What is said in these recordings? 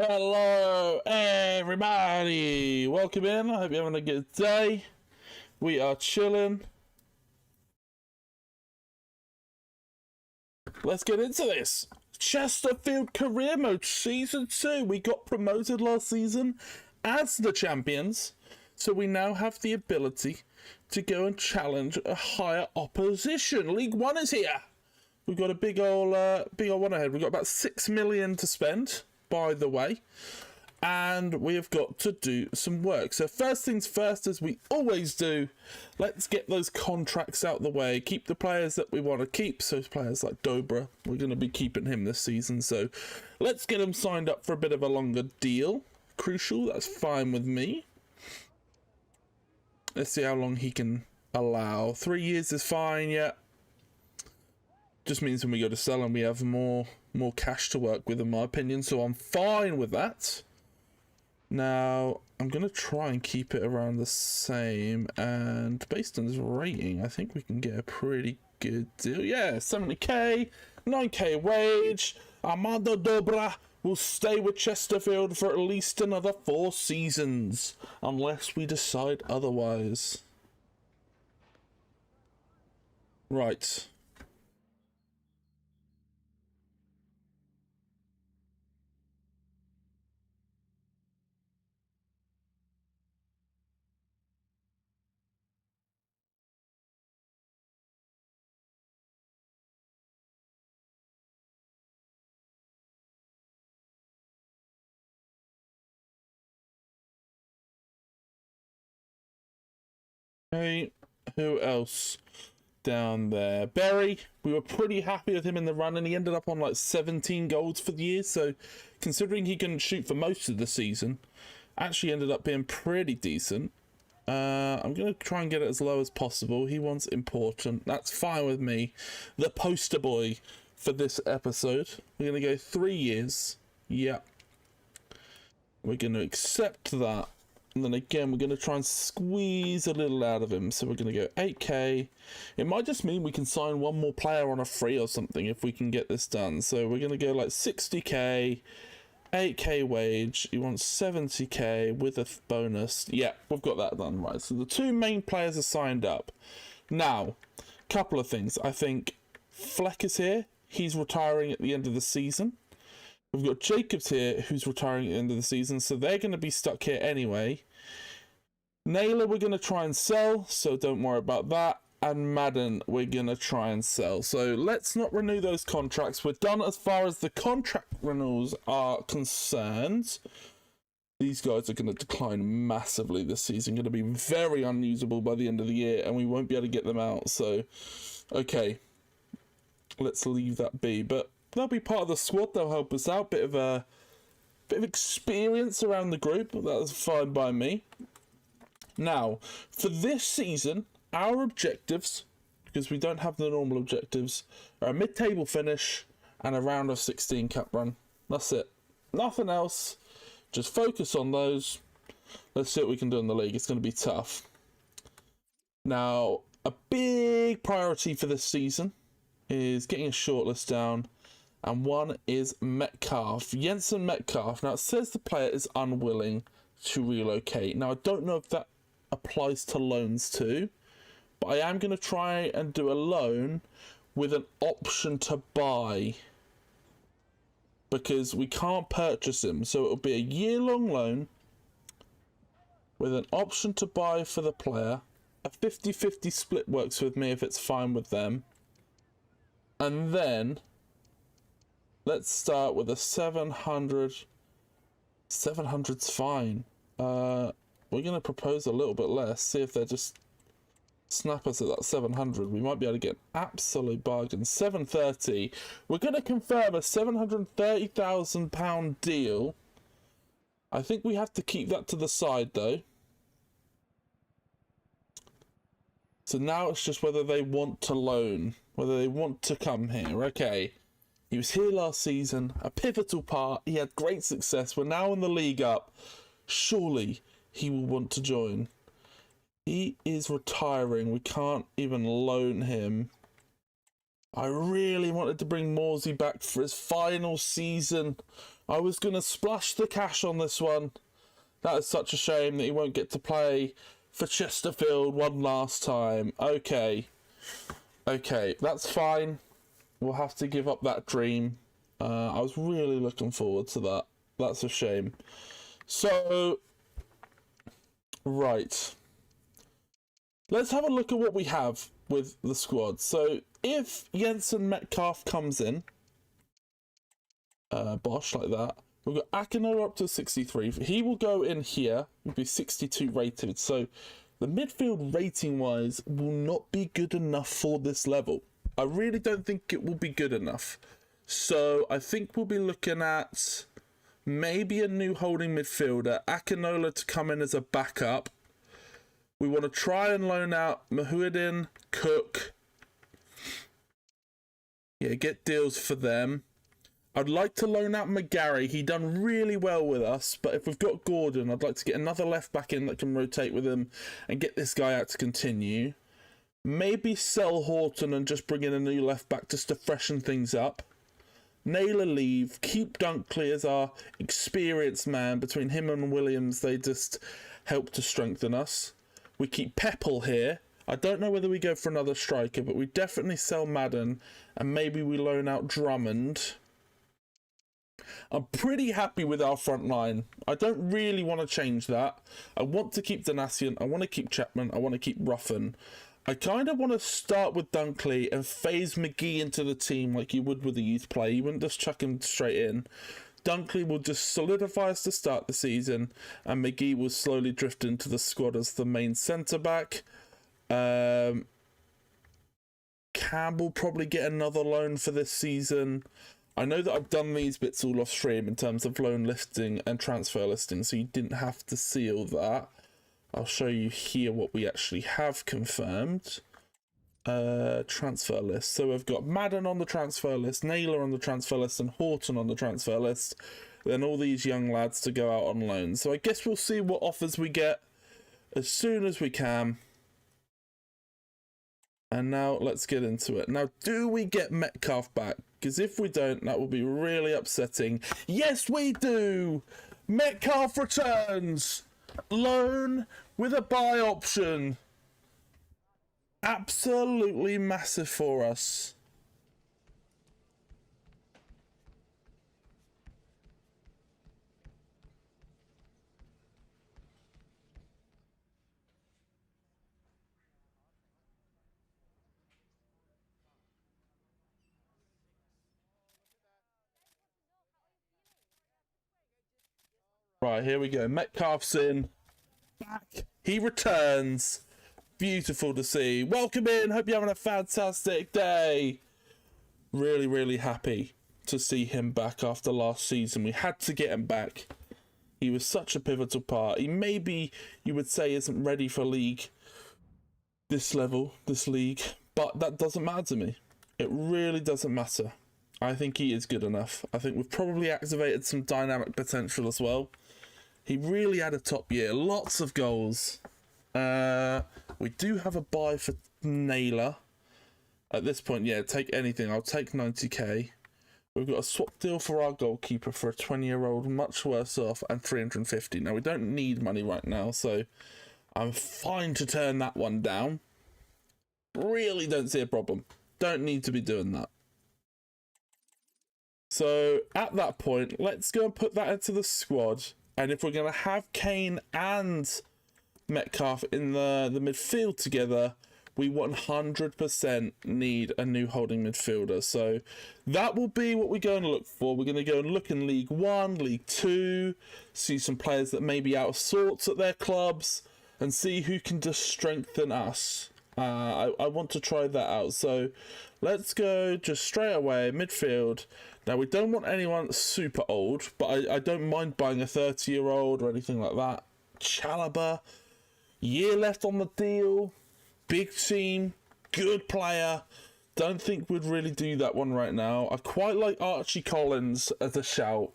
Hello, everybody. Welcome in. I hope you're having a good day. We are chilling. Let's get into this. Chesterfield Career Mode Season 2. We got promoted last season as the champions, so we now have the ability to go and challenge a higher opposition. League 1 is here. We've got a big old one ahead. We've got about 6 million to spend, by the way, and we have got to do some work. So first things first, as we always do, let's get those contracts out the way, keep the players that we want to keep. So players like Dobra, we're going to be keeping him this season, so let's get him signed up for a bit of a longer deal. Crucial, that's fine with me. Let's see how long he can allow. 3 years is fine. Yeah, just means when we go to sell him, we have more cash to work with, in my opinion, so I'm fine with that. Now I'm gonna try and keep it around the same, and based on his rating I think we can get a pretty good deal. Yeah, 70k, 9k wage. Armando Dobra will stay with Chesterfield for at least another 4 seasons unless we decide otherwise. Right. Okay, who else down there? Berry, we were pretty happy with him in the run, and he ended up on like 17 goals for the year, so considering he couldn't shoot for most of the season, actually ended up being pretty decent. I'm going to try and get it as low as possible. He wants important. That's fine with me. The poster boy for this episode. We're going to go 3 years. Yep. We're going to accept that. And then again, we're going to try and squeeze a little out of him. So we're going to go 8k. It might just mean we can sign one more player on a free or something if we can get this done. So we're going to go like 60k, 8k wage. He wants 70k with a bonus. Yeah, we've got that done, right. So the 2 main players are signed up. Now, couple of things. I think Fleck is here. He's retiring at the end of the season. We've got Jacobs here, who's retiring at the end of the season, so they're going to be stuck here anyway. Naylor we're going to try and sell, so don't worry about that. And Madden we're going to try and sell. So let's not renew those contracts. We're done as far as the contract renewals are concerned. These guys are going to decline massively this season. Going to be very unusable by the end of the year, and we won't be able to get them out. So, okay, let's leave that be. But they'll be part of the squad. They'll help us out. Bit of experience around the group. That's fine by me. Now, for this season, our objectives, because we don't have the normal objectives, are a mid-table finish and a round of 16 cup run. That's it. Nothing else. Just focus on those. Let's see what we can do in the league. It's going to be tough. Now, a big priority for this season is getting a shortlist down. And one is Metcalf, Jensen Metcalf. Now it says the player is unwilling to relocate. Now I don't know if that applies to loans too, but I am going to try and do a loan with an option to buy, because we can't purchase him. So it'll be a year-long loan with an option to buy for the player. A 50-50 split works with me if it's fine with them. And then let's start with a 700. 700's fine. We're going to propose a little bit less. See if they just snap us at that 700. We might be able to get an absolute bargain. 730. We're going to confirm a £730,000 deal. I think we have to keep that to the side though. So now it's just whether they want to loan, whether they want to come here. Okay. He was here last season, a pivotal part. He had great success. We're now in the league up. Surely he will want to join. He is retiring. We can't even loan him. I really wanted to bring Morsey back for his final season I was going to splash the cash on this one. That is such a shame that he won't get to play for Chesterfield one last time. Okay, that's fine. We'll have to give up that dream. I was really looking forward to that. That's a shame. So, right. Let's have a look at what we have with the squad. So, if Jensen Metcalf comes in, Bosch like that, we've got Akinola up to 63. He will go in here. He'll be 62 rated. So, the midfield rating-wise will not be good enough for this level. I really don't think it will be good enough. So I think we'll be looking at maybe a new holding midfielder, Akinola to come in as a backup. We want to try and loan out Mahuddin, Cook. Yeah, get deals for them. I'd like to loan out McGarry. He done really well with us, but if we've got Gordon, I'd like to get another left back in that can rotate with him and get this guy out to continue. Maybe sell Horton and just bring in a new left back just to freshen things up. Naylor leave, keep Dunkley as our experienced man. Between him and Williams, they just help to strengthen us. We keep Peppel here. I don't know whether we go for another striker, but we definitely sell Madden and maybe we loan out Drummond. I'm pretty happy with our front line. I don't really want to change that. I want to keep Donatian, I want to keep Chapman, I want to keep Ruffin. I kind of want to start with Dunkley and phase McGee into the team like you would with a youth player. You wouldn't just chuck him straight in. Dunkley will just solidify us to start the season, and McGee will slowly drift into the squad as the main centre-back. Campbell probably get another loan for this season. I know that I've done these bits all off stream in terms of loan listing and transfer listing, so you didn't have to see all that. I'll show you here what we actually have confirmed. Transfer list. So we've got Madden on the transfer list, Naylor on the transfer list, and Horton on the transfer list. Then all these young lads to go out on loan. So I guess we'll see what offers we get as soon as we can. And now let's get into it. Now, do we get Metcalf back? Because if we don't, that will be really upsetting. Yes, we do! Metcalf returns! Loan with a buy option. Absolutely massive for us. Right, here we go. Metcalf's in. Back. He returns. Beautiful to see. Welcome in. Hope you're having a fantastic day. Really, really happy to see him back after last season. We had to get him back. He was such a pivotal part. He maybe, you would say, isn't ready for league. This level, this league. But that doesn't matter to me. It really doesn't matter. I think he is good enough. I think we've probably activated some dynamic potential as well. He really had a top year. Lots of goals. We do have a buy for Naylor. At this point, yeah, take anything. I'll take 90k. We've got a swap deal for our goalkeeper for a 20-year-old, much worse off, and 350. Now, we don't need money right now, so I'm fine to turn that one down. Really don't see a problem. Don't need to be doing that. So, at that point, let's go and put that into the squad. And if we're going to have Kane and Metcalf in the midfield together, we 100% need a new holding midfielder. So that will be what we're going to look for. We're going to go and look in League 1, League 2, see some players that may be out of sorts at their clubs, and see who can just strengthen us. I want to try that out. So let's go just straight away, midfield. Now, we don't want anyone super old, but I don't mind buying a 30-year-old or anything like that. Chalobah, year left on the deal, big team, good player. Don't think we'd really do that one right now. I quite like Archie Collins as a shout.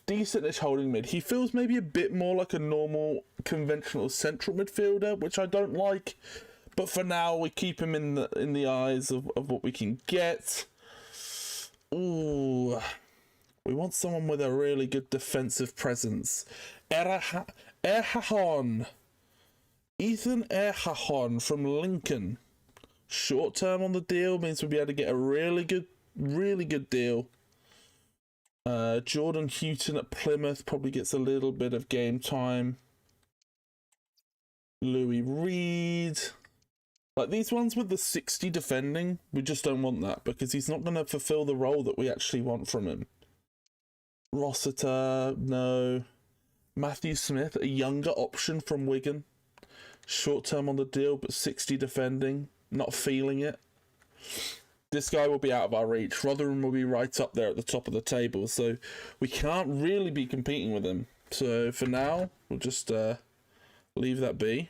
Decentish holding mid. He feels maybe a bit more like a normal, conventional central midfielder, which I don't like. But for now, we keep him in the eyes of what we can get. Ooh, We want someone with a really good defensive presence. Erhahon. Ethan Erhahon from Lincoln. Short term on the deal means we'll be able to get a really good deal. Jordan Houghton at Plymouth probably gets a little bit of game time. Louis Reed. Like these ones with the 60 defending, we just don't want that because he's not going to fulfill the role that we actually want from him. Rossiter, no. Matthew Smith, a younger option from Wigan. Short term on the deal, but 60 defending. Not feeling it. This guy will be out of our reach. Rotherham will be right up there at the top of the table, so we can't really be competing with him. So for now, we'll just leave that be.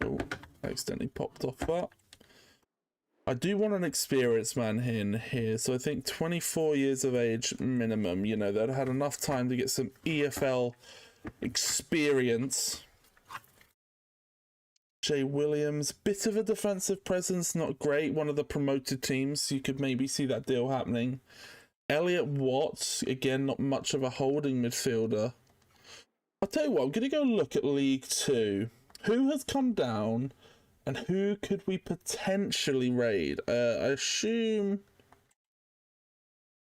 Oh, I accidentally popped off that. I do want an experienced man in here, so I think 24 years of age minimum, you know, that had enough time to get some EFL experience. Jay Williams, bit of a defensive presence, not great. One of the promoted teams, you could maybe see that deal happening. Elliot Watts, again, not much of a holding midfielder. I'll tell you what, I'm going to go look at League 2. Who has come down and who could we potentially raid? I assume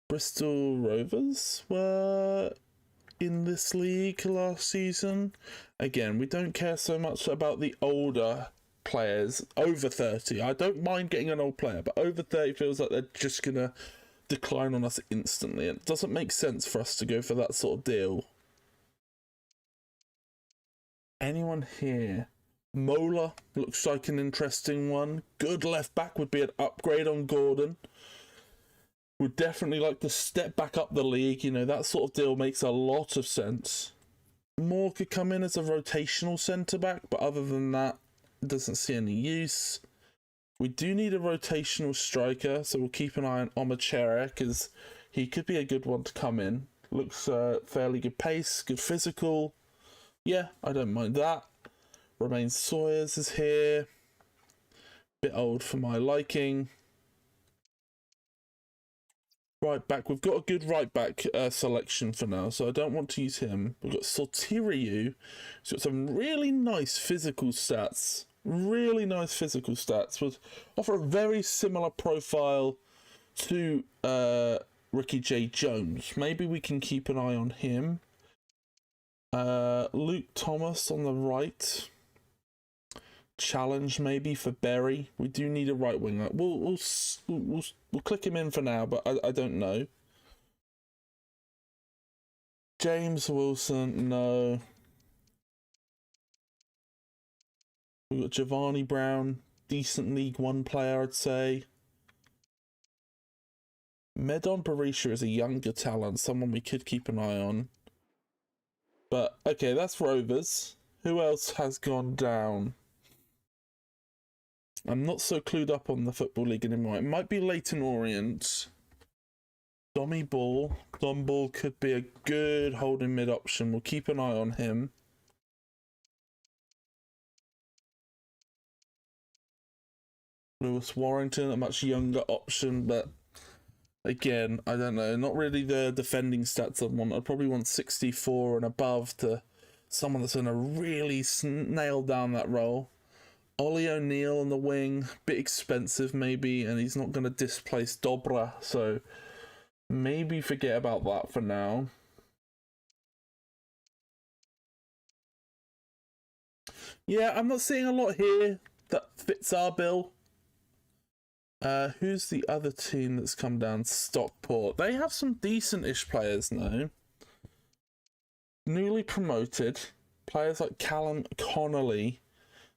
Bristol Rovers were in this league last season. Again, we don't care so much about the older players, over 30. I don't mind getting an old player, but over 30 feels like they're just going to decline on us instantly. It doesn't make sense for us to go for that sort of deal. Anyone here? Mola looks like an interesting one. Good left back would be an upgrade on Gordon. Would definitely like to step back up the league. You know, that sort of deal makes a lot of sense. Moore could come in as a rotational centre-back, but other than that, doesn't see any use. We do need a rotational striker, so we'll keep an eye on Omachera, because he could be a good one to come in. Looks fairly good pace, good physical. Yeah, I don't mind that. Romain Sawyers is here. Bit old for my liking. Right back. We've got a good right back selection for now, so I don't want to use him. We've got Sotiriou. He's got some really nice physical stats. Really nice physical stats. Would offer a very similar profile to Ricky J. Jones. Maybe we can keep an eye on him. Luke Thomas on the right. Challenge maybe for Berry. We do need a right winger. We'll click him in for now, but I don't know. James Wilson, no. We've got Giovanni Brown, decent League One player, I'd say. Medon Barisha is a younger talent, someone we could keep an eye on. But okay, that's Rovers. Who else has gone down? I'm not so clued up on the Football League anymore. It might be Leyton Orient. Dommy Ball. Dom Ball could be a good holding mid option. We'll keep an eye on him. Lewis Warrington, a much younger option, but again, I don't know. Not really the defending stats I want. I'd probably want 64 and above to someone that's going to really nail down that role. Ollie O'Neill on the wing, bit expensive maybe, and he's not going to displace Dobra, so maybe forget about that for now. Yeah, I'm not seeing a lot here that fits our bill. Who's the other team that's come down? Stockport. They have some decent-ish players now. Newly promoted. Players like Callum Connolly.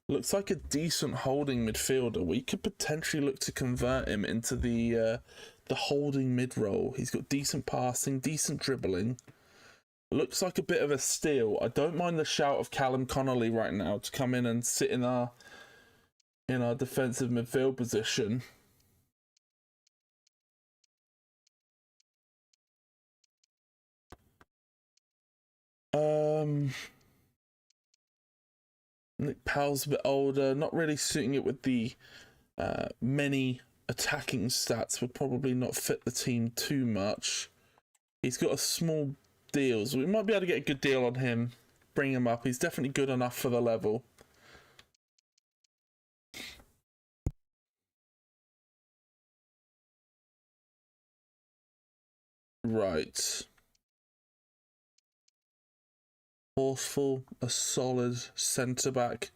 Looks like a decent holding midfielder. We could potentially look to convert him into the holding mid role. He's got decent passing, decent dribbling. Looks like a bit of a steal. I don't mind the shout of Callum Connolly right now to come in and sit in our defensive midfield position. Nick Powell's a bit older, not really suiting it with the Many attacking stats would probably not fit the team too much. He's got a small deal, so we might be able to get a good deal on him. Bring him up. He's definitely good enough for the level. Right. Forceful, a solid centre-back.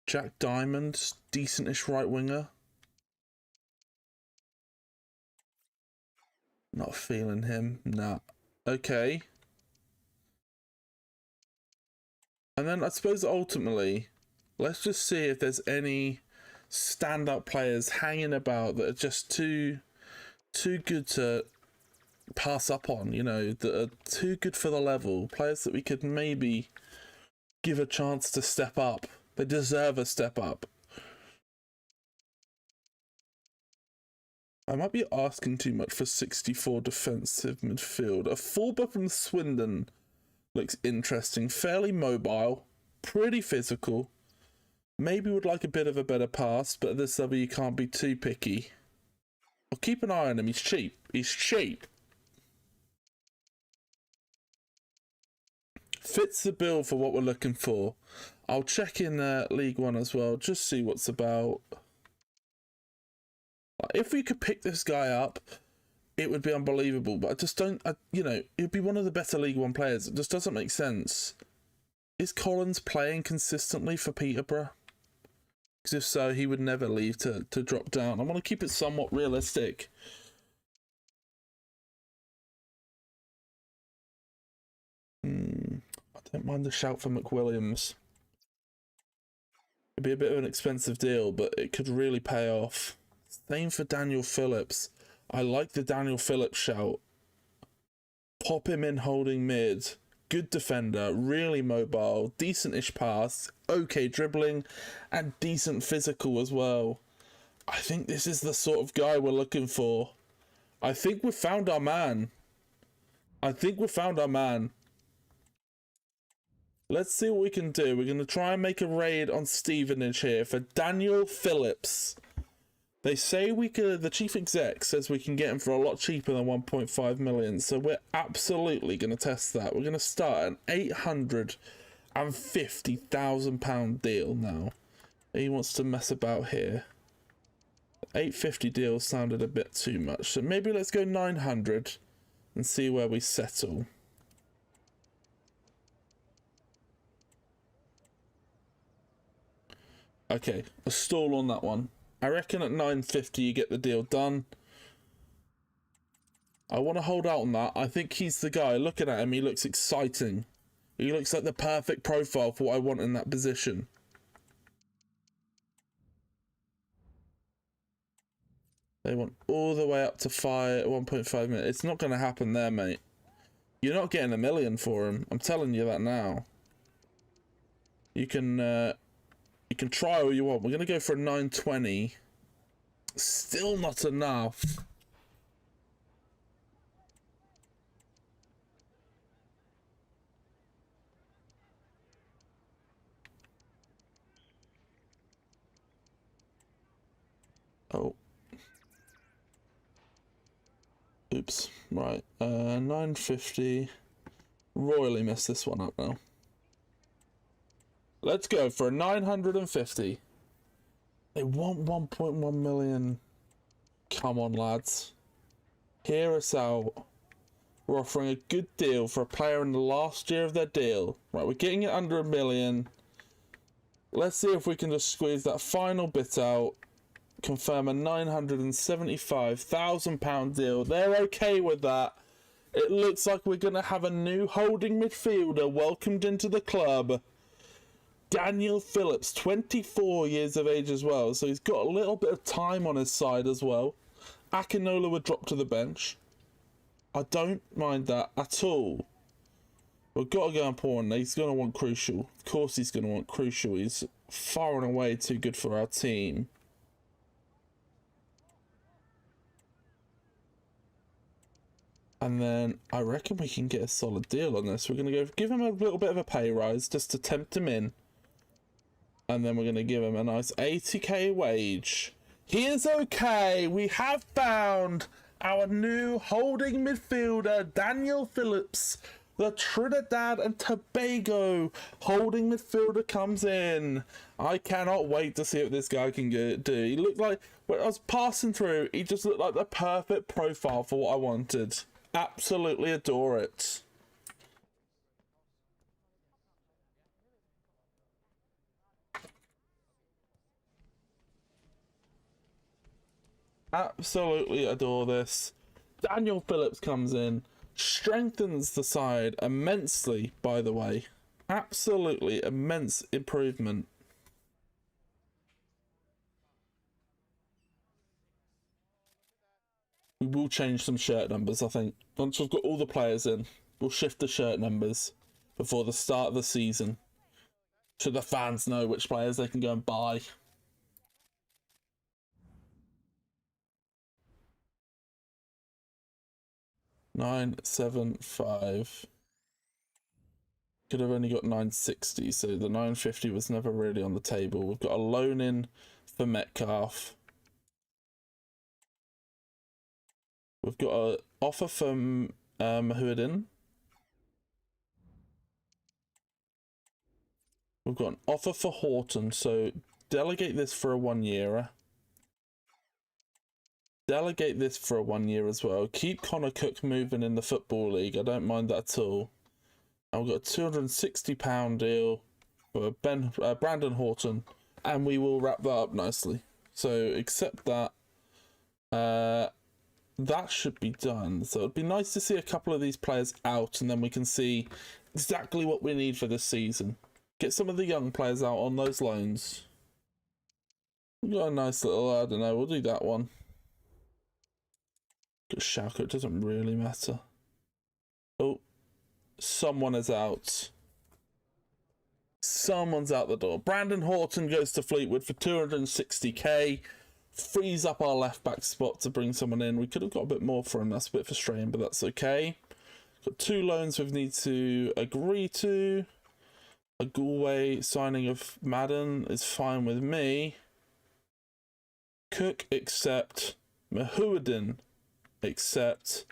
Jack Diamond, decentish right winger. Not feeling him. Nah. Okay. And then I suppose ultimately, let's just see if there's any standout players hanging about that are just too good to pass up on, you know, that are too good for the level. Players that we could maybe give a chance to step up. They deserve a step up. I might be asking too much for 64 defensive midfield. A fullback from Swindon looks interesting. Fairly mobile, pretty physical. Maybe would like a bit of a better pass, but this level you can't be too picky. I'll keep an eye on him. He's cheap. He's cheap. Fits the bill for what we're looking for. I'll check in League One as well, just see what's about. If we could pick this guy up, it would be unbelievable. But I just don't, you know, he'd be one of the better League One players. It just doesn't make sense. Is Collins playing consistently for Peterborough? Because if so, he would never leave to drop down. I want to keep it somewhat realistic. I don't mind the shout for McWilliams. It'd be a bit of an expensive deal, but it could really pay off. Same for Daniel Phillips. I like the Daniel Phillips shout. Pop him in holding mid. Good defender, really mobile, decent-ish pass, okay dribbling, and decent physical as well. I think this is the sort of guy we're looking for. I think we've found our man. Let's see what we can do. We're going to try and make a raid on Stevenage here for Daniel Phillips. They say we could, the chief exec says we can get him for a lot cheaper than 1.5 million. So we're absolutely going to test that. We're going to start an £850,000 deal now. He wants to mess about here. 850 deal sounded a bit too much. So maybe let's go 900 and see where we settle. Okay, a stall on that one. I reckon at 950 you get the deal done. I want to hold out on that. I think he's the guy. Looking at him, he looks exciting. He looks like the perfect profile for what I want in that position. They want all the way up to 1.5 million. It's not going to happen there, mate. You're not getting $1 million for him. I'm telling you that now. You can try all you want. We're going to go for a 920. Still not enough. Oh. Oops. Right. 950. Royally messed this one up now. Let's go for a 950. They want 1.1 million. Come on, lads. Hear us out. We're offering a good deal for a player in the last year of their deal. Right, we're getting it under $1 million. Let's see if we can just squeeze that final bit out. Confirm a £975,000 deal. They're okay with that. It looks like we're going to have a new holding midfielder welcomed into the club. Daniel Phillips, 24 years of age as well, so he's got a little bit of time on his side as well. Akinola would drop to the bench. I don't mind that at all. We've got to go important. He's going to want crucial. Of course he's going to want crucial. He's far and away too good for our team. And then I reckon we can get a solid deal on this. We're going to go give him a little bit of a pay rise just to tempt him in. And then we're going to give him a nice 80k wage. He is okay. We have found our new holding midfielder, Daniel Phillips. The Trinidad and Tobago holding midfielder comes in. I cannot wait to see what this guy can do. He looked like, when I was passing through, he just looked like the perfect profile for what I wanted. Absolutely adore it. Absolutely adore this. Daniel Phillips comes in. Strengthens the side immensely, by the way. Absolutely immense improvement. We will change some shirt numbers, I think. Once we've got all the players in, we'll shift the shirt numbers before the start of the season, so the fans know which players they can go and buy. $975. Could have only got 960, so the 950 was never really on the table. We've got a loan in for Metcalf. We've got an offer from Mahudin. We've got an offer for Horton, so delegate this for a 1 year. Delegate this for a 1 year as well. Keep Connor Cook moving in the Football League. I don't mind that at all. And we've got a £260 deal for Brandon Horton, and we will wrap that up nicely. So accept that. That should be done. So it'd be nice to see a couple of these players out, and then we can see exactly what we need for this season. Get some of the young players out on those loans. We've got a nice little, I don't know, we'll do that one. Schalke, it doesn't really matter. Oh, someone is out. Someone's out the door. Brandon Horton goes to Fleetwood for 260k. Frees up our left back spot to bring someone in. We could have got a bit more for him. That's a bit frustrating, but that's okay. Got 2 loans we need to agree to. A Galway signing of Madden is fine with me. Cook, accept. Mahudin, accept.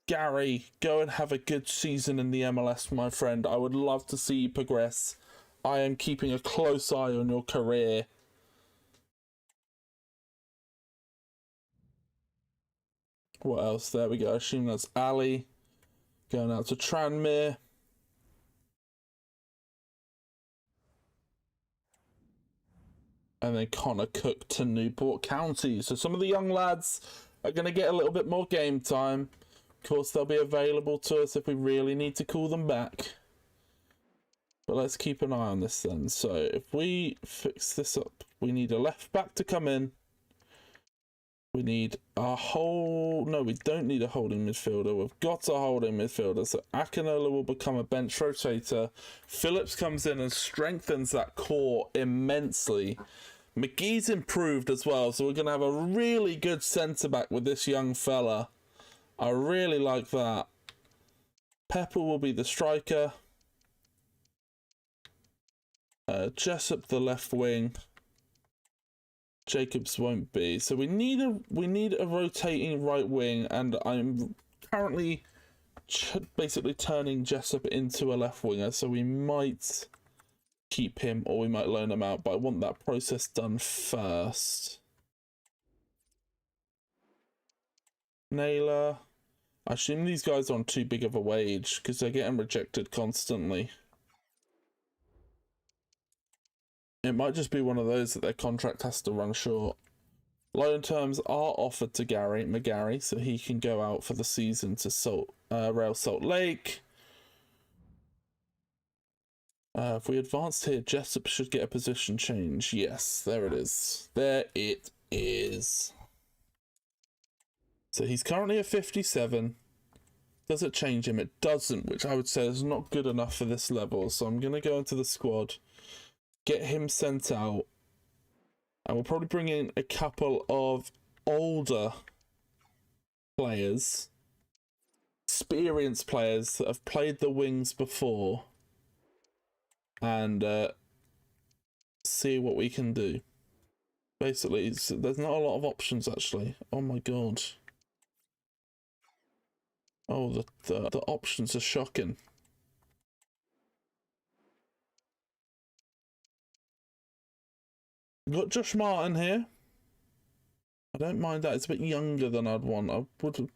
Gary, go and have a good season in the MLS, my friend. I would love to see you progress. I am keeping a close eye on your career. What else? There we go. I assume that's Ali. Going out to Tranmere. And then Connor Cook to Newport County. So some of the young lads are going to get a little bit more game time. Of course, they'll be available to us if we really need to call them back. But let's keep an eye on this then. So if we fix this up, we need a left back to come in. We need a no, we don't need a holding midfielder. We've got a holding midfielder. So Akinola will become a bench rotator. Phillips comes in and strengthens that core immensely. McGee's improved as well. So we're going to have a really good centre-back with this young fella. I really like that. Pepper will be the striker. Jessup the left wing. Jacobs won't be. So we need a rotating right wing, and I'm currently basically turning Jessup into a left winger. So we might keep him or we might loan him out, but I want that process done first. Naylor. I assume these guys are on too big of a wage because they're getting rejected constantly. It might just be one of those that their contract has to run short. Loan terms are offered to McGarry, so he can go out for the season to Real Salt Lake. If we advanced here, Jessup should get a position change. Yes, there it is. There it is. So he's currently a 57. Does it change him? It doesn't, which I would say is not good enough for this level. So I'm going to go into the squad, get him sent out, and we'll probably bring in a couple of older players, experienced players that have played the wings before, and see what we can do. Basically, there's not a lot of options actually. Oh my god. Oh, the options are shocking. We've got Josh Martin here. I don't mind that. It's a bit younger than I'd want. I would.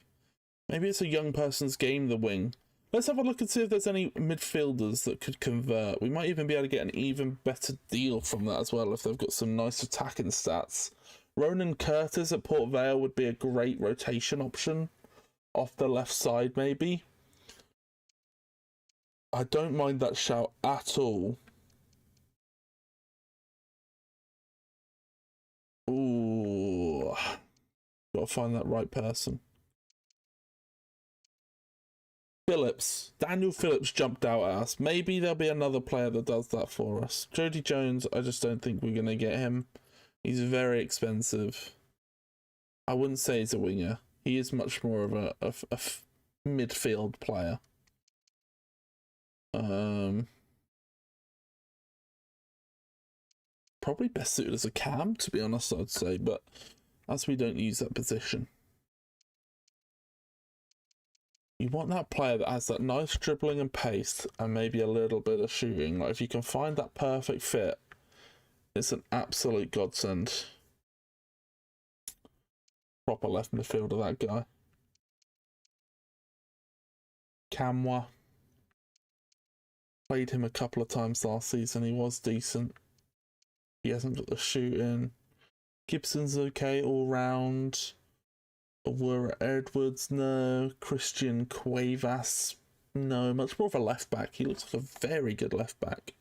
Maybe it's a young person's game, the wing. Let's have a look and see if there's any midfielders that could convert. We might even be able to get an even better deal from that as well if they've got some nice attacking stats. Ronan Curtis at Port Vale would be a great rotation option. Off the left side, maybe. I don't mind that shout at all. Ooh. Gotta find that right person. Phillips. Daniel Phillips jumped out at us. Maybe there'll be another player that does that for us. Jody Jones, I just don't think we're going to get him. He's very expensive. I wouldn't say he's a winger. He is much more of a midfield player. Probably best suited as a cam, to be honest, I'd say, but as we don't use that position. You want that player that has that nice dribbling and pace and maybe a little bit of shooting. Like if you can find that perfect fit, it's an absolute godsend. Proper left midfielder, that guy. Camwa. Played him a couple of times last season. He was decent. He hasn't got the shooting. Gibson's okay all round. Awura Edwards, no. Christian Cuevas, no. Much more of a left back. He looks like a very good left back.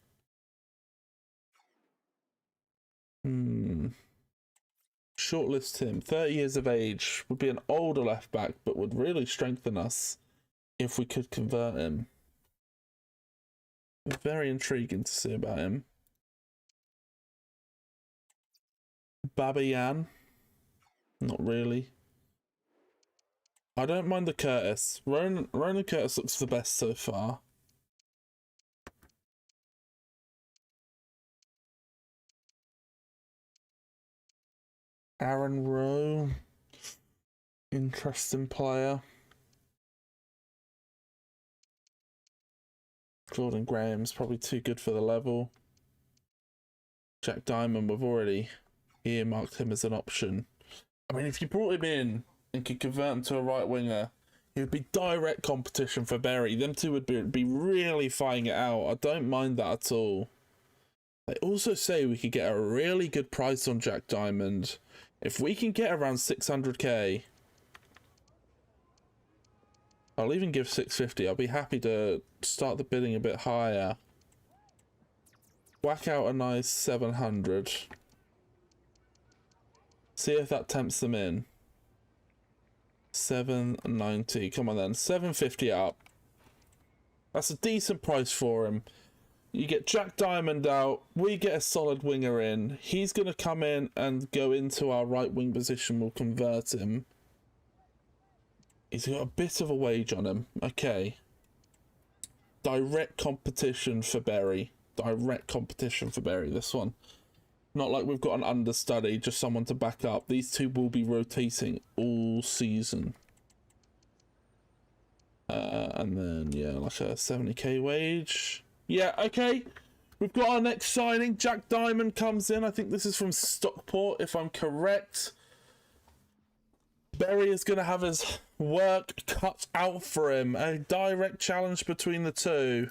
Shortlist him. 30 years of age. Would be an older left back, but would really strengthen us if we could convert him. Very intriguing to see about him. Babayan. Not really. I don't mind the Curtis. Ronan Curtis looks the best so far. Aaron Rowe. Interesting player. Jordan Graham's probably too good for the level. Jack Diamond, we've already earmarked him as an option. I mean, if you brought him in and could convert him to a right winger, it would be direct competition for Berry. Them two would be really fighting it out. I don't mind that at all. They also say we could get a really good price on Jack Diamond. If we can get around 600k, I'll even give 650. I'll be happy to start the bidding a bit higher. Whack out a nice 700. See if that tempts them in. 790. Come on then. 750 up. That's a decent price for him. You get Jack Diamond out. We get a solid winger in. He's going to come in and go into our right wing position. We'll convert him. He's got a bit of a wage on him. Okay. Direct competition for Berry. Direct competition for Berry, this one. Not like we've got an understudy, just someone to back up. These two will be rotating all season. And then, yeah, like a 70k wage. Yeah, okay. We've got our next signing. Jack Diamond comes in. I think this is from Stockport, if I'm correct. Berry is going to have his work cut out for him. A direct challenge between the two.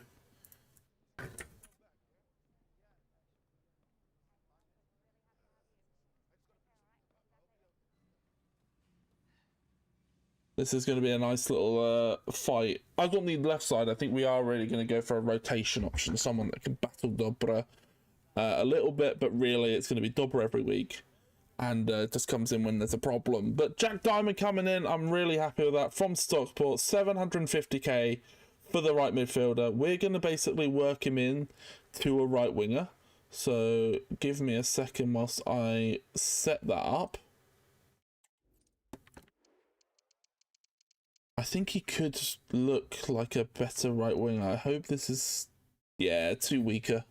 This is going to be a nice little fight. I've got the left side. I think we are really going to go for a rotation option. Someone that can battle Dobra a little bit, but really it's going to be Dobra every week. And just comes in when there's a problem. But Jack Diamond coming in, I'm really happy with that. From Stockport, 750k for the right midfielder. We're going to basically work him in to a right winger. So give me a second whilst I set that up. I think he could look like a better right winger. I hope this is, yeah, too weaker.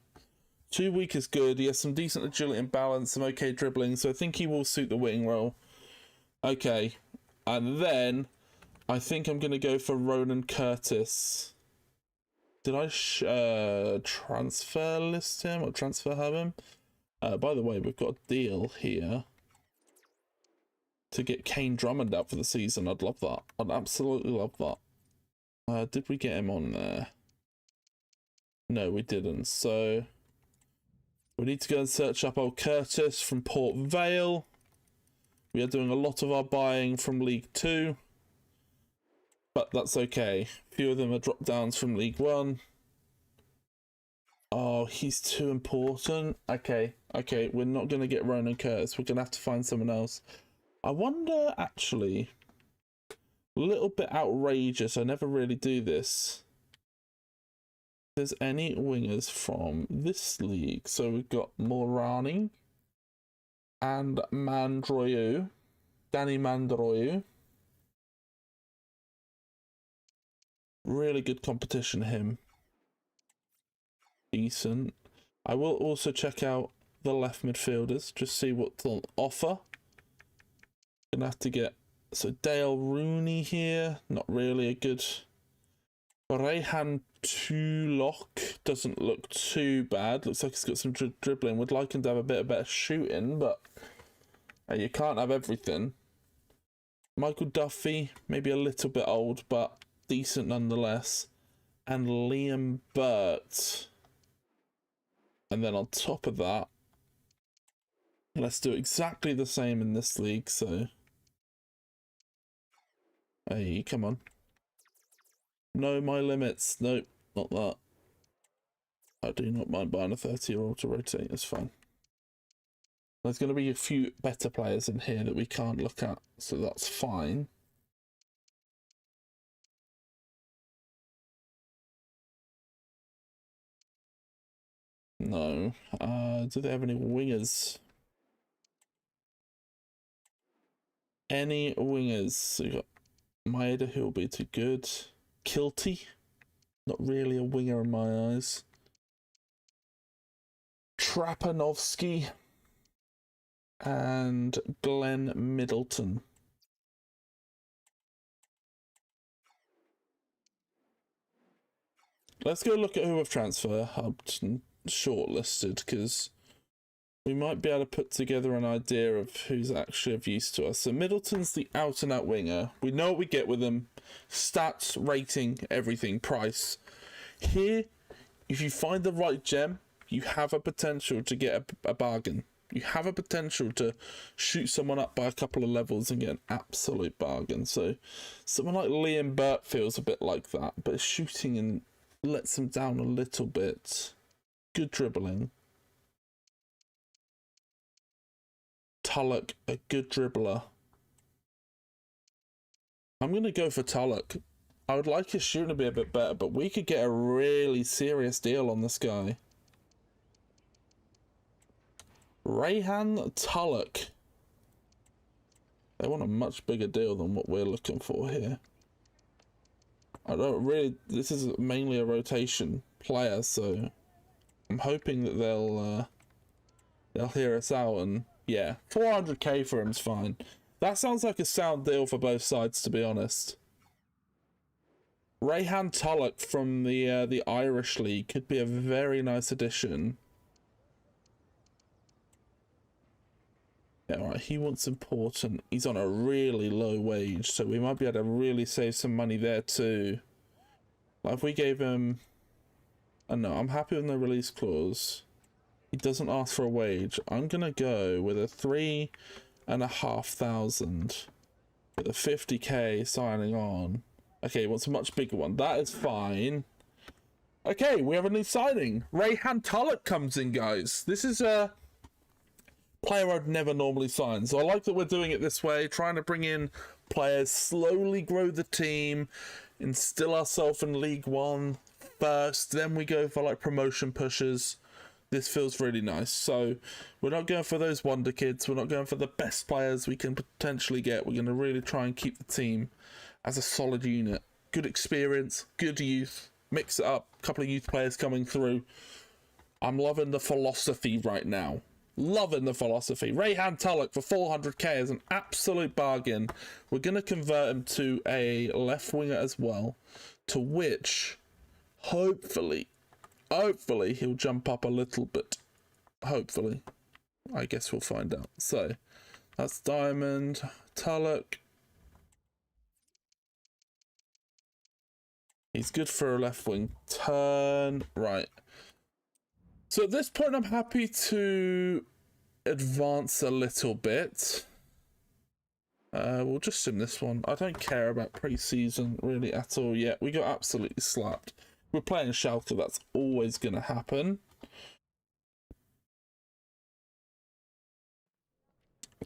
Too weak is good. He has some decent agility and balance, some okay dribbling, so I think he will suit the wing role. Okay, and then I think I'm going to go for Ronan Curtis. Did I transfer list him or transfer have him? By the way, we've got a deal here to get Kane Drummond out for the season. I'd love that. I'd absolutely love that. Did we get him on there? No, we didn't. So we need to go and search up old Curtis from Port Vale. We are doing a lot of our buying from League 2. But that's okay. A few of them are drop downs from League 1. Oh, he's too important. Okay, we're not going to get Ronan Curtis. We're going to have to find someone else. I wonder, actually, a little bit outrageous. I never really do this. If there's any wingers from this league. So we've got Morani and Mandroyu. Danny Mandroyu. Really good competition, him. Decent. I will also check out the left midfielders, just see what's on offer. Gonna have to get Dale Rooney here, not really a good. Rayhan Tulok doesn't look too bad. Looks like he's got some dribbling. Would like him to have a bit of better shooting, but you can't have everything. Michael Duffy, maybe a little bit old, but decent nonetheless. And Liam Burt. And then on top of that, let's do exactly the same in this league, so. Hey, come on. Know my limits. Nope, not that. I do not mind buying a 30-year-old to rotate, it's fine. There's going to be a few better players in here that we can't look at, so that's fine. No. Do they have any wingers? Any wingers? So you got Maeda, who will be too good. Kilty, not really a winger in my eyes. Trapanovsky and Glenn Middleton. Let's go look at who we've transfer hubbed and shortlisted, because we might be able to put together an idea of who's actually of use to us. So Middleton's the out-and-out winger. We know what we get with him. Stats, rating, everything, price. Here, if you find the right gem, you have a potential to get a bargain. You have a potential to shoot someone up by a couple of levels and get an absolute bargain. So someone like Liam Burt feels a bit like that, but shooting and lets him down a little bit. Good dribbling. Tulloch, a good dribbler. I'm going to go for Tulloch. I would like his shooting to be a bit better, but we could get a really serious deal on this guy. Rayhan Tulloch. They want a much bigger deal than what we're looking for here. I don't really... This is mainly a rotation player, so I'm hoping that they'll hear us out, and yeah, 400k for him's fine. That sounds like a sound deal for both sides, to be honest. Rayhan Tulloch from the Irish League could be a very nice addition. Yeah, right, he wants important. He's on a really low wage, so we might be able to really save some money there too. Like if we gave him... no, I'm happy with no release clause. He doesn't ask for a wage. I'm gonna go with a 3,500 with a 50k signing on. Okay, he wants a much bigger one. That is fine. Okay, we have a new signing. Rayhan Tulloch comes in, guys. This is a player I'd never normally sign, so I like that we're doing it this way, trying to bring in players, slowly grow the team, instill ourselves in League 1 first, then we go for like promotion pushes. This feels really nice. So we're not going for those wonder kids, we're not going for the best players we can potentially get. We're going to really try and keep the team as a solid unit. Good experience, good youth, mix it up, a couple of youth players coming through. I'm loving the philosophy right now. Loving the philosophy. Rayhan Tulloch for 400k is an absolute bargain. We're going to convert him to a left winger as well, to which hopefully he'll jump up a little bit. Hopefully. I guess we'll find out. So that's Diamond, Tulloch. He's good for a left wing turn. Right. So at this point, I'm happy to advance a little bit. We'll just sim this one. I don't care about pre-season really at all yet. We got absolutely slapped. We're playing Schalke. That's always going to happen.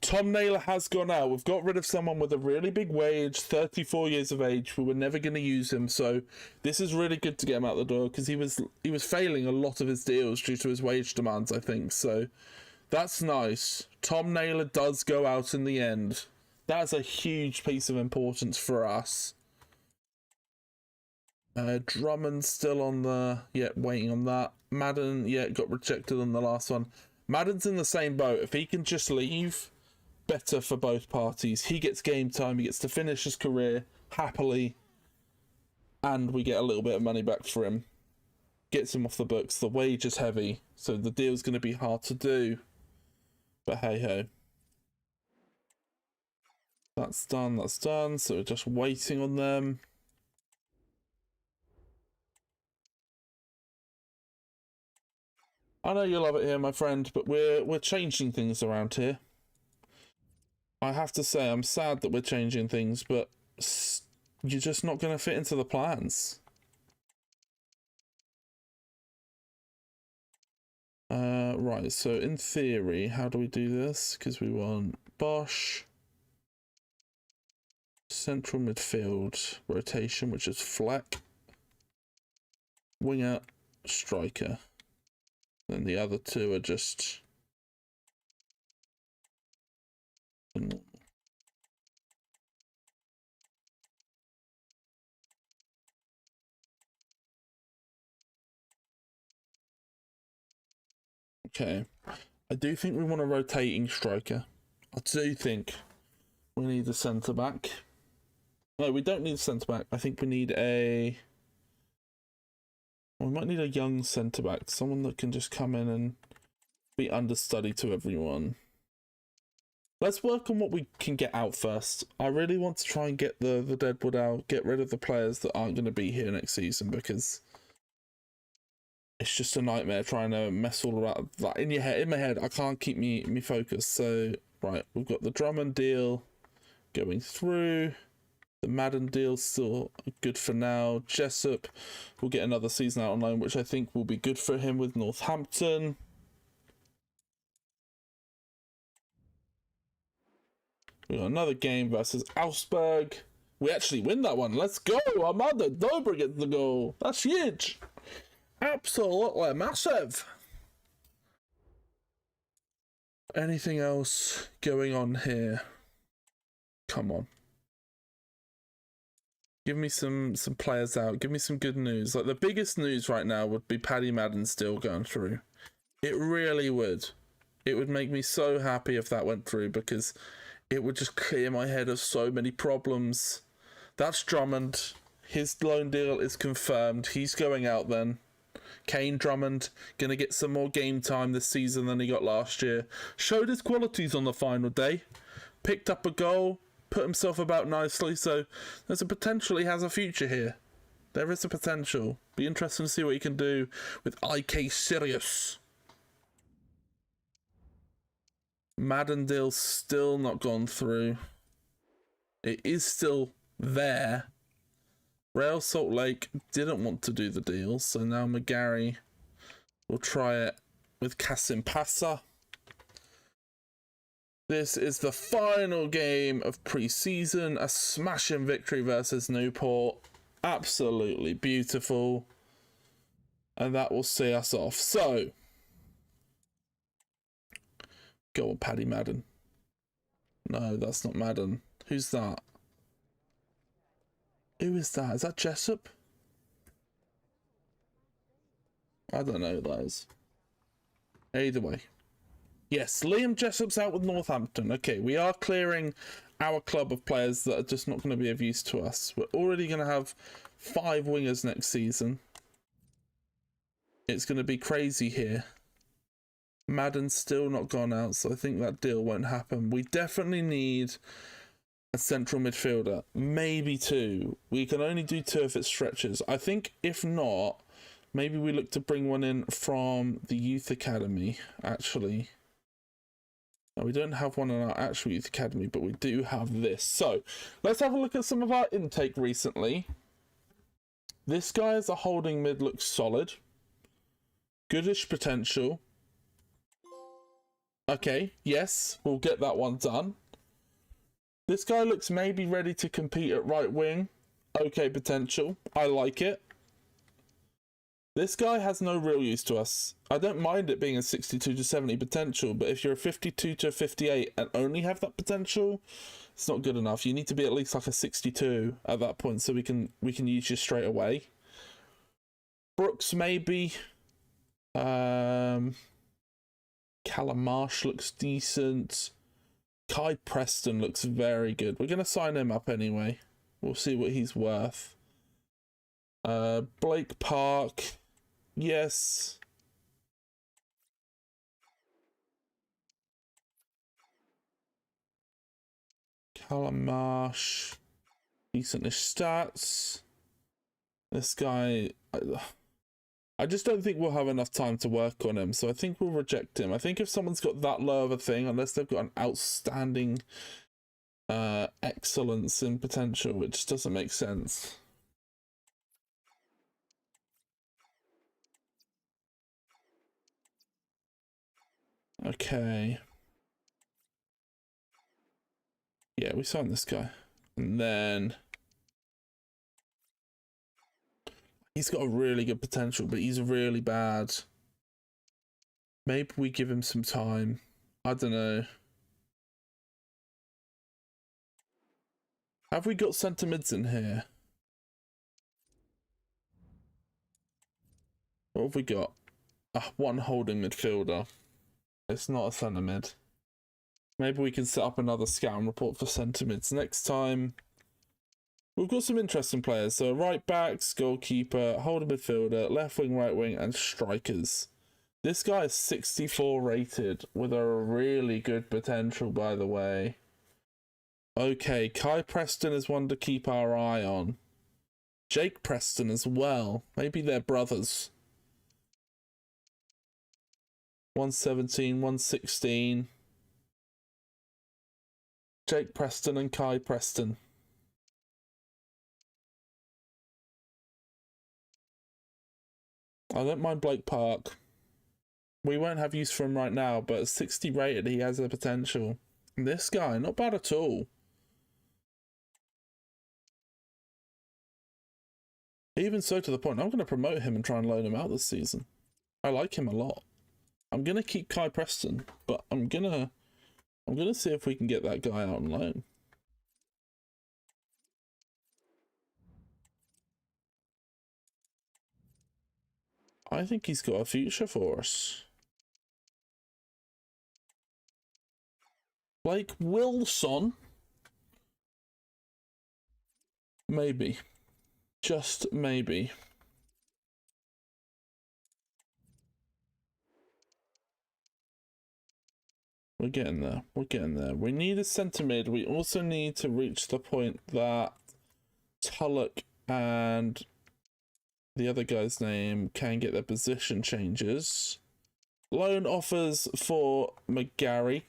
Tom Naylor has gone out. We've got rid of someone with a really big wage, 34 years of age. We were never going to use him, so this is really good to get him out the door because he was failing a lot of his deals due to his wage demands, I think. So that's nice. Tom Naylor does go out in the end. That's a huge piece of importance for us. Drummond's still on the... Yeah, waiting on that. Madden, yeah, got rejected on the last one. Madden's in the same boat. If he can just leave... better for both parties. He gets game time, he gets to finish his career happily, and we get a little bit of money back for him. Gets him off the books. The wage is heavy, so the deal's going to be hard to do. But hey ho. That's done, so we're just waiting on them. I know you love it here, my friend, but we're changing things around here. I have to say, I'm sad that we're changing things, but you're just not going to fit into the plans. Right, so in theory, how do we do this? Because we want Bosch, central midfield rotation, which is Fleck, winger, striker. Then the other two are just... Okay, I do think we want a rotating striker. I do think we need a centre back. No, we don't need a centre back. I think we need a... We might need a young centre back, someone that can just come in and be understudy to everyone. Let's work on what we can get out first. I really want to try and get the deadwood out, get rid of the players that aren't going to be here next season, because it's just a nightmare trying to mess all around that in my head. I can't keep me focused. So right, we've got the Drummond deal going through. The Madden deal still good for now. Jessup will get another season out on loan, which I think will be good for him with Northampton. We got another game versus Augsburg. We actually win that one. Let's go. Armando Dober gets the goal. That's huge. Absolutely massive. Anything else going on here? Come on. Give me some players out. Give me some good news. Like, the biggest news right now would be Paddy Madden still going through. It really would. It would make me so happy if that went through, because it would just clear my head of so many problems. That's Drummond. His loan deal is confirmed. He's going out then. Kane Drummond, going to get some more game time this season than he got last year. Showed his qualities on the final day. Picked up a goal. Put himself about nicely. So there's a potential he has a future here. There is a potential. Be interesting to see what he can do with IK Sirius. Madden deal's still not gone through. It is still there. Real Salt Lake didn't want to do the deal, so now McGarry will try it with Kasim Passa. This is the final game of pre-season, a smashing victory versus Newport. Absolutely beautiful. And that will see us off. So, go on, Paddy Madden. No, that's not Madden. Who's that? Who is that? Is that Jessup? I don't know who that is. Either way. Yes, Liam Jessop's out with Northampton. Okay, we are clearing our club of players that are just not going to be of use to us. We're already going to have 5 wingers next season. It's going to be crazy here. Madden's still not gone out, so I think that deal won't happen. We definitely need a central midfielder. Maybe 2. We can only do 2 if it stretches. I think if not, maybe we look to bring one in from the youth academy, actually. Now, we don't have one in our actual youth academy, but we do have this. So, let's have a look at some of our intake recently. This guy as a holding mid looks solid. Goodish potential. Okay, yes, we'll get that one done. This guy looks maybe ready to compete at right wing. Okay, potential. I like it. This guy has no real use to us. I don't mind it being a 62 to 70 potential, but if you're a 52 to 58 and only have that potential, it's not good enough. You need to be at least like a 62 at that point so we can use you straight away. Brooks maybe. Callum Marsh looks decent. Kai Preston looks very good. We're going to sign him up anyway. We'll see what he's worth. Blake Park. Yes. Callum Marsh. Decentish stats. This guy... I just don't think we'll have enough time to work on him, so I think we'll reject him. I think if someone's got that low of a thing, unless they've got an outstanding excellence in potential, it just doesn't make sense. Okay. Yeah, we signed this guy. And then... he's got a really good potential, but he's really bad. Maybe we give him some time. I don't know. Have we got centre mids in here? What have we got? One holding midfielder. It's not a centre mid. Maybe we can set up another scout and report for centre mids next time. We've got some interesting players. So right backs, goalkeeper, holding midfielder, left wing, right wing, and strikers. This guy is 64 rated with a really good potential, by the way. Okay, Kai Preston is one to keep our eye on. Jake Preston as well. Maybe they're brothers. 117, 116. Jake Preston and Kai Preston. I don't mind Blake Park. We won't have use for him right now, but at 60 rated, he has the potential. And this guy, not bad at all. Even so, to the point, I'm going to promote him and try and loan him out this season. I like him a lot. I'm going to keep Kai Preston, but I'm going to see if we can get that guy out on loan. I think he's got a future for us. Blake Wilson? Maybe. Just maybe. We're getting there. We're getting there. We need a centre mid. We also need to reach the point that Tulloch and the other guy's name can get their position changes. Loan offers for McGarry.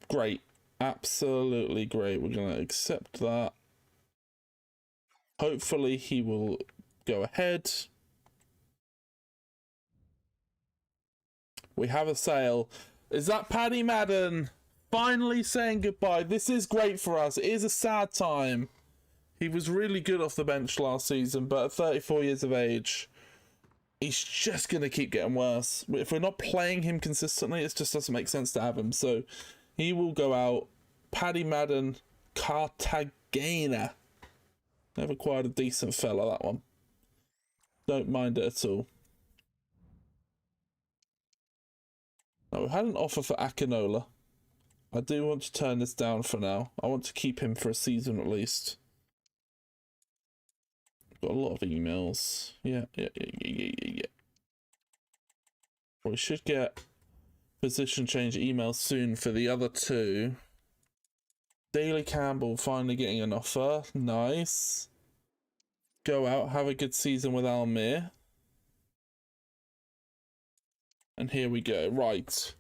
Great. Absolutely great. We're going to accept that. Hopefully he will go ahead. We have a sale. Is that Paddy Madden finally saying goodbye? This is great for us. It is a sad time. He was really good off the bench last season, but at 34 years of age, he's just going to keep getting worse. If we're not playing him consistently, it just doesn't make sense to have him. So he will go out. Paddy Madden, Cartagena. Never quite a decent fella, that one. Don't mind it at all. Now, we've had an offer for Akinola. I do want to turn this down for now. I want to keep him for a season at least. Got a lot of emails. Yeah. We should get position change emails soon for the other two. Daly Campbell finally getting an offer. Nice. Go out, have a good season with Almere. And here we go. Right.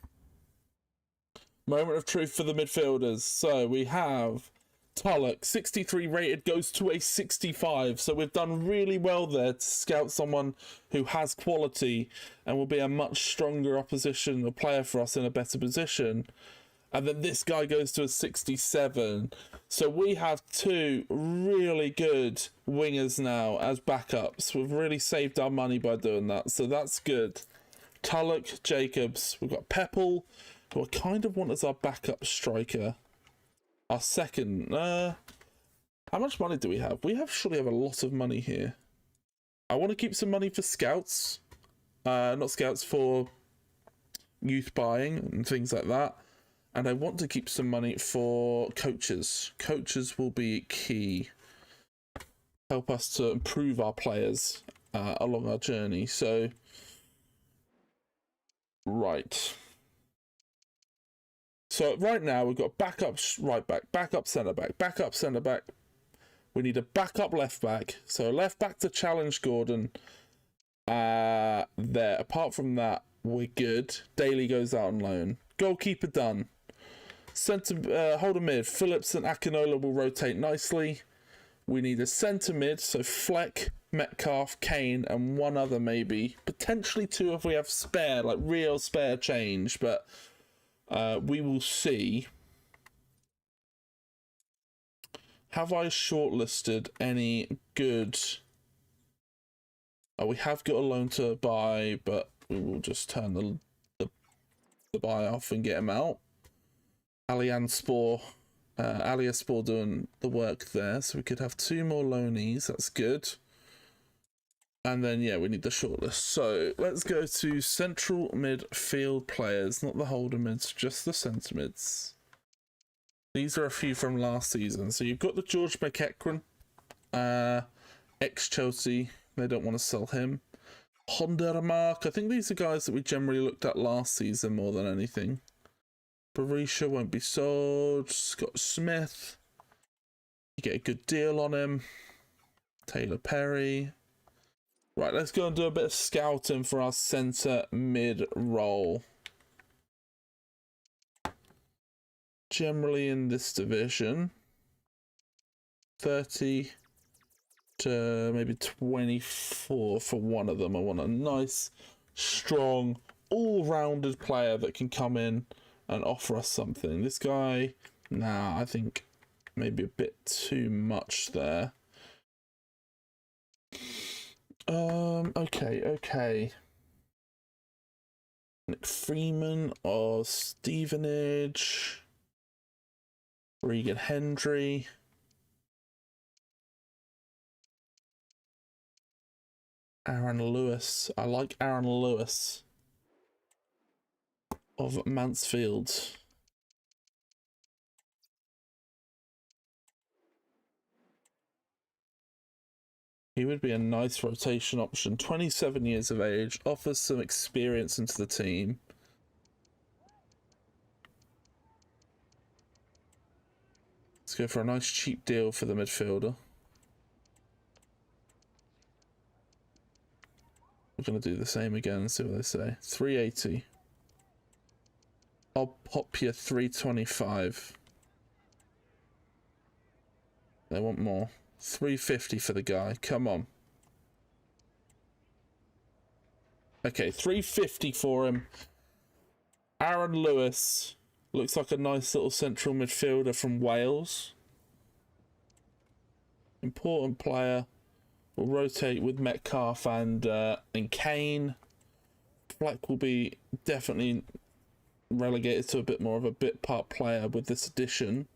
Moment of truth for the midfielders. So we have Tulloch, 63 rated, goes to a 65. So we've done really well there to scout someone who has quality and will be a much stronger opposition or player for us in a better position. And then this guy goes to a 67. So we have two really good wingers now as backups. We've really saved our money by doing that. So that's good. Tulloch, Jacobs. We've got Pepple, who I kind of want as our backup striker. Our second. How much money do we have? We surely have a lot of money here. I want to keep some money for scouts. Not scouts, for youth buying and things like that. And I want to keep some money for coaches. Coaches will be key. Help us to improve our players along our journey. So, right. So right now we've got backup right back, backup centre back, backup centre back. We need a backup left back. So left back to challenge Gordon. There. Apart from that, we're good. Daly goes out on loan. Goalkeeper done. Centre holder mid. Phillips and Akinola will rotate nicely. We need a centre mid. So Fleck, Metcalf, Kane, and one other maybe. Potentially two if we have spare, like real spare change. But we will see. Have I shortlisted any good? We have got a loan to buy, but we will just turn the buy off and get him out. Aliaspor doing the work there, so we could have two more loanees. That's good. And then, yeah, we need the shortlist. So let's go to central midfield players, not the holder mids, just the centre mids. These are a few from last season. So you've got the George McEachran, ex-Chelsea. They don't want to sell him. Honda Remark. I think these are guys that we generally looked at last season more than anything. Barisha won't be sold. Scott Smith. You get a good deal on him. Taylor Perry. Right, let's go and do a bit of scouting for our centre mid role. Generally in this division, 30 to maybe 24 for one of them. I want a nice, strong, all-rounded player that can come in and offer us something. This guy, nah, I think maybe a bit too much there. Okay. Nick Freeman or Stevenage. Regan Hendry. Aaron Lewis. I like Aaron Lewis of Mansfield. He would be a nice rotation option. 27 years of age, offers some experience into the team. Let's go for a nice cheap deal for the midfielder. We're going to do the same again and see what they say. 380. I'll pop you 325. They want more. 350 for the guy. Come on. Okay, 350 for him. Aaron Lewis. Looks like a nice little central midfielder from Wales. Important player. We'll rotate with Metcalf and Kane. Fleck will be definitely relegated to a bit more of a bit part player with this addition.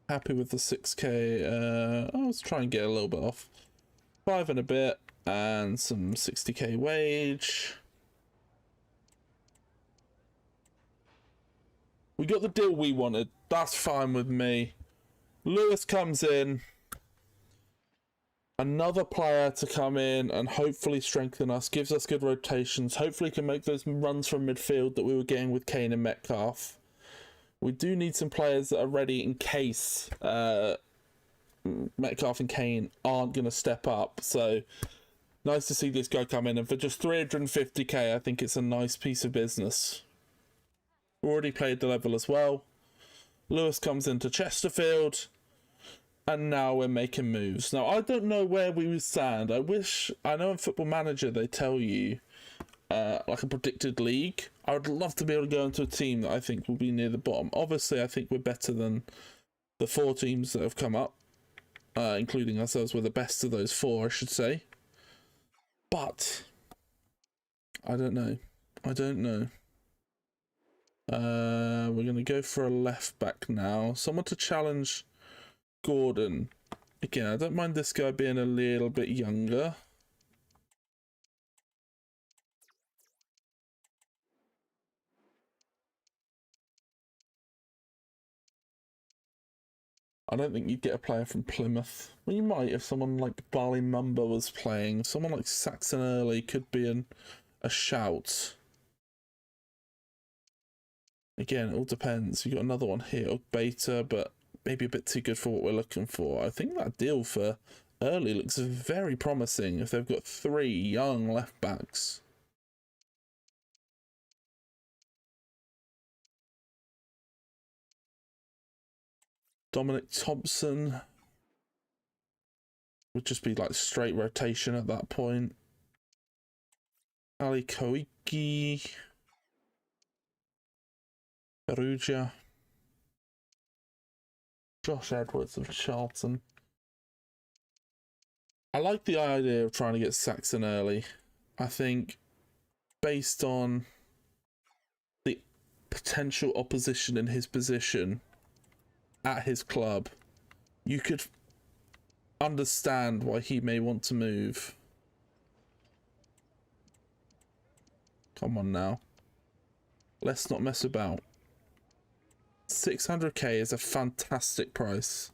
Happy with the 6k. Let's try and get a little bit off. 5 and a bit. and some 60k wage. We got the deal we wanted. That's fine with me. Lewis comes in. Another player to come in and hopefully strengthen us, gives us good rotations, hopefully can make those runs from midfield that we were getting with Kane and Metcalf. We do need some players that are ready in case Metcalf and Kane aren't going to step up. So nice to see this guy come in, and for just 350k I think it's a nice piece of business. Already played the level as well. Lewis comes into Chesterfield. And now we're making moves. Now, I don't know where we would stand. I know in Football Manager they tell you, like a predicted league. I would love to be able to go into a team that I think will be near the bottom. Obviously, I think we're better than the 4 teams that have come up, including ourselves. We're the best of those 4, I should say. But, I don't know. We're going to go for a left back now. Someone to challenge Gordon. Again, I don't mind this guy being a little bit younger. I don't think you'd get a player from Plymouth. Well, you might if someone like Barley Mumba was playing. Someone like Saxon Early could be a shout. Again, it all depends. You got another one here, Beta, but maybe a bit too good for what we're looking for. I think that deal for Early looks very promising if they've got 3 young left backs. Dominic Thompson would just be like straight rotation at that point. Ali Koiki, Perugia, Josh Edwards of Charlton. I like the idea of trying to get Saxon Early. I think based on the potential opposition in his position at his club, you could understand why he may want to move. Come on now. Let's not mess about. 600k is a fantastic price.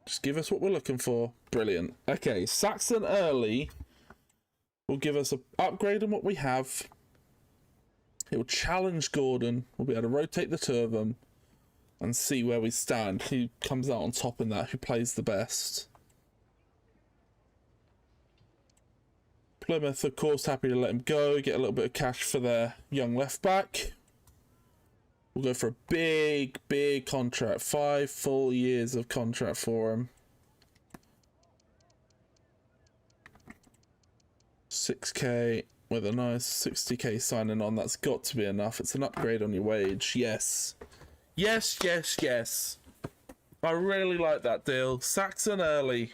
Just give us what we're looking for. Brilliant. Okay, Saxon Early will give us an upgrade on what we have. It will challenge Gordon. We'll be able to rotate the 2 of them and see where we stand. Who comes out on top in that? Who plays the best? Plymouth, of course, happy to let him go. Get a little bit of cash for their young left back. We'll go for a big contract. 5 full years of contract for him. 6k with a nice 60k signing on. That's got to be enough. It's an upgrade on your wage. Yes. Yes. I really like that deal. Saxon Early.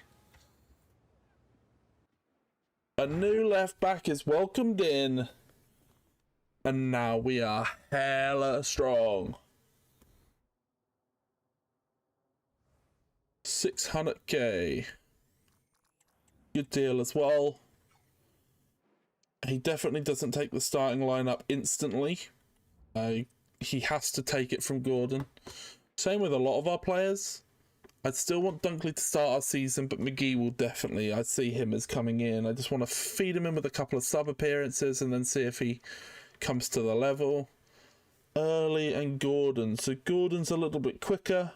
A new left back is welcomed in. And now we are hella strong. 600k. Good deal as well. He definitely doesn't take the starting lineup instantly. He has to take it from Gordon. Same with a lot of our players. I'd still want Dunkley to start our season, but McGee will definitely. I'd see him as coming in. I just want to feed him in with a couple of sub appearances and then see if he comes to the level. Early and Gordon. So Gordon's a little bit quicker.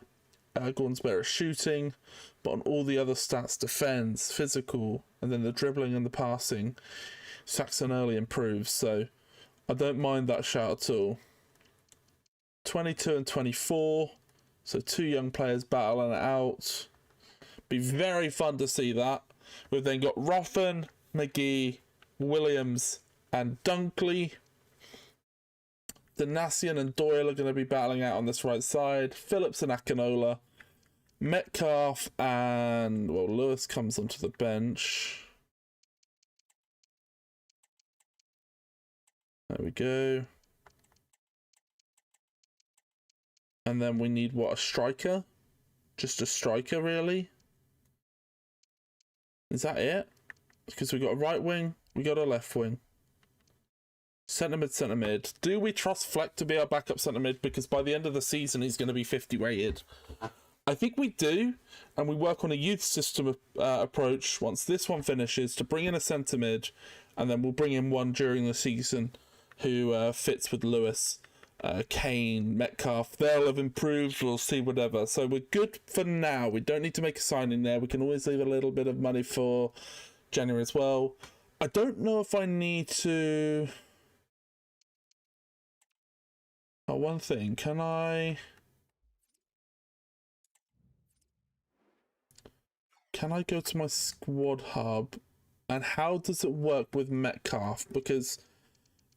Gordon's better at shooting, but on all the other stats, defense, physical, and then the dribbling and the passing, Saxon Early improves. So I don't mind that shout at all. 22 and 24. So 2 young players battling it out. Be very fun to see that. We've then got Ruffin, McGee, Williams, and Dunkley. Danasian and Doyle are going to be battling out on this right side. Phillips and Akinola. Metcalf and, well, Lewis comes onto the bench. There we go. And then we need, what, a striker? Just a striker, really? Is that it? Because we got a right wing, we got a left wing. Centre mid, centre mid. Do we trust Fleck to be our backup centre mid? Because by the end of the season, he's going to be 50 rated. I think we do, and we work on a youth system approach once this one finishes to bring in a centre mid, and then we'll bring in one during the season who fits with Lewis, Kane, Metcalf. They'll have improved, we'll see, whatever. So we're good for now. We don't need to make a signing there. We can always leave a little bit of money for January as well. I don't know if I need to... Oh, one thing, can I go to my squad hub, and how does it work with Metcalf? Because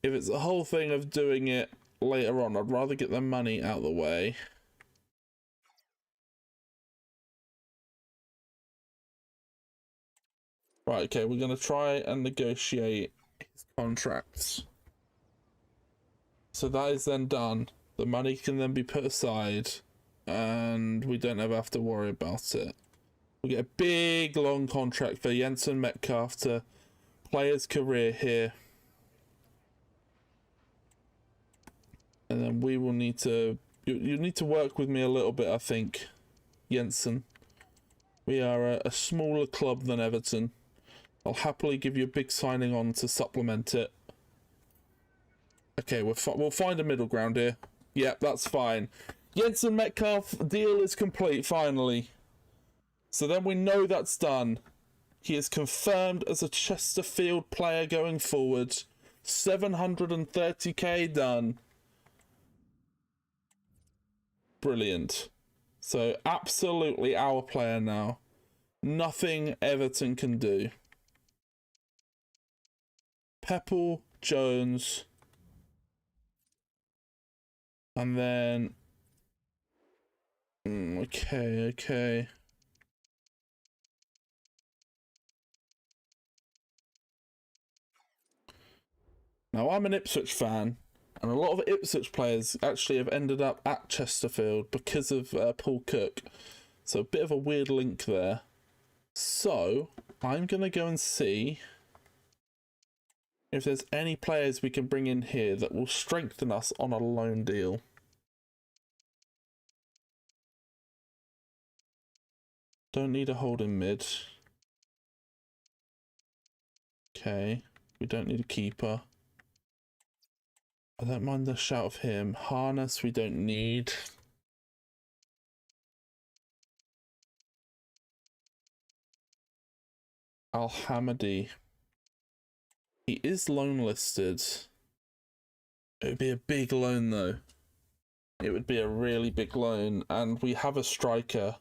if it's a whole thing of doing it later on, I'd rather get the money out of the way. Right, okay, we're going to try and negotiate his contracts. So that is then done. The money can then be put aside, and we don't ever have to worry about it. We get a big, long contract for Jensen Metcalf to play his career here. And then we will need to... You need to work with me a little bit, I think, Jensen. We are a smaller club than Everton. I'll happily give you a big signing on to supplement it. Okay, we'll find a middle ground here. Yep, that's fine. Jensen Metcalf deal is complete, finally. So then we know that's done. He is confirmed as a Chesterfield player going forward. 730k done. Brilliant. So absolutely our player now. Nothing Everton can do. Pepple, Jones. And then... Okay. Now, I'm an Ipswich fan, and a lot of Ipswich players actually have ended up at Chesterfield because of Paul Cook. So a bit of a weird link there. So, I'm going to go and see if there's any players we can bring in here that will strengthen us on a loan deal. Don't need a holding mid. Okay, we don't need a keeper. I don't mind the shout of him. Harness we don't need. Al-Hamadi. He is loan listed. It would be a big loan though. It would be a really big loan, and we have a striker.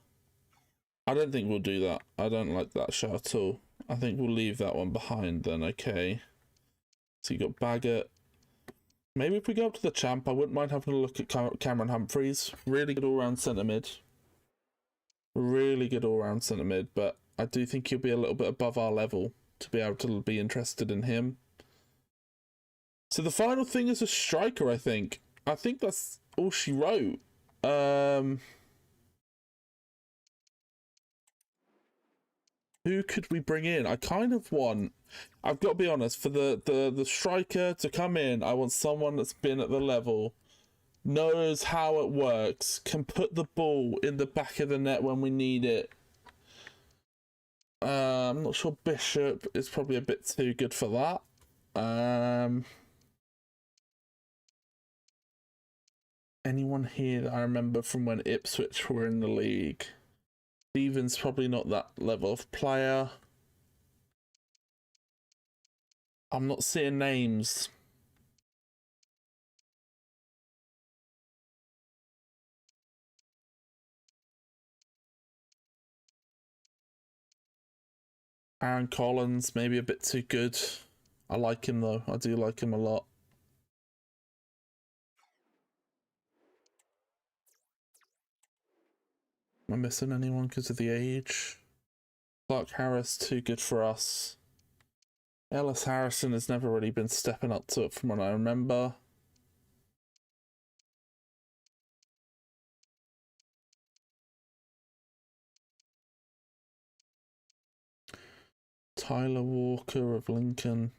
I don't think we'll do that. I don't like that shout at all. I think we'll leave that one behind then, okay. So you got Baggett. Maybe if we go up to the champ, I wouldn't mind having a look at Cameron Humphreys. Really good all-round centre mid. Really good all-round centre mid, but I do think he'll be a little bit above our level to be able to be interested in him. So the final thing is a striker, I think. I think that's all she wrote. Who could we bring in? I kind of want... I've got to be honest, for the striker to come in, I want someone that's been at the level, knows how it works, can put the ball in the back of the net when we need it. I'm not sure Bishop is probably a bit too good for that. Anyone here that I remember from when Ipswich were in the league? Stevens probably not that level of player. I'm not seeing names. Aaron Collins, maybe a bit too good. I like him though. I do like him a lot. Am I missing anyone because of the age? Clark Harris, too good for us. Ellis Harrison has never really been stepping up to it from what I remember. Tyler Walker of Lincoln.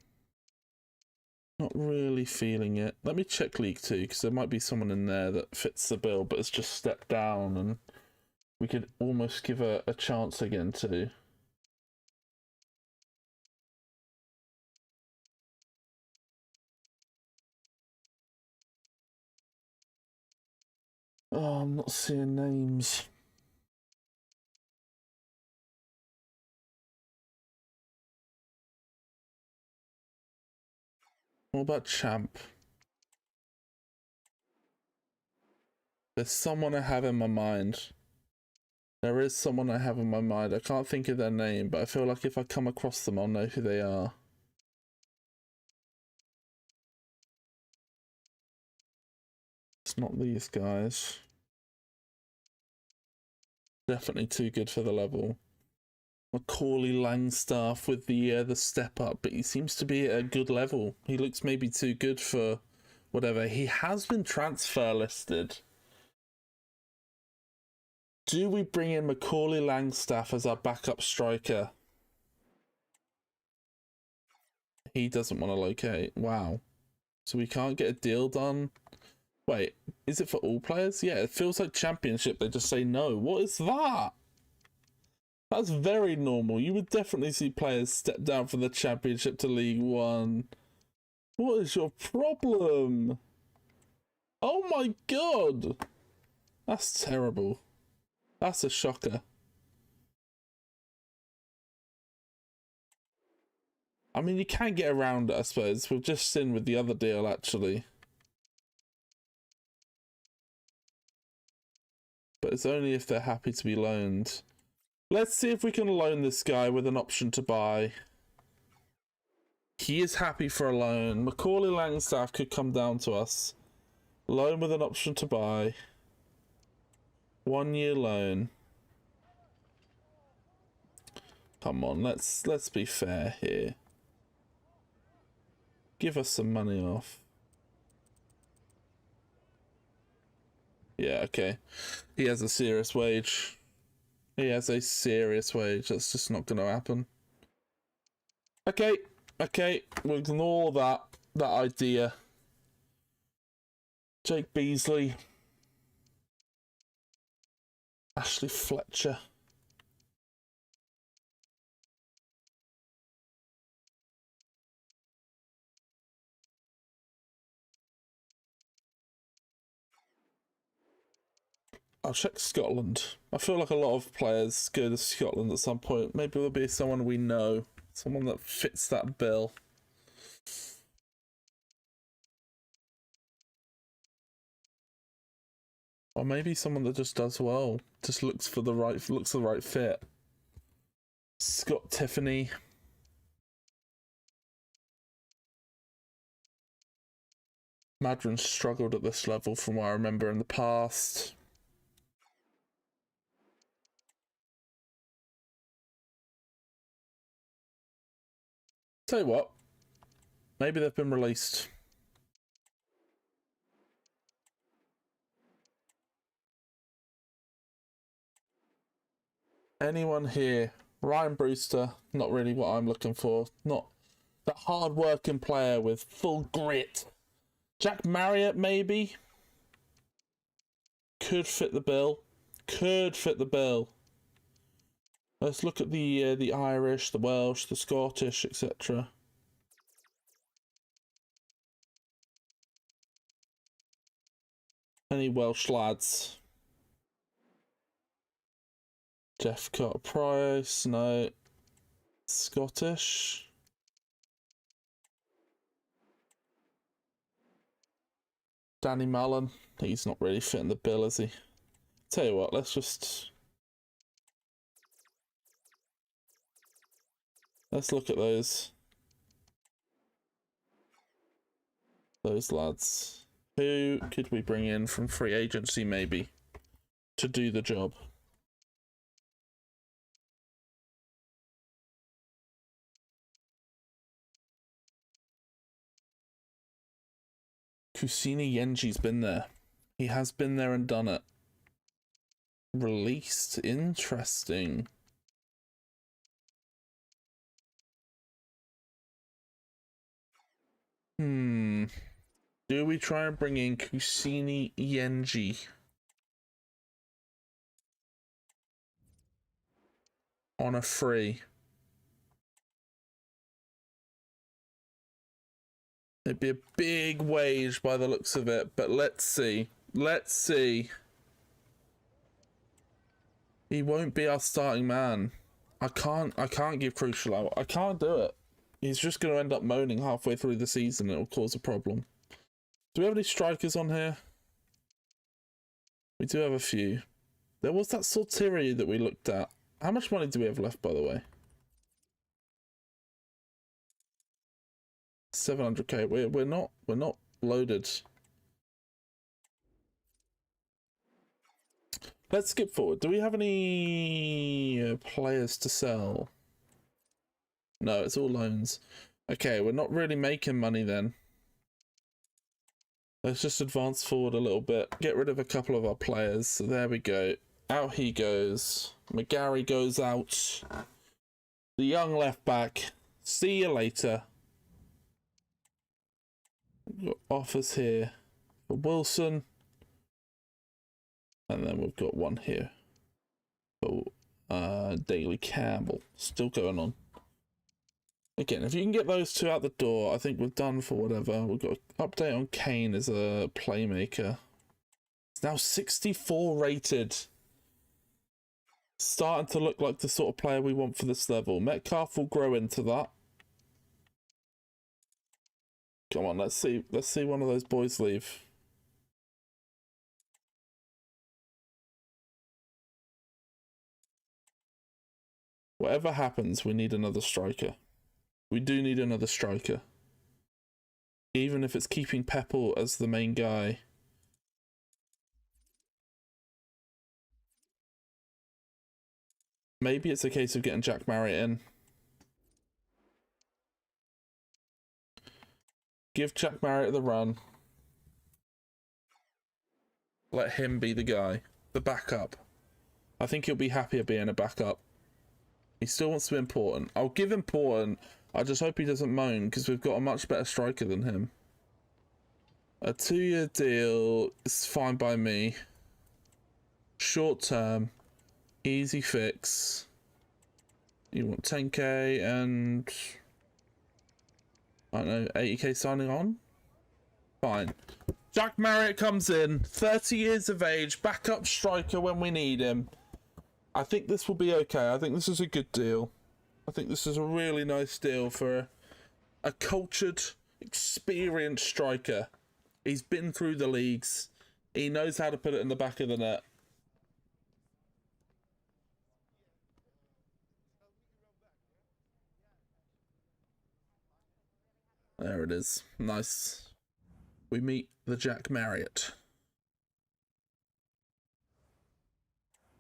Not really feeling it. Let me check League 2, because there might be someone in there that fits the bill, but has just stepped down, and we could almost give a chance again to. Oh, I'm not seeing names. What about Champ? There's someone I have in my mind. There is someone I have in my mind. I can't think of their name, but I feel like if I come across them, I'll know who they are. It's not these guys. Definitely too good for the level. Macaulay Langstaff with the step up, but he seems to be at a good level. He looks maybe too good for whatever. He has been transfer listed. Do we bring in Macaulay Langstaff as our backup striker? He doesn't want to locate. Wow. So we can't get a deal done? Wait, is it for all players? Yeah, it feels like Championship. They just say no. What is that? That's very normal. You would definitely see players step down from the Championship to League 1. What is your problem? Oh my god! That's terrible. That's a shocker. I mean, you can get around it, I suppose. We've just seen with the other deal, actually. But it's only if they're happy to be loaned. Let's see if we can loan this guy with an option to buy. He is happy for a loan. Macaulay Langstaff could come down to us. Loan with an option to buy. 1 year loan. Come on, let's be fair here. Give us some money off. Yeah, okay. He has a serious wage. He has a serious wage. That's just not going to happen. Okay, we'll ignore that idea. Jake Beasley. Ashley Fletcher. I'll check Scotland. I feel like a lot of players go to Scotland at some point. Maybe there'll be someone we know. Someone that fits that bill. Or maybe someone that just does well. Just looks the right fit. Scott Tiffany. Madron struggled at this level from what I remember in the past. Tell you what, maybe they've been released. Anyone here? Ryan Brewster, not really what I'm looking for. Not that hard-working player with full grit. Jack Marriott, maybe? Could fit the bill. Could fit the bill. Let's look at the Irish, the Welsh, the Scottish, etc. Any Welsh lads? Jeff Carter Price, no. Scottish. Danny Mullen. He's not really fitting the bill, is he? Tell you what, let's look at those lads. Who could we bring in from free agency maybe to do the job? Kusini Yenji's been there. He has been there and done it. Released. Interesting. Do we try and bring in Kusini Yenji on a free? It'd be a big wage by the looks of it, but let's see. Let's see. He won't be our starting man. I can't give Crucial out. I can't do it. He's just going to end up moaning halfway through the season. It'll cause a problem. Do we have any strikers on here? We do have a few. There was that Sortiri that we looked at. How much money do we have left, by the way? 700k. We're not loaded. Let's skip forward. Do we have any players to sell? No, it's all loans. Okay, we're not really making money then. Let's just advance forward a little bit. Get rid of a couple of our players. So there we go. Out he goes. McGarry goes out. The young left back. See you later. We've got offers here for Wilson. And then we've got one here for Daly Campbell. Still going on. Again, if you can get those two out the door, I think we're done for whatever. We've got an update on Kane as a playmaker. It's now 64 rated. Starting to look like the sort of player we want for this level. Metcalf will grow into that. Come on, let's see one of those boys leave. Whatever happens, we need another striker. We do need another striker. Even if it's keeping Peppel as the main guy. Maybe it's a case of getting Jack Marriott in. Give Jack Marriott the run. Let him be the guy. The backup. I think he'll be happier being a backup. He still wants to be important. I'll give important. I just hope he doesn't moan because we've got a much better striker than him. A 2-year deal is fine by me. Short term. Easy fix. You want 10k and... I don't know, 80k signing on? Fine. Jack Marriott comes in. 30 years of age. Backup striker when we need him. I think this will be okay. I think this is a good deal. I think this is a really nice deal for a cultured, experienced striker. He's been through the leagues. He knows how to put it in the back of the net. There it is. Nice. We meet the Jack Marriott.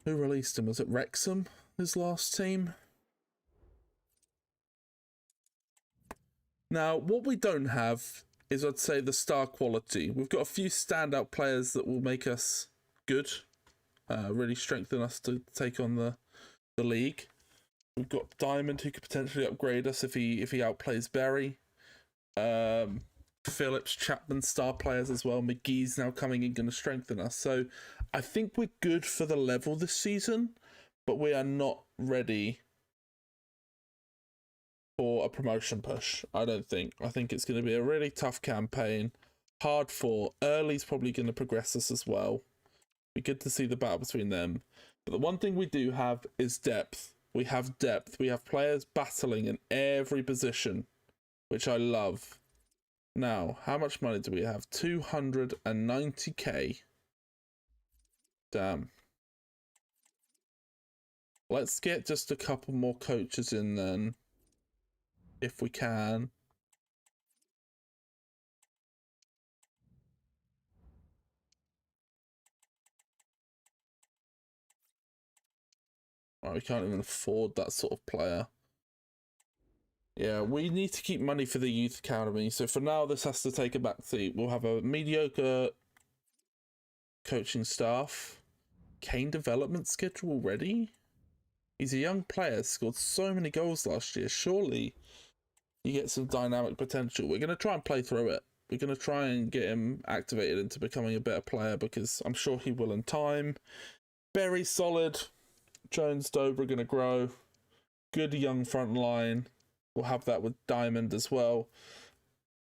Who released him? Was it Wrexham, his last team? Now, what we don't have is, I'd say, the star quality. We've got a few standout players that will make us good, really strengthen us to take on the league. We've got Diamond, who could potentially upgrade us if he outplays Berry. Phillips, Chapman, star players as well. McGee's now coming in, going to strengthen us. So I think we're good for the level this season, but we are not ready for a promotion push. I don't think. I think it's going to be a really tough campaign. Hard fought. Early's probably going to progress us as well. Be good to see the battle between them. But the one thing we do have is depth. We have depth. We have players battling in every position, which I love. Now, how much money do we have? 290k. Damn. Let's get just a couple more coaches in then, if we can. Oh, we can't even afford that sort of player. Yeah, we need to keep money for the youth academy. So for now, this has to take a back seat. We'll have a mediocre coaching staff. Kane development schedule ready? He's a young player, scored so many goals last year. Surely you get some dynamic potential. We're going to try and play through it. We're going to try and get him activated into becoming a better player, because I'm sure he will in time. Very solid. Jones, Dobra are going to grow. Good young front line. We'll have that with Diamond as well.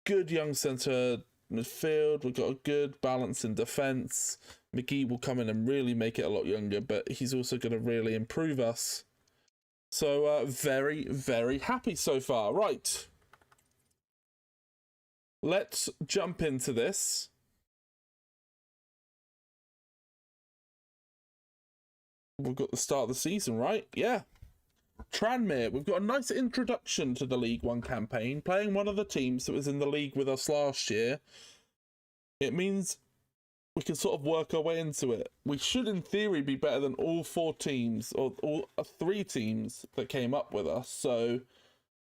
Good young centre midfield. We've got a good balance in defence. McGee will come in and really make it a lot younger, but he's also going to really improve us. So very, very happy so far. Right. Let's jump into this. We've got the start of the season, right? Yeah. Tranmere, we've got a nice introduction to the League One campaign, playing one of the teams that was in the league with us last year. It means we can sort of work our way into it. We should, in theory, be better than all 4 teams, or all 3 teams that came up with us. So,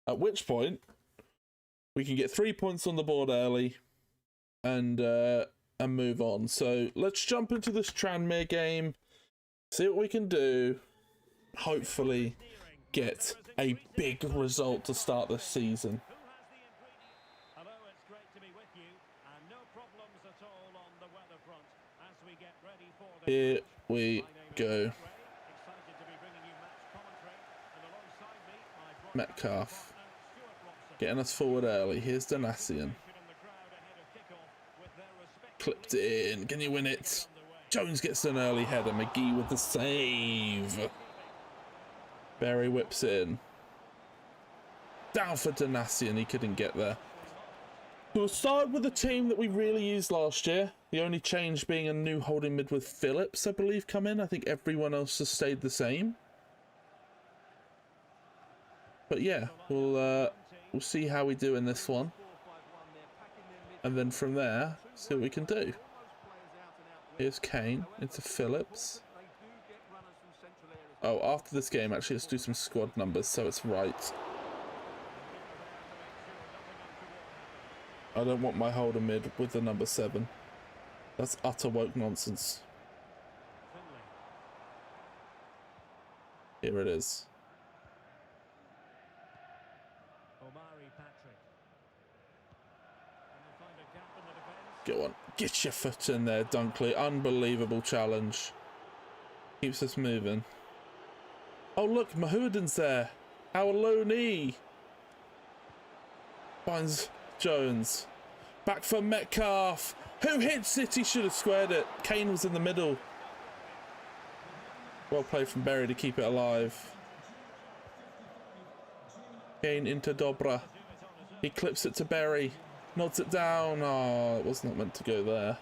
at which point, we can get 3 points on the board early and move on. So, let's jump into this Tranmere game, see what we can do, hopefully get a big result to start this season. Hello, it's great to be with you, and no problems at all on the weather front as we get ready for the Here we go. excited to be bringing you match commentary, and alongside me, my Metcalf getting us forward early. Here's Donasian. Clipped it in. Can you win it? Jones gets an early header. McGee with the save. Berry whips in. Down for Donasian. He couldn't get there. We'll start with the team that we really used last year. The only change being a new holding mid with Phillips, I believe, come in. I think everyone else has stayed the same. But yeah, we'll see how we do in this one. And then from there, see what we can do. Here's Kane into Phillips. Oh, after this game, actually, let's do some squad numbers so it's right. I don't want my holder mid with the number 7. That's utter woke nonsense. Here it is. Go on. Get your foot in there, Dunkley. Unbelievable challenge. Keeps us moving. Oh, look, Mahudan's there. Our loanee. Finds Jones. Back for Metcalf. Who hits it? He should have squared it. Kane was in the middle. Well played from Berry to keep it alive. Kane into Dobra. He clips it to Berry. Nods it down. Oh, it was not meant to go there.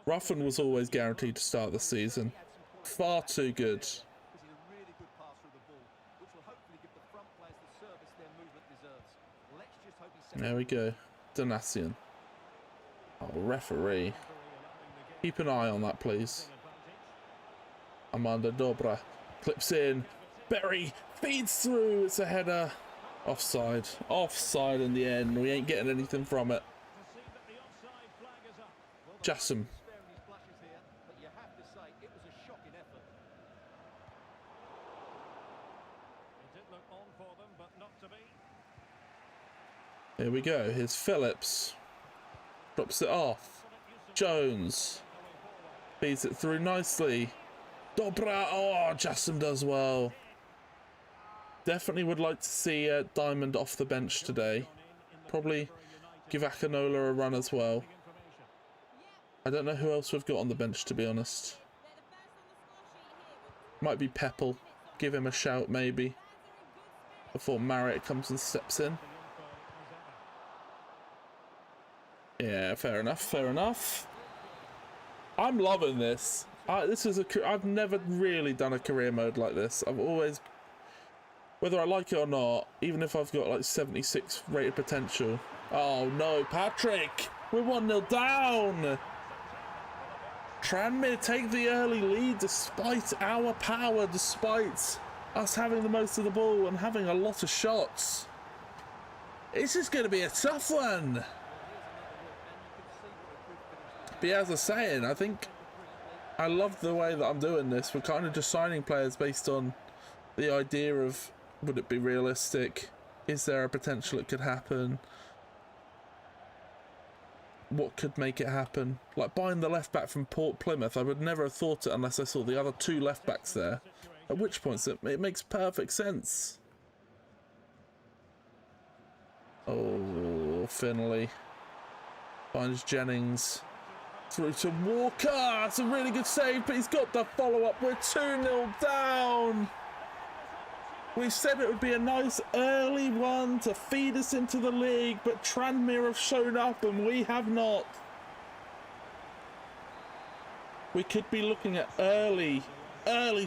Ruffin was always guaranteed to start the season. Far too good. There we go. Donasian. Oh, referee. Keep an eye on that, please. Amanda Dobra. Clips in. Berry feeds through. It's a header. Offside. Offside in the end. We ain't getting anything from it. Jassam. Here we go. Here's Phillips. Drops it off. Jones. Feeds it through nicely. Dobra. Oh, Jassam does well. Definitely would like to see Diamond off the bench today. Probably give Akinola a run as well. I don't know who else we've got on the bench, to be honest. Might be Peppel. Give him a shout, maybe. Before Marriott comes and steps in. Yeah, fair enough, fair enough. I'm loving this. I've never really done a career mode like this. I've always, whether I like it or not, even if I've got like 76 rated potential. Oh no, Patrick! We're 1-0 down! Tranmere take the early lead despite our power, despite us having the most of the ball and having a lot of shots. This is going to be a tough one. But as I was saying, I think I love the way that I'm doing this. We're kind of just signing players based on the idea of, would it be realistic? Is there a potential it could happen? What could make it happen? Like buying the left back from Port Plymouth, I would never have thought it unless I saw the other two left backs there. At which point it makes perfect sense. Oh, Finley finds Jennings through to Walker. That's a really good save, but he's got the follow-up. We're 2-0 down. We said it would be a nice early one to feed us into the league, but Tranmere have shown up and we have not. We could be looking at early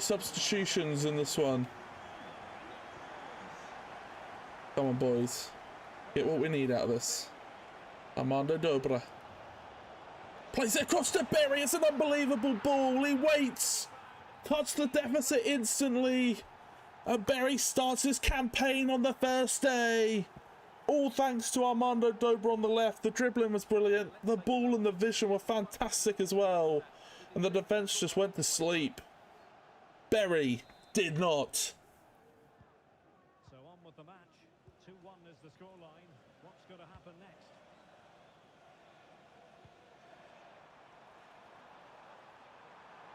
substitutions in this one. Come on, boys. Get what we need out of this. Armando Dobra plays it across to Berry. It's an unbelievable ball. He waits. Cuts the deficit instantly. And Berry starts his campaign on the first day. All thanks to Armando Dobra on the left. The dribbling was brilliant. The ball and the vision were fantastic as well. And the defence just went to sleep. Berry did not. So on with the match. 2-1 is the scoreline. What's going to happen next?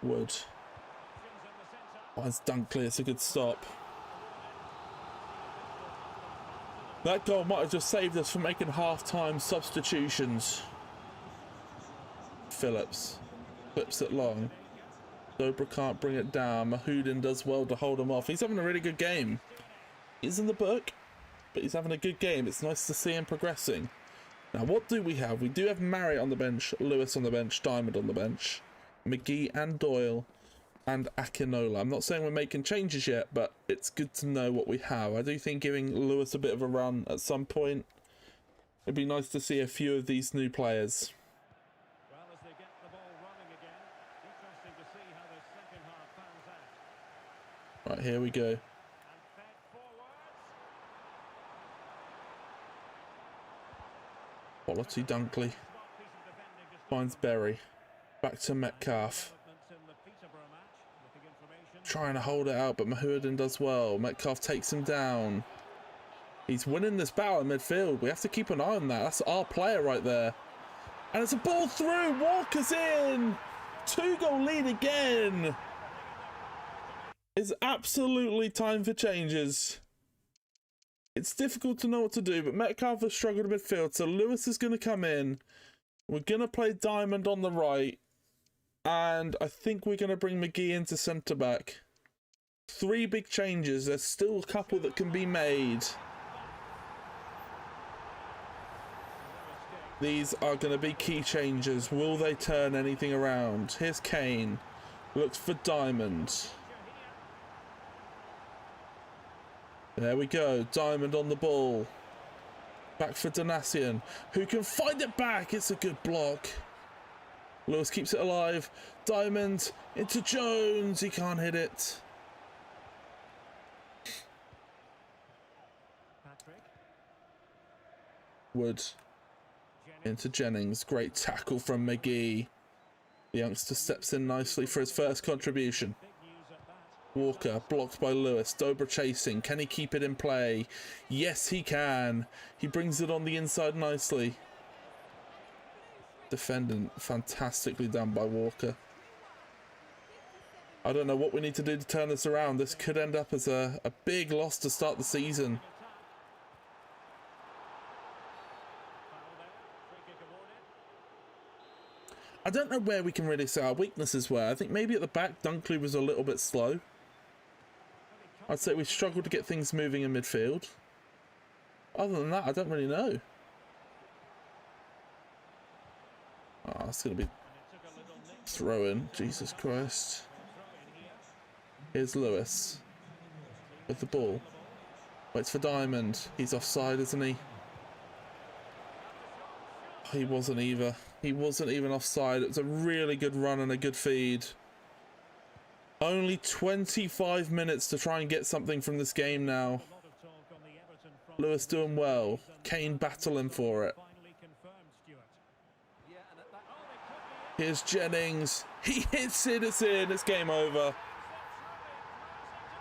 Wood. Finds Dunkley. It's a good stop. That goal might have just saved us from making half-time substitutions. Phillips clips it long. Dobra can't bring it down. Mahoudin does well to hold him off. He's having a really good game. He's in the book, but he's having a good game. It's nice to see him progressing. Now, what do we have? We do have Marriott on the bench, Lewis on the bench, Diamond on the bench, McGee and Doyle, and Akinola. I'm not saying we're making changes yet, but it's good to know what we have. I do think giving Lewis a bit of a run at some point, it'd be nice to see a few of these new players. Well, as they get the ball running again, interesting to see how the second half pans out. Right, here we go. And fed forwards. Quality Dunkley. Finds Berry. Back to Metcalf. Trying to hold it out, but Mahoudin does well. Metcalf takes him down. He's winning this battle in midfield. We have to keep an eye on that. That's our player right there. And it's a ball through. Walker's in. 2-goal lead again. It's absolutely time for changes. It's difficult to know what to do, but Metcalf has struggled in midfield, so Lewis is going to come in. We're going to play Diamond on the right. And I think we're going to bring McGee into centre-back. 3 big changes. There's still a couple that can be made. These are going to be key changes. Will they turn anything around? Here's Kane. Looks for Diamond. There we go. Diamond on the ball. Back for Donatian, who can find it back. It's a good block. Lewis keeps it alive. Diamond into Jones. He can't hit it. Wood into Jennings. Great tackle from McGee. The youngster steps in nicely for his first contribution. Walker blocked by Lewis. Dobra chasing. Can he keep it in play? Yes, he can. He brings it on the inside nicely. Defending fantastically done by Walker. I don't know what we need to do to turn this around. This could end up as a big loss to start the season. I don't know where we can really say our weaknesses were. I think maybe at the back Dunkley was a little bit slow. I'd say we struggled to get things moving in midfield. Other than that, I don't really know. Oh, it's going to be throw-in. Jesus Christ. Here's Lewis with the ball. Waits for Diamond. He's offside, isn't he? He wasn't either. He wasn't even offside. It was a really good run and a good feed. Only 25 minutes to try and get something from this game now. Lewis doing well. Kane battling for it. Here's Jennings. He hits it. It's in. It's game over.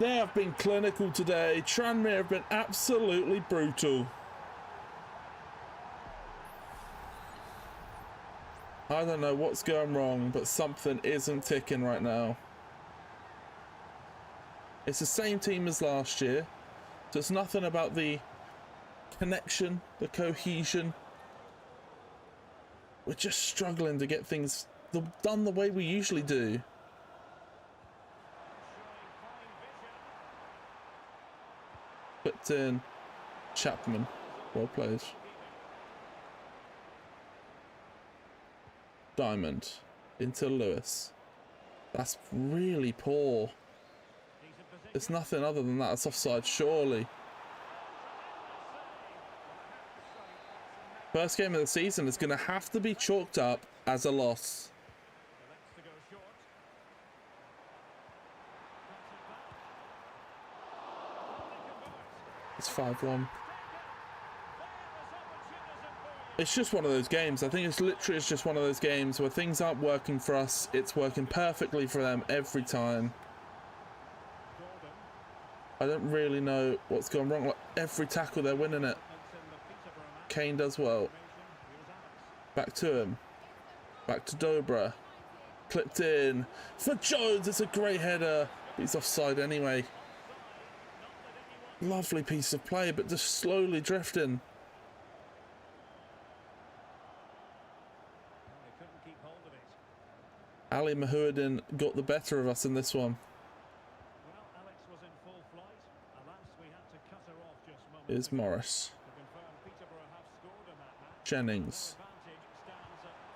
They have been clinical today. Tranmere have been absolutely brutal. I don't know what's going wrong, but something isn't ticking right now. It's the same team as last year. So it's nothing about the connection, the cohesion. We're just struggling to get things done the way we usually do. Put in Chapman. Well played. Diamond into Lewis. That's really poor. It's nothing other than that. It's offside, surely. First game of the season is going to have to be chalked up as a loss. It's 5-1. It's just one of those games. I think it's literally just one of those games where things aren't working for us. It's working perfectly for them every time. I don't really know what's gone wrong. Like, every tackle they're winning it. Kane does well. Back to him. Back to Dobra. Clipped in. For Jones, it's a great header. He's offside anyway. Lovely piece of play, but just slowly drifting. Ali Mahuddin got the better of us in this one. Here's Morris. Jennings.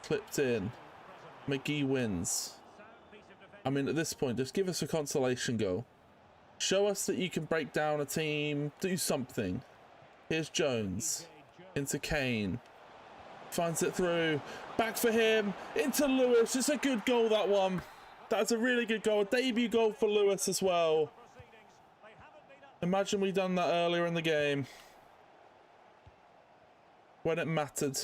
Clipped in. McGee wins. I mean, at this point, just give us a consolation goal. Show us that you can break down a team. Do something. Here's Jones. Into Kane. Finds it through. Back for him. Into Lewis. It's a good goal, that one. That's a really good goal. A debut goal for Lewis as well. Imagine we'd done that earlier in the game. When it mattered.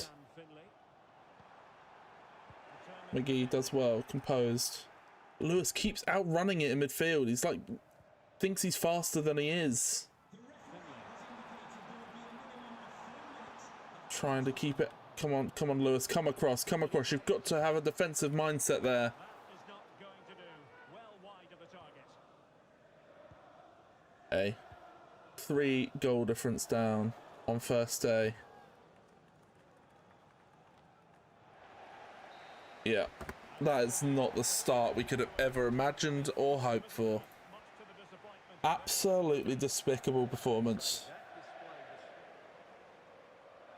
McGee does well. Composed. Lewis keeps outrunning it in midfield. He's like... thinks he's faster than he is. Trying to keep it. Come on, Lewis. Come across. You've got to have a defensive mindset there. A 3-goal difference down on first day. Yeah, that is not the start we could have ever imagined or hoped for. Absolutely despicable performance.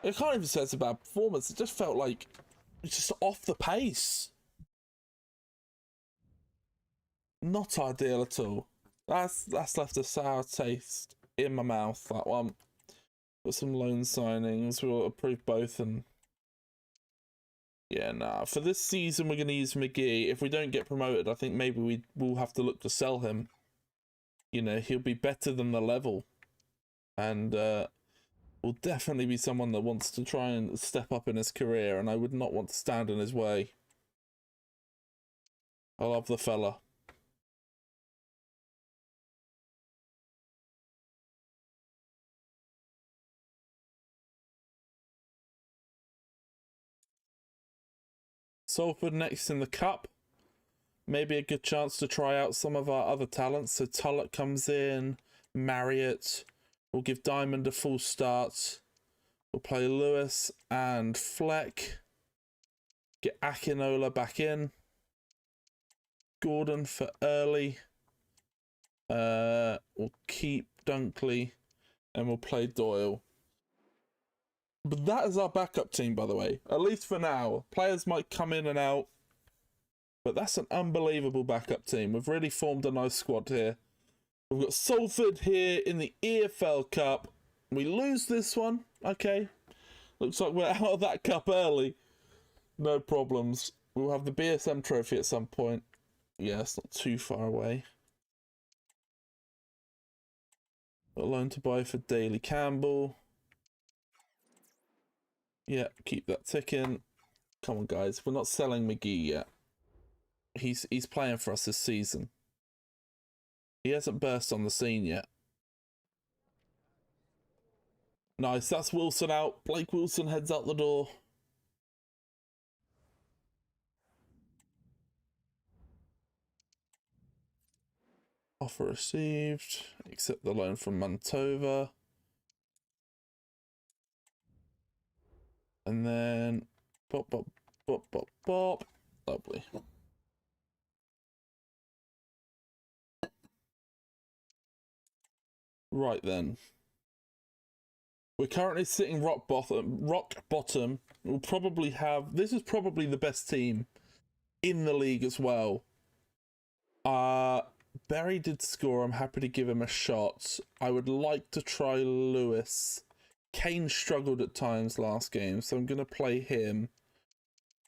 I can't even say it's a bad performance. It just felt like it's just off the pace. Not ideal at all. That's left a sour taste in my mouth, that one. Got some loan signings. We'll approve both, and yeah, nah. For this season, we're going to use McGee. If we don't get promoted, I think maybe we'll have to look to sell him. You know, he'll be better than the level. And will definitely be someone that wants to try and step up in his career, and I would not want to stand in his way. I love the fella. Salford next in the cup. Maybe a good chance to try out some of our other talents. So Tullett comes in, Marriott. We'll give Diamond a full start. We'll play Lewis and Fleck. Get Akinola back in. Gordon for early. We'll keep Dunkley and we'll play Doyle. But that is our backup team, by the way. At least for now. Players might come in and out. But that's an unbelievable backup team. We've really formed a nice squad here. We've got Salford here in the EFL Cup. We lose this one. Okay. Looks like we're out of that cup early. No problems. We'll have the BSM trophy at some point. Yeah, it's not too far away. Got a loan to buy for Daly Campbell. Yeah, keep that ticking. Come on, guys. We're not selling McGee yet. He's playing for us this season. He hasn't burst on the scene yet. Nice. That's Wilson out. Blake Wilson heads out the door. Offer received. Accept the loan from Mantova. And then bop, bop, bop, bop, bop. Lovely. Right then. We're currently sitting rock bottom. We'll probably have... This is probably the best team in the league as well. Barry did score. I'm happy to give him a shot. I would like to try Lewis. Kane struggled at times last game, so I'm going to play him.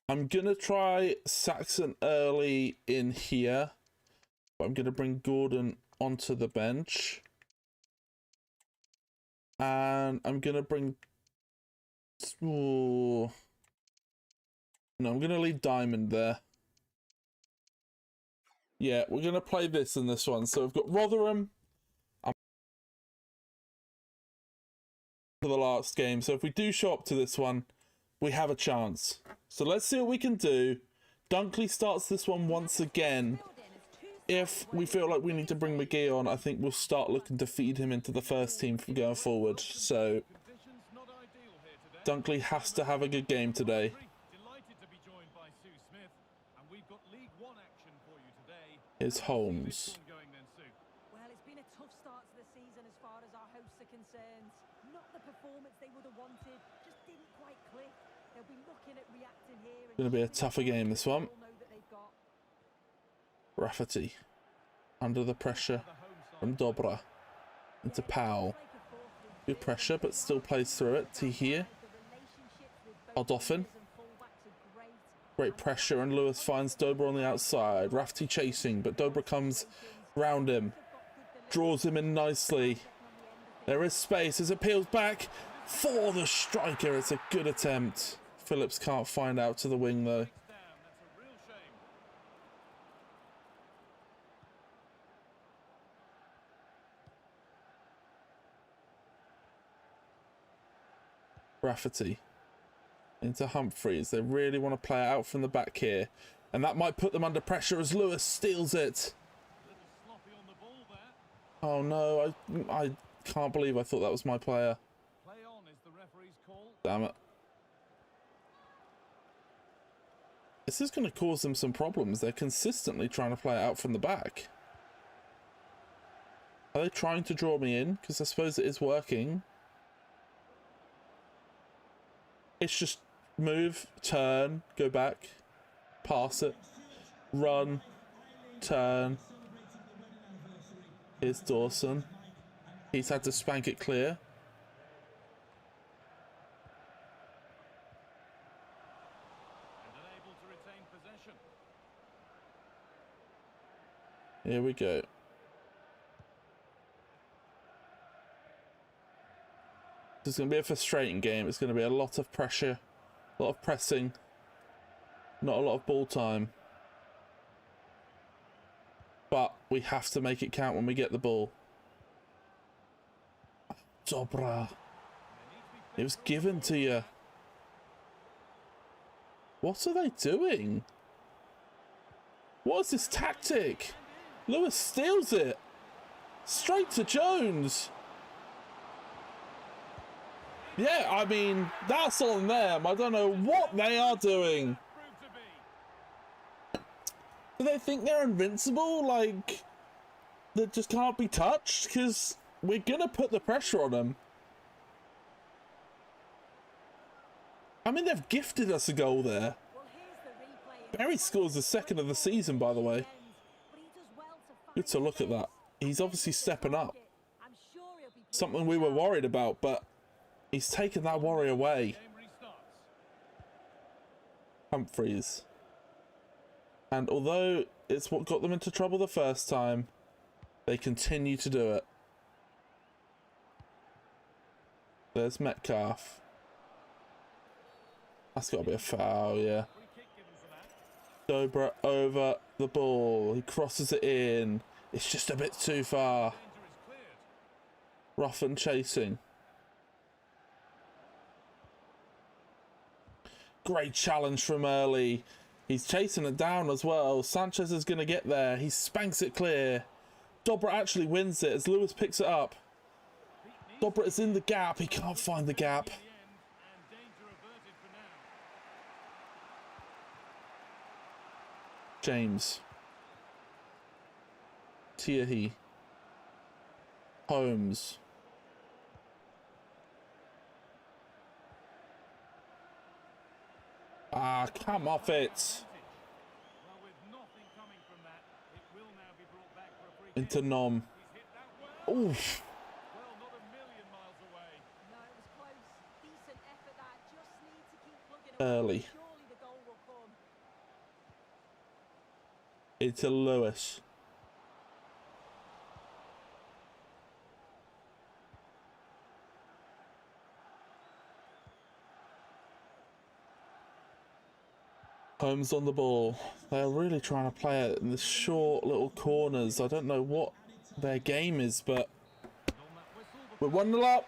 I'm going to try Saxon early in here. But I'm going to bring Gordon onto the bench. And I'm going to bring... Ooh. No, I'm going to leave Diamond there. Yeah, we're going to play this in this one. So we've got Rotherham for the last game. So if we do show up to this one, we have a chance. So let's see what we can do. Dunkley starts this one once again. If we feel like we need to bring McGee on, I think we'll start looking to feed him into the first team from going forward. So Dunkley has to have a good game today. Here's Holmes. Well, it's been a tough start to the season as far as our hosts are concerned. Not the performance they would have wanted, just didn't quite click. They'll be looking at reacting here. It's going to be a tougher game, this one. Rafferty under the pressure from Dobra into Powell. Good pressure, but still plays through it. T here. Odoffin. Great pressure, and Lewis finds Dobra on the outside. Rafferty chasing, but Dobra comes round him. Draws him in nicely. There is space as it peels back for the striker. It's a good attempt. Phillips can't find out to the wing, though. Rafferty into Humphreys. They really want to play it out from the back here, and that might put them under pressure as Lewis steals it. Oh no, I can't believe I thought that was my player. Damn it. This is going to cause them some problems. They're consistently trying to play it out from the back. Are they trying to draw me in? Because I suppose it is working. It's just move, turn, go back, pass it, run, turn. Here's Dawson. He's had to spank it clear. Here we go. This is going to be a frustrating game. It's going to be a lot of pressure, a lot of pressing, not a lot of ball time. But we have to make it count when we get the ball. Dobra. It was given to you. What are they doing? What is this tactic? Lewis steals it. Straight to Jones. Yeah, I mean, that's on them. I don't know what they are doing. Do they think they're invincible? Like, they just can't be touched? Because we're going to put the pressure on them. I mean, they've gifted us a goal there. Barry scores the second of the season, by the way. Good to look at that. He's obviously stepping up. Something we were worried about, but he's taken that worry away. Humphreys. And although it's what got them into trouble the first time, they continue to do it. There's Metcalf. That's got to be a foul, yeah. Free kick given for that. Dobra over the ball. He crosses it in. It's just a bit too far. Danger is cleared. Rough and chasing. Great challenge from early. He's chasing it down as well. Sanchez is going to get there. He spanks it clear. Dobra actually wins it as Lewis picks it up. Dobra is in the gap. He can't find the gap. In the end, and danger averted for now. James. Tiahi. Holmes. Ah, come off it. Well, with nothing coming from that, it will now be brought back for a free kick. Into Nom. He's hit that well. Oof. Well, not a million miles away. No, it was close. Decent effort that. Just need to keep plugging away. Early. Surely the goal will come. Into Lewis. Holmes on the ball. They're really trying to play it in the short little corners. I don't know what their game is, but we're 1-0 up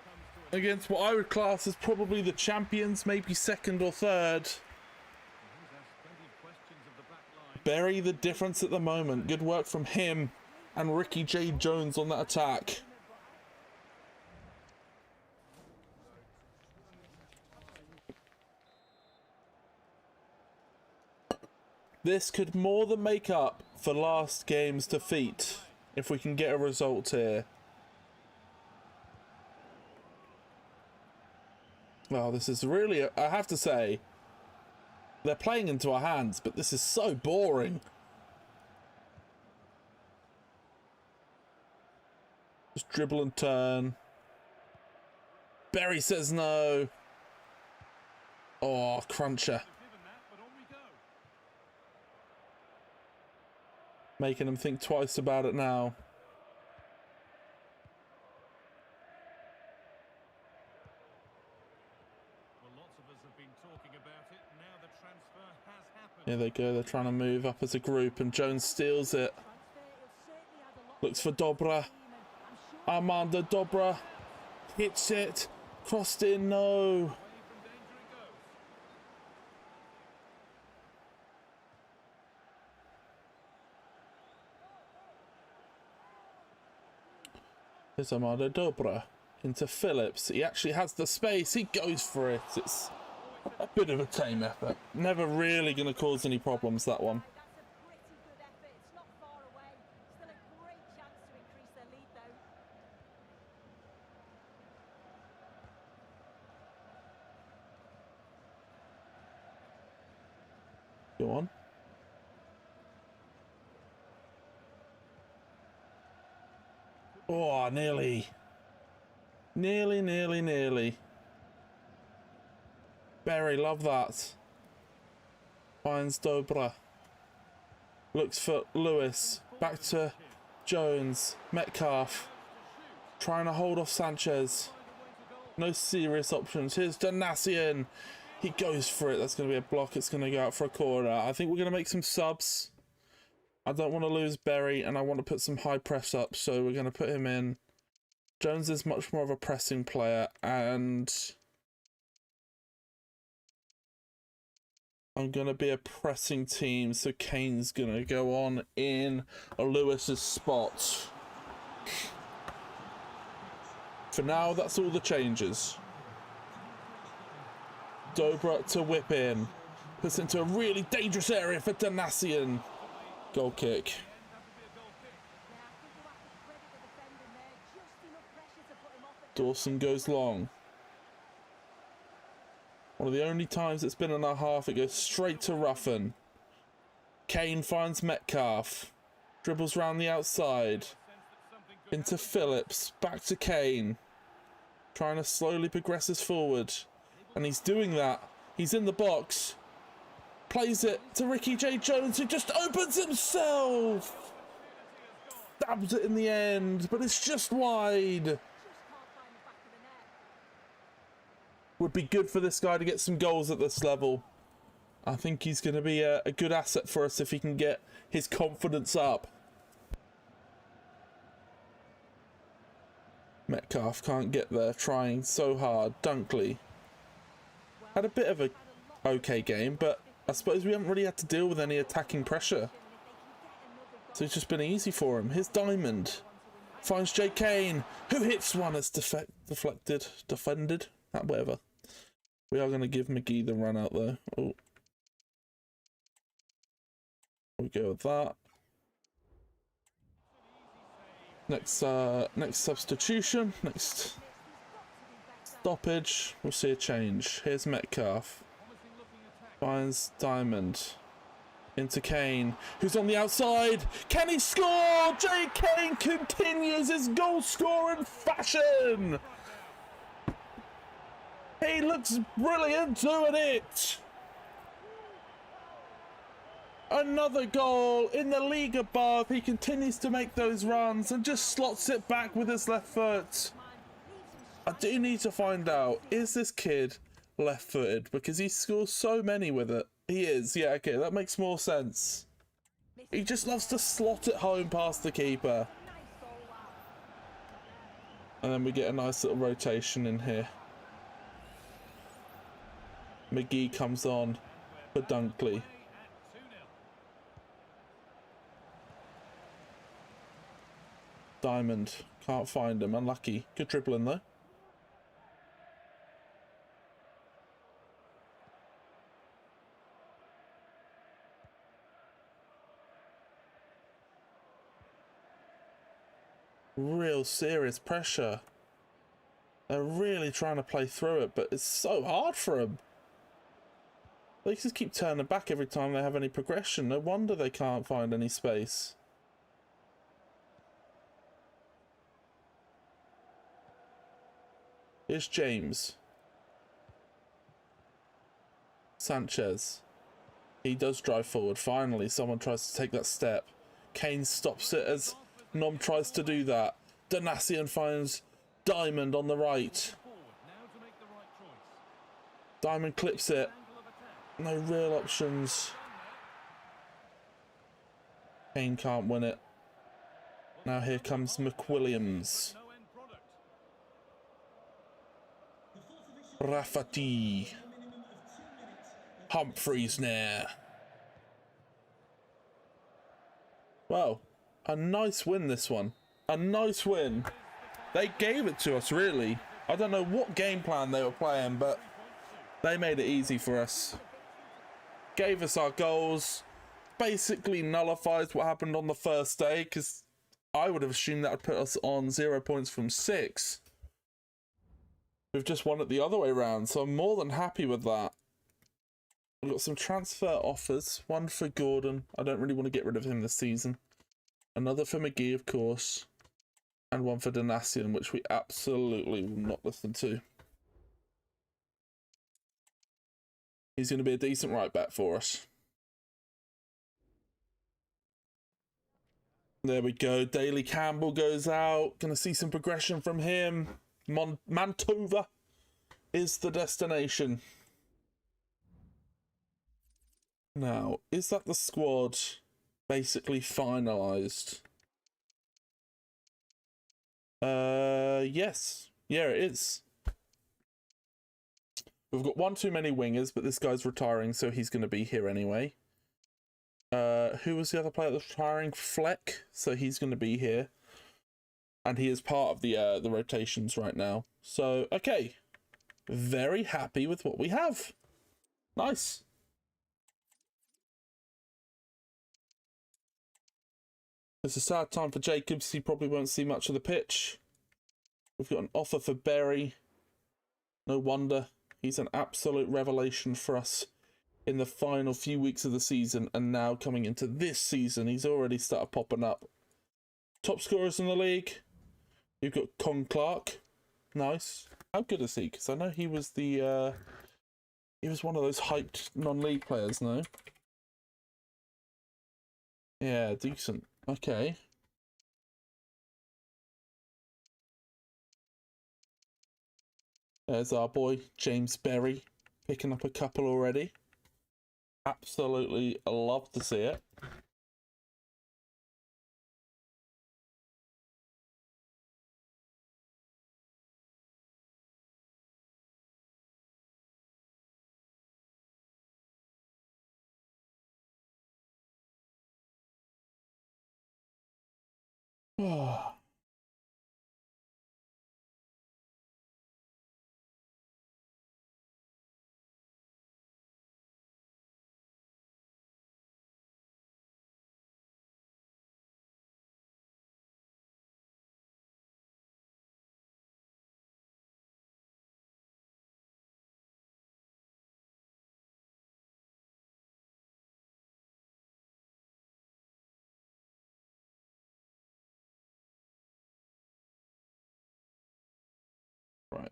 against what I would class as probably the champions, maybe second or third. He's asked plenty of questions of the back line. Bury the difference at the moment. Good work from him and Ricky J. Jones on that attack. This could more than make up for last game's defeat if we can get a result here. Well, this is really, I have to say, they're playing into our hands, but this is so boring. Just dribble and turn. Berry says no. Oh, cruncher. Given that, but on we go. Making them think twice about it now. Well, lots of us have been talking about it. Now the transfer has happened. Here they go, they're trying to move up as a group and Jones steals it. Transfer, he'll certainly add a lot Looks for to the Dobra. team, and I'm sure Armando Dobra hits it. Crossed in, no. Away from danger it goes. Here's Armando Dobra into Phillips. He actually has the space. He goes for it. It's a bit of a tame effort. Never really going to cause any problems, that one. that's a pretty good effort. It's not far away. Still a great chance to increase their lead, though. Go on. Oh, nearly. Nearly. Berry, love that. Finds Dobra. Looks for Lewis. Back to Jones. Metcalf. Trying to hold off Sanchez. No serious options. Here's Donasian. He goes for it. That's going to be a block. It's going to go out for a corner. I think we're going to make some subs. I don't want to lose Berry, and I want to put some high press up, so we're going to put him in. Jones is much more of a pressing player, and I'm going to be a pressing team, so Kane's going to go on in Lewis's spot. For now, that's all the changes. Dobra to whip in. Puts into a really dangerous area for Donasian. Goal kick. Yeah, I think we'll have to credit the defending there. Just enough pressure to put him off at Dawson goes long. One of the only times it's been in our half, it goes straight to Ruffin. Kane finds Metcalf. Dribbles round the outside. Into Phillips. Back to Kane. Trying to slowly progress us forward. And he's doing that. He's in the box. Plays it to Ricky J. Jones, who just opens himself. Stabs it in the end, but it's just wide. just can't find the back of the net. would be good for this guy to get some goals at this level. I think he's going to be a good asset for us if he can get his confidence up. Metcalf can't get there, trying so hard. Dunkley had a bit of a okay game, but I suppose we haven't really had to deal with any attacking pressure. So it's just been easy for him. Here's Diamond. Finds Jay Kane, who hits one as defended, whatever. We are going to give McGee the run out though. Oh. We'll go with that. Next substitution, next stoppage, we'll see a change. Here's Metcalf. Finds Diamond. Into Kane, who's on the outside. Can he score? Jay Kane continues his goal scoring fashion. He looks brilliant doing it. Another goal in the league above. He continues to make those runs and just slots it back with his left foot. I do need to find out, is this kid left-footed? Because he scores so many with it. He is, yeah, okay, that makes more sense. He just loves to slot it home past the keeper. And then we get a nice little rotation in here. McGee comes on for Dunkley. Diamond, can't find him, unlucky. Good dribbling though. Real serious pressure. They're really trying to play through it, but it's so hard for them. They just keep turning back every time they have any progression. No wonder they can't find any space. Here's James. Sanchez. He does drive forward. Finally, someone tries to take that step. Kane stops it as Nom tries to do that. Donasian finds Diamond on the right. Diamond clips it. No real options. Kane can't win it. Now here comes McWilliams. Rafati. Humphreys now. Wow. A nice win, this one. A nice win. They gave it to us, really. I don't know what game plan they were playing, but they made it easy for us. Gave us our goals. Basically nullifies what happened on the first day, because I would have assumed that would put us on 0 points from 6. We've just won it the other way around, so I'm more than happy with that. We've got some transfer offers. One for Gordon. I don't really want to get rid of him this season. Another for McGee, of course. And one for Donasian, which we absolutely will not listen to. He's going to be a decent right back for us. There we go. Daly Campbell goes out. Going to see some progression from him. Mantova is the destination. Now, is that the squad basically finalised? Yes. Yeah, it is. We've got one too many wingers, but this guy's retiring, so he's going to be here anyway. Who was the other player that was retiring? Fleck, so he's going to be here. And he is part of the rotations right now. So, okay. Very happy with what we have. Nice. It's a sad time for Jacobs. He probably won't see much of the pitch. We've got an offer for Berry. No wonder. He's an absolute revelation for us in the final few weeks of the season. And now coming into this season, he's already started popping up. Top scorers in the league. You've got Con Clark. Nice. How good is he? Because I know he was the... he was one of those hyped non-league players, no? Yeah, decent. Okay. There's our boy, James Berry, picking up a couple already. Absolutely love to see it. Right.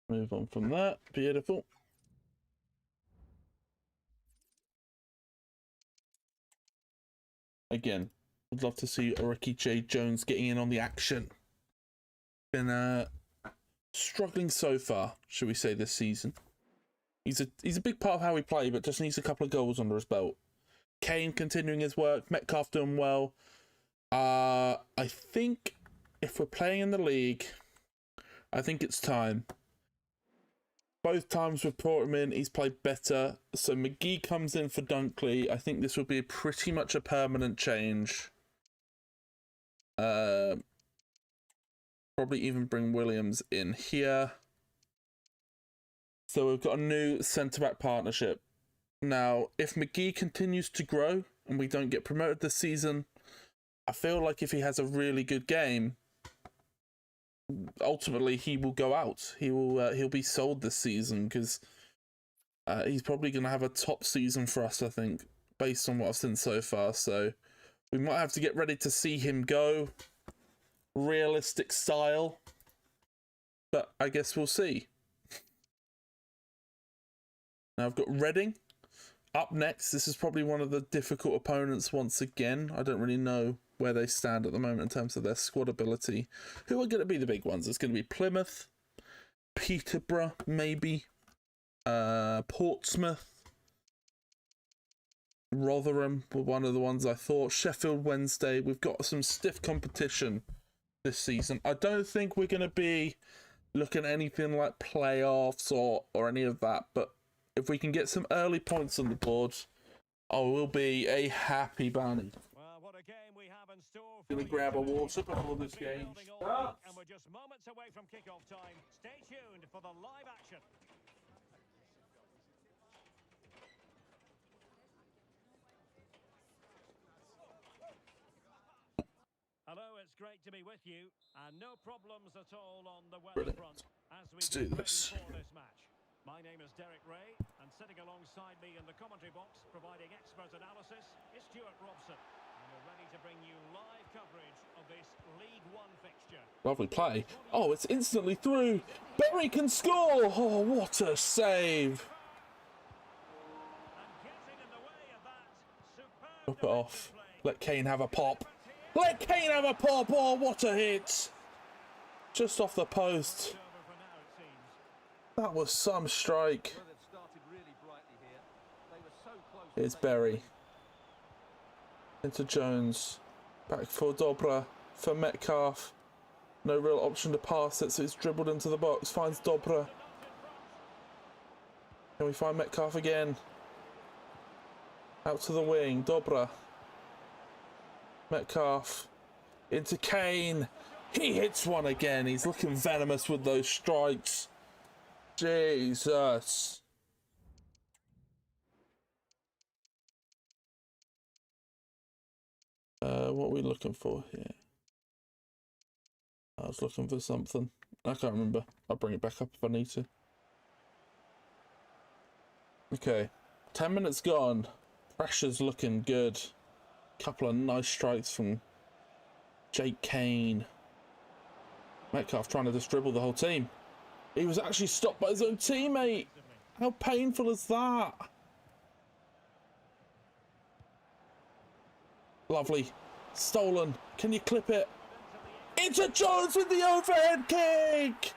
Move on from that. Beautiful. Again, would love to see Ricky J. Jones getting in on the action. Been struggling so far, should we say, this season. He's a big part of how we play, but just needs a couple of goals under his belt. Kane continuing his work. Metcalf doing well. I think if we're playing in the league, I think it's time. Both times we've brought him in, he's played better. So McGee comes in for Dunkley. I think this will be pretty much a permanent change. Probably even bring Williams in here. So we've got a new centre-back partnership. Now, if McGee continues to grow and we don't get promoted this season, I feel like if he has a really good game, ultimately he will go out. He'll be sold this season because he's probably going to have a top season for us, I think, based on what I've seen so far. So we might have to get ready to see him go. Realistic style. But I guess we'll see. Now I've got Reading up next. This is probably one of the difficult opponents once again. I don't really know where they stand at the moment in terms of their squad ability. Who are going to be the big ones? It's going to be Plymouth, Peterborough, maybe, Portsmouth, Rotherham were one of the ones I thought. Sheffield Wednesday. We've got some stiff competition this season. I don't think we're going to be looking at anything like playoffs or any of that, but if we can get some early points on the board, I will be a happy bunny. Well, what a game we have in store for Gonna you grab a today. water before this We've been game building all week, starts. and we're just moments away from kick-off time. Stay tuned for the live action. Hello, it's great to be with you, and no problems at all on the weather Brilliant. front as we Let's get do ready this. for this match. My name is Derek Ray, and sitting alongside me in the commentary box, providing expert analysis, is Stuart Robson. And we're ready to bring you live coverage of this League One fixture. Lovely play. Oh, it's instantly through. Berry can score. Oh, what a save. And getting in the way of that, superb Drop it off. defensive play. Let Kane have a pop. Let Kane have a pop. Oh, what a hit. Just off the post. Over for now, it seems. That was some strike. Well, they've started really brightly here. They were so close. Here's Berry. Into Jones. Back for Dobra. For Metcalf. No real option to pass it, so it's dribbled into the box. Finds Dobra. Can we find Metcalf again? Out to the wing. Dobra. Metcalf. Into Kane. He hits one again. He's looking venomous with those strikes. Jesus. What are we looking for here? I was looking for something. I can't remember. I'll bring it back up if I need to. Okay. 10 minutes gone. Pressure's looking good. Couple of nice strikes from Jake Kane. Metcalf trying to just dribble the whole team. He was actually stopped by his own teammate. How painful is that? Lovely. Stolen. Can you clip it? Into Jones with the overhead kick!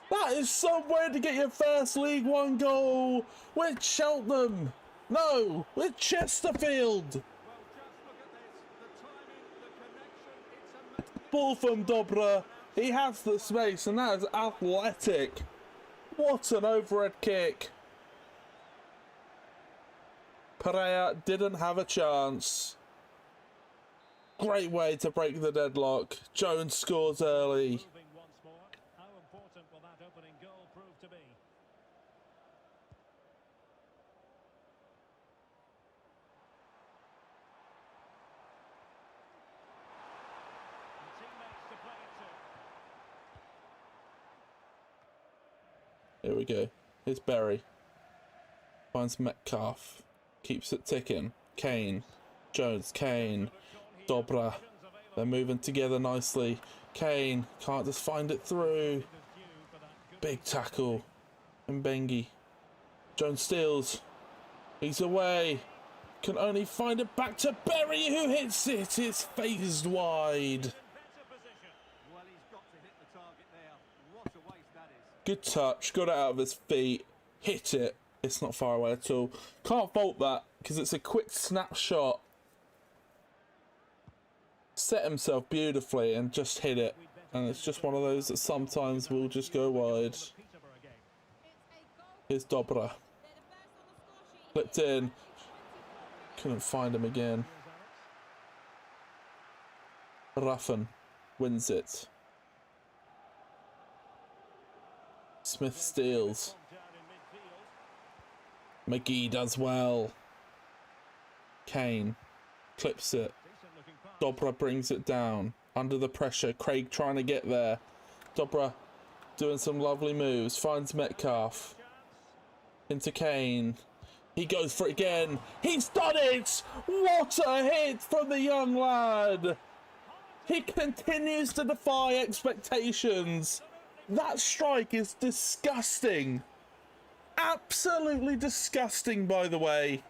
That is some way to get your first League One goal with Cheltenham. No, with Chesterfield. Ball from Dobra. He has the space, and that is athletic. What an overhead kick. Pereira didn't have a chance. Great way to break the deadlock. Jones scores early. How important will that opening goal prove to be? And teammates to play it to. Here we go. Here's Berry. Finds Metcalf. Keeps it ticking. Kane. Jones. Kane. Dobra. They're moving together nicely. Kane can't just find it through. Big tackle. Mbengi. Jones steals. He's away. Can only find it back to Berry, who hits it. It's phased wide. Well, he's got to hit the target there. What a waste that is. Good touch. Got it out of his feet. Hit it. It's not far away at all. Can't fault that because it's a quick snapshot. Set himself beautifully and just hit it. And it's just one of those that sometimes will just go wide. Here's Dobra. Flipped in. Couldn't find him again. Ruffin wins it. Smith steals. McGee does well. Kane clips it. Dobra brings it down. Under the pressure. Craig trying to get there. Dobra doing some lovely moves. Finds Metcalf. Into Kane. He goes for it again. He's done it! What a hit from the young lad! He continues to defy expectations. That strike is disgusting. Absolutely disgusting, by the way.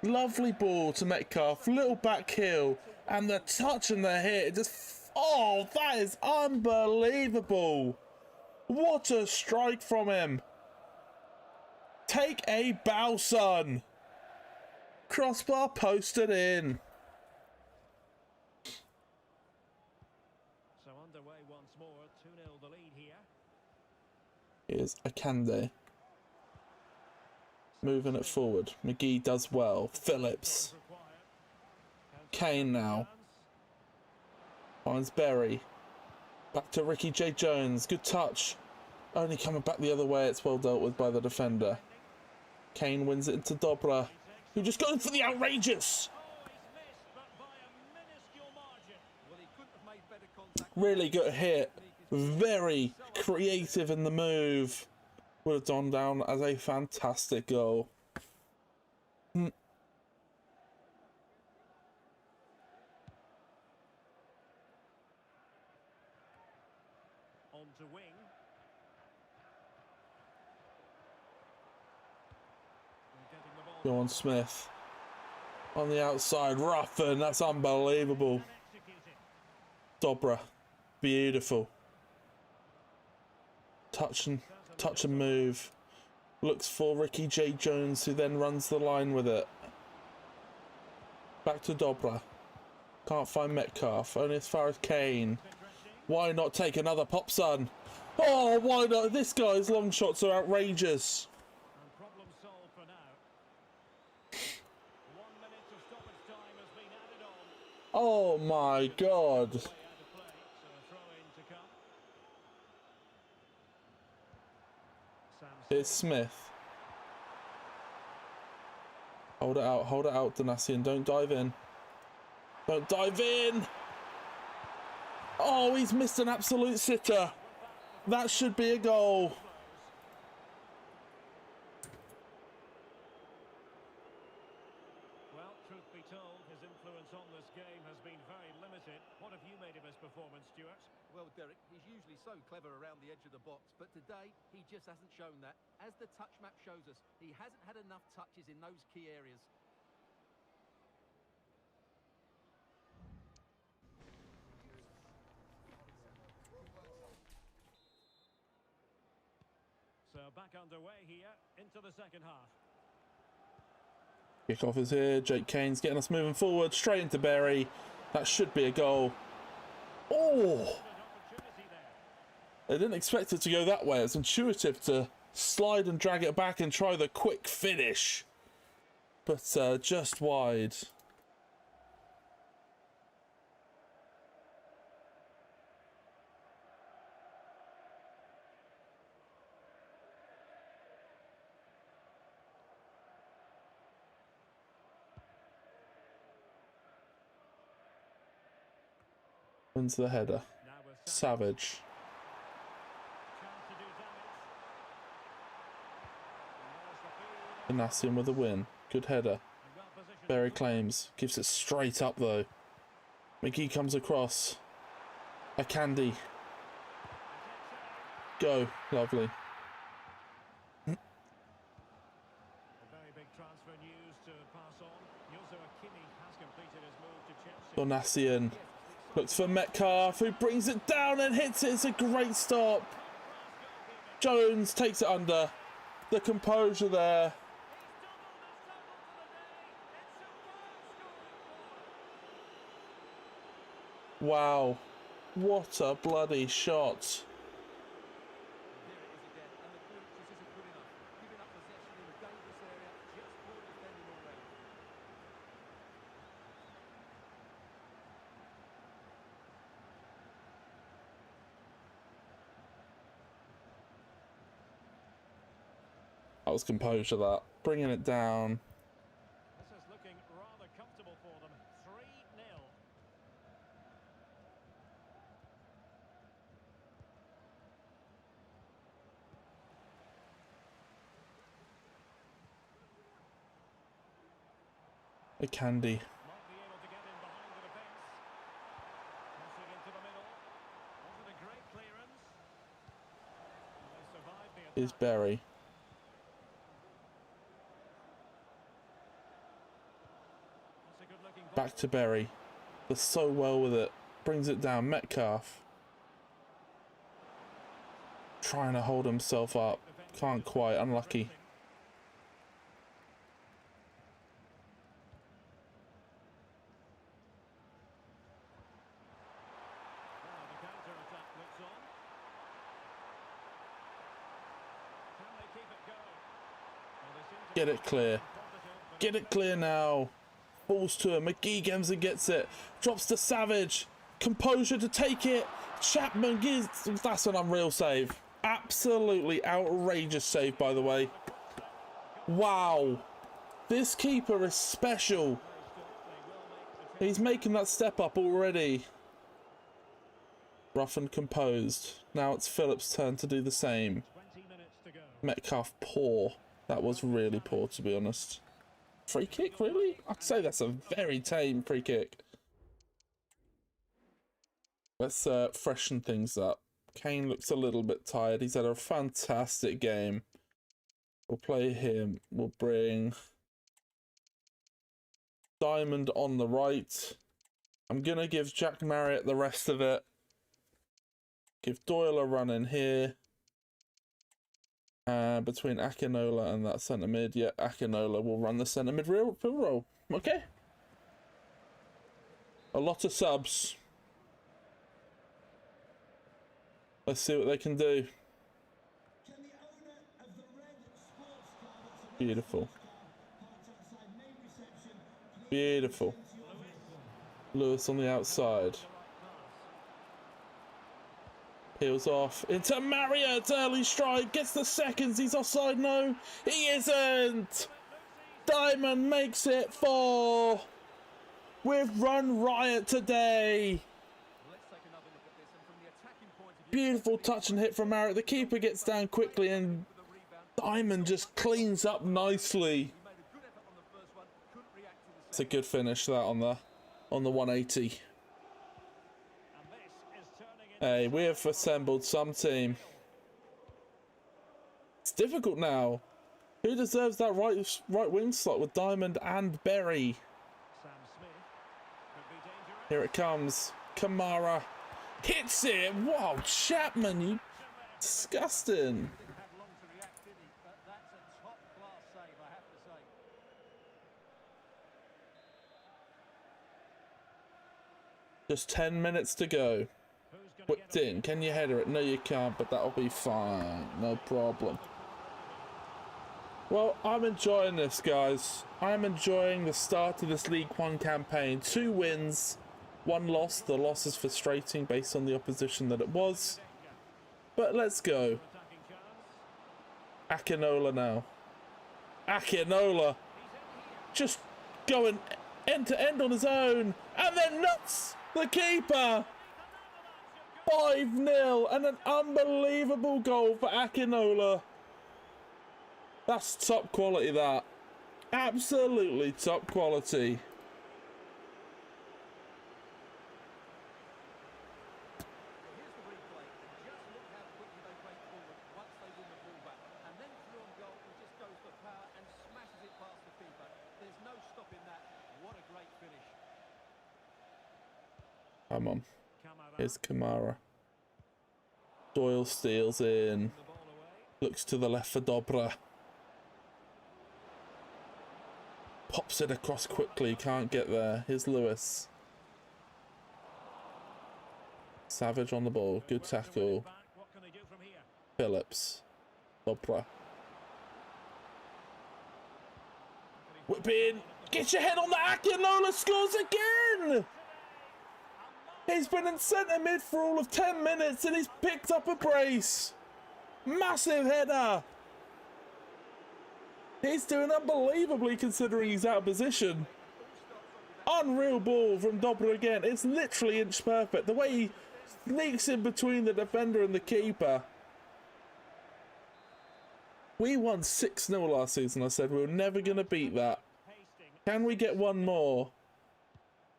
Lovely ball to Metcalf, little back heel, and the touch and the hit, just, oh, that is unbelievable. What a strike from him. Take a bow, son. Crossbar posted in. So underway once more, 2-0 the lead here. Here's Akande. Moving it forward. McGee does well. Phillips. Kane now. Finds Berry. Back to Ricky J. Jones. Good touch. Only coming back the other way. It's well dealt with by the defender. Kane wins it into Dobra, who just goes for the outrageous. Really good hit. Very creative in the move. Would have gone down as a fantastic goal. On to wing. Go on, Smith. On the outside, Ruffin. That's unbelievable. Dobra. Beautiful. Touch and move. Looks for Ricky J. Jones, who then runs the line with it. Back to Dobra. Can't find Metcalf. Only as far as Kane. Why not take another pop, son? Oh, why not? This guy's long shots are outrageous. And problem solved for now. 1 minute of stoppage time has been added on. Oh my God. Way out of play, so a throw in to come. Here's Smith. Hold it out, Donasian. Don't dive in. Don't dive in! Oh, he's missed an absolute sitter. That should be a goal. Well, truth be told, his Stuart. Well, Derek, he's usually so clever around the edge of the box, but today he just hasn't shown that. As the touch map shows us, he hasn't had enough touches in those key areas. So back underway here into the second half. Kickoff is here. Jake Kane's getting us moving forward. Straight into Berry. That should be a goal. Oh! Opportunity there. I didn't expect it to go that way. It's intuitive to slide and drag it back and try the quick finish. But just wide. Wins the header. Now with Savage. chance to do damage. And there's the feed. Ganassian with a win. Good header. And well positioned. Berry claims. Gives it straight up though. McGee comes across. A Candy. Go. Lovely. A very big transfer news to pass on. Yozo Akini has completed his move to Chelsea. Ganassian. Looks for Metcalf, who brings it down and hits it. It's a great stop. Jones takes it under. The composure there. Wow. What a bloody shot. There it is again, and the clearance just isn't good enough. Giving up possession in a dangerous area, just poor defending already. That was composure, that. Bringing it down. This is looking rather comfortable for them. 3-0. A Candy. Might be able to get in behind the defence. Crossing into the middle. Wasn't a great clearance. And they survived the attack. Is Berry. That's a good-looking ball. Back to Berry. Does so well with it. Brings it down. Metcalf. Trying to hold himself up. Can't quite. Unlucky. Well, the counter-attack looks on. Can they keep it going? Well, they seem to Get be it clear. positive, but Get it clear now. Balls to him. McGee comes and gets it. Drops to Savage. Composure to take it. Chapman gives. That's an unreal save. Absolutely outrageous save, by the way. Wow. This keeper is special. He's making that step up already. Rough and composed. Now it's Phillips' turn to do the same. 20 minutes to go. Metcalf poor. That was really poor, to be honest. Free kick, really? I'd say that's a very tame free kick. Let's freshen things up. Kane looks a little bit tired. He's had a fantastic game. We'll play him. We'll bring Diamond on the right. I'm going to give Jack Marriott the rest of it. Give Doyle a run in here. Between Akinola and that centre mid. Yeah, Akinola will run the centre mid role. Okay. A lot of subs. Let's see what they can do. Beautiful. Beautiful. Lewis on the outside. Peels off into Marriott. Early strike. Gets the seconds. He's offside. No, he isn't. Diamond makes it 4. We've run riot today. Let's take another look at this, and from the attacking point of view, Beautiful touch and hit from Marriott. The keeper gets down quickly and for the rebound, Diamond just cleans up nicely. he made a good effort on the first one, couldn't react to the It's a good finish that on the 180. And this is Hey, we have assembled some team. It's difficult now. Who deserves that right wing slot with Diamond and Berry? Sam Smith could be dangerous. Here it comes. Kamara hits it. Wow, Chapman, you disgusting. Didn't have long to react, did he? But that's a top-class save, I have to say. Just 10 minutes to go. Who's gonna Whipped get in. Can you header it? No, you can't, but that'll be fine. No problem. Well, I'm enjoying this, guys. I'm enjoying the start of this League One campaign. 2 wins, 1 loss. The loss is frustrating based on the opposition that it was. But let's go. attacking chance? Akinola now. Akinola just going end to end on his own. And then nuts the keeper. 5-0 and an unbelievable goal for Akinola. That's top quality, that. Absolutely top quality. Here's the replay. Just look how quickly they break forward once they win the ball back. And then through on goal, he just goes for power and smashes it past the keeper. There's no stopping that. What a great finish. Come on. Kamara. Here's Kamara. Doyle steals in. The ball away. Looks to the left for Dobra. Pops it across quickly. Can't get there. Here's Lewis. Savage on the ball. Good tackle. Back. What can they do from here? Phillips. Dobra. Whip in. Get your head on the Akinola. Scores again. He's been in centre mid for all of 10 minutes and he's picked up a brace. Massive header. He's doing unbelievably considering he's out of position. Unreal ball from Dobra again. It's literally inch perfect. The way he sneaks in between the defender and the keeper. We won 6-0 last season. I said we were never going to beat that. Pasting. Can we get one more?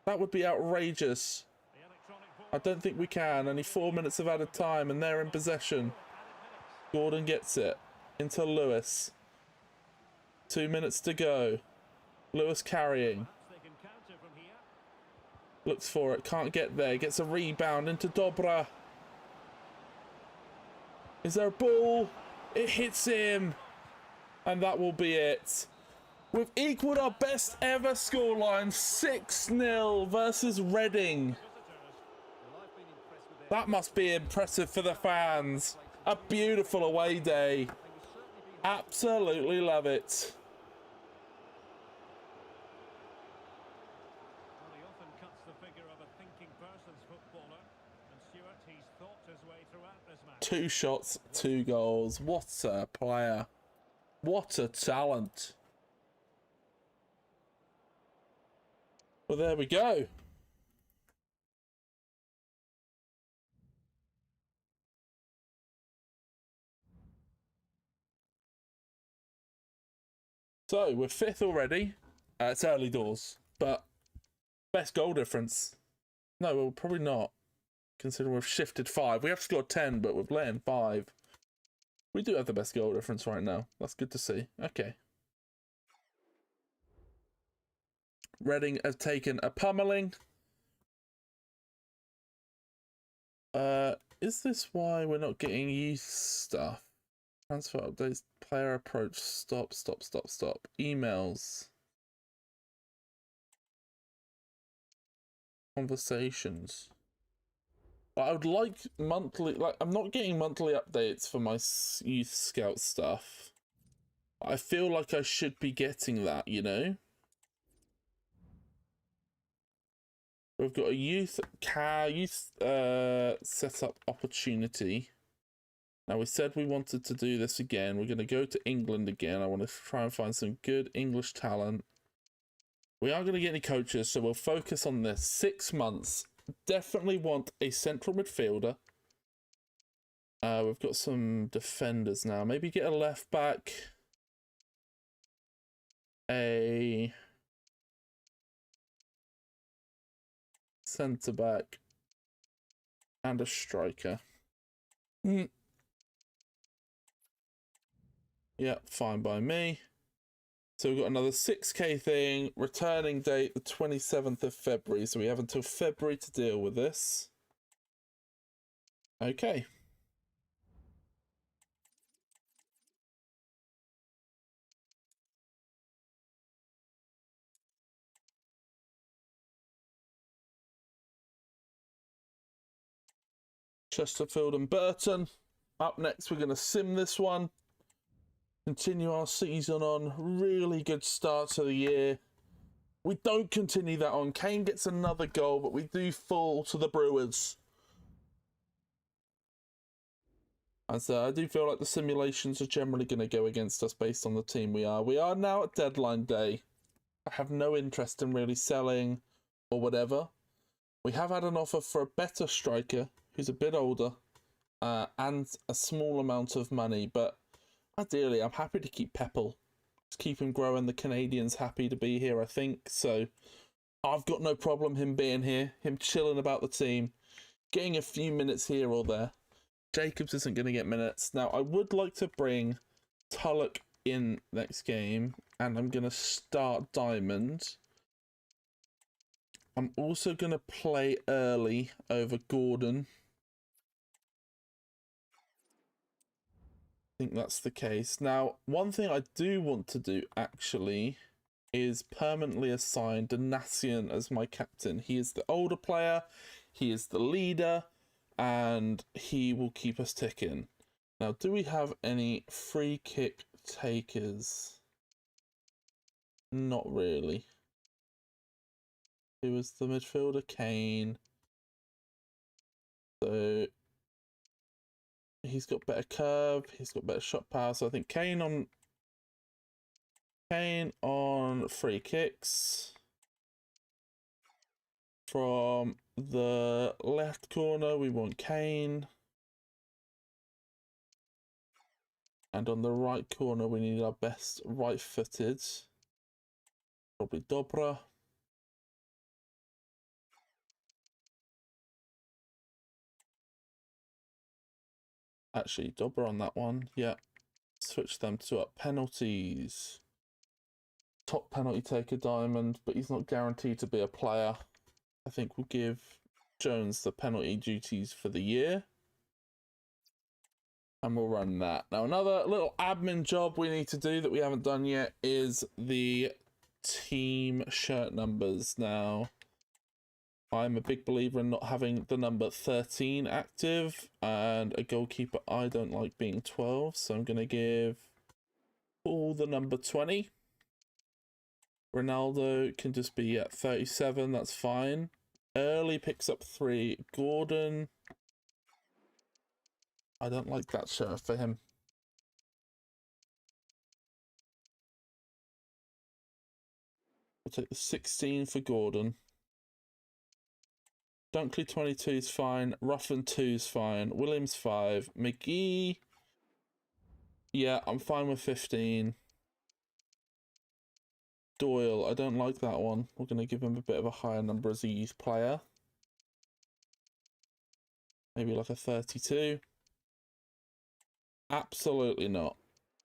That would be outrageous. The electronic ball. I don't think we can. Only 4 minutes of added time and they're in possession. Gordon gets it into Lewis. 2 minutes to go. Lewis carrying. They can counter from here. Looks for it. Can't get there. Gets a rebound into Dobra. Is there a ball? It hits him. And that will be it. We've equalled our best ever scoreline. 6-0 versus Reading. Well, I've been impressed with their... That must be impressive for the fans. A beautiful away day. They will certainly be... Absolutely love it. Well, he often cuts the figure of a thinking person's footballer. And Stuart, he's thought his way throughout this match. 2 shots, 2 goals. What a player. What a talent. Well, there we go. So, we're 5th already. It's early doors, but best goal difference. No, well, probably not. Considering we've shifted 5. We have scored 10, but we've let in 5. We do have the best goal difference right now. That's good to see. Okay. Reading have taken a pummeling. Is this why we're not getting youth stuff? Transfer updates, player approach, stop. Emails. Conversations. I would like monthly, like, I'm not getting monthly updates for my youth scout stuff. I feel like I should be getting that, you know? We've got a youth setup opportunity. Now, we said we wanted to do this again. We're going to go to England again. I want to try and find some good English talent. We aren't going to get any coaches, so we'll focus on this. 6 months. Definitely want a central midfielder. We've got some defenders now. Maybe get a left back. A centre back. and a striker. Yeah, fine by me. So we've got another 6k thing, returning date the 27th of February. So we have until February to deal with this. Okay. Chesterfield and Burton. Up next, we're going to sim this one. Continue our season on. Really good start to the year. We don't continue that on. Kane gets another goal, but we do fall to the Brewers. And so I do feel like the simulations are generally going to go against us based on the team we are. We are now at deadline day. I have no interest in really selling or whatever. We have had an offer for a better striker who's a bit older and a small amount of money, but ideally I'm happy to keep Peppel. Just keep him growing. The Canadian's happy to be here, I think. So I've got no problem him being here, him chilling about the team, getting a few minutes here or there. Jacobs isn't going to get minutes. Now, I would like to bring Tulloch in next game, and I'm going to start Diamond. I'm also going to play early over Gordon. I think that's the case. Now, one thing I do want to do, actually, is permanently assign Donatian as my captain. He is the older player, he is the leader, and he will keep us ticking. Now, do we have any free kick takers? Not really. Who was the midfielder? Kane. So he's got better curve, he's got better shot power. So I think Kane on free kicks. From the left corner, we want Kane. And on the right corner, we need our best right-footed. Probably Dobra. Actually, Dobra on that one. Yeah. Switch them to up penalties. Top penalty taker Diamond, but he's not guaranteed to be a player. I think we'll give Jones the penalty duties for the year. And we'll run that. Now, another little admin job we need to do that we haven't done yet is the team shirt numbers. Now, I'm a big believer in not having the number 13 active, and a goalkeeper I don't like being 12, so I'm going to give all the number 20. Ronaldo can just be at 37, that's fine. Early picks up 3. Gordon, I don't like that shirt for him. I'll take the 16 for Gordon. Dunkley 22 is fine. Ruffin 2 is fine. Williams 5. McGee, yeah, I'm fine with 15. Doyle, I don't like that one. We're going to give him a bit of a higher number as a youth player. Maybe like a 32. Absolutely not.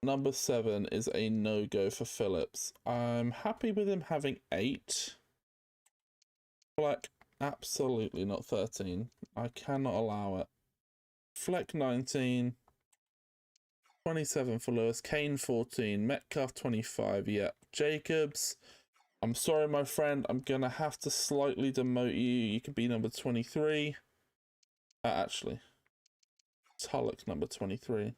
Number 7 is a no-go for Phillips. I'm happy with him having 8. Fleck, absolutely not 13. I cannot allow it. Fleck 19. 27 for Lewis. Kane 14. Metcalf 25. Yeah. Jacobs, I'm sorry, my friend. I'm going to have to slightly demote you. You can be number 23. Actually, Tulloch number 23.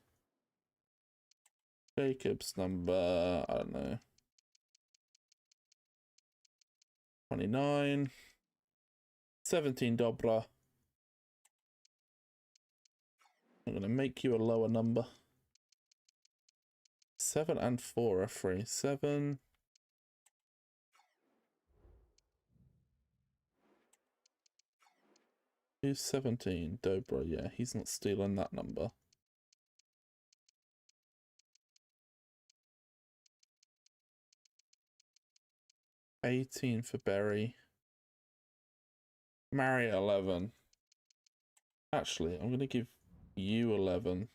Jacobs number, I don't know, 29. 17 Dobra. I'm going to make you a lower number. 7 and 4 are free. 7. Who's 17? Dobra, yeah, he's not stealing that number. $18 for Berry. Marry 11. Actually, I'm going to give you 11.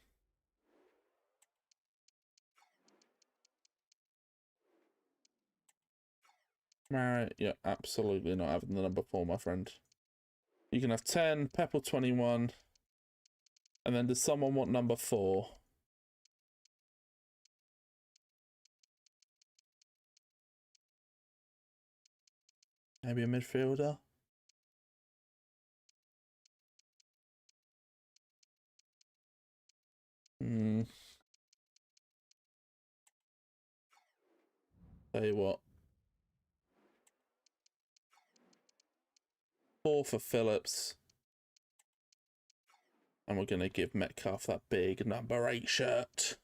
Marriott, yeah, absolutely not having the number 4, my friend. You can have 10, Pepple 21, and then does someone want number 4? Maybe a midfielder? Tell you what. 4 for Phillips. And we're going to give Metcalf that big number 8 shirt.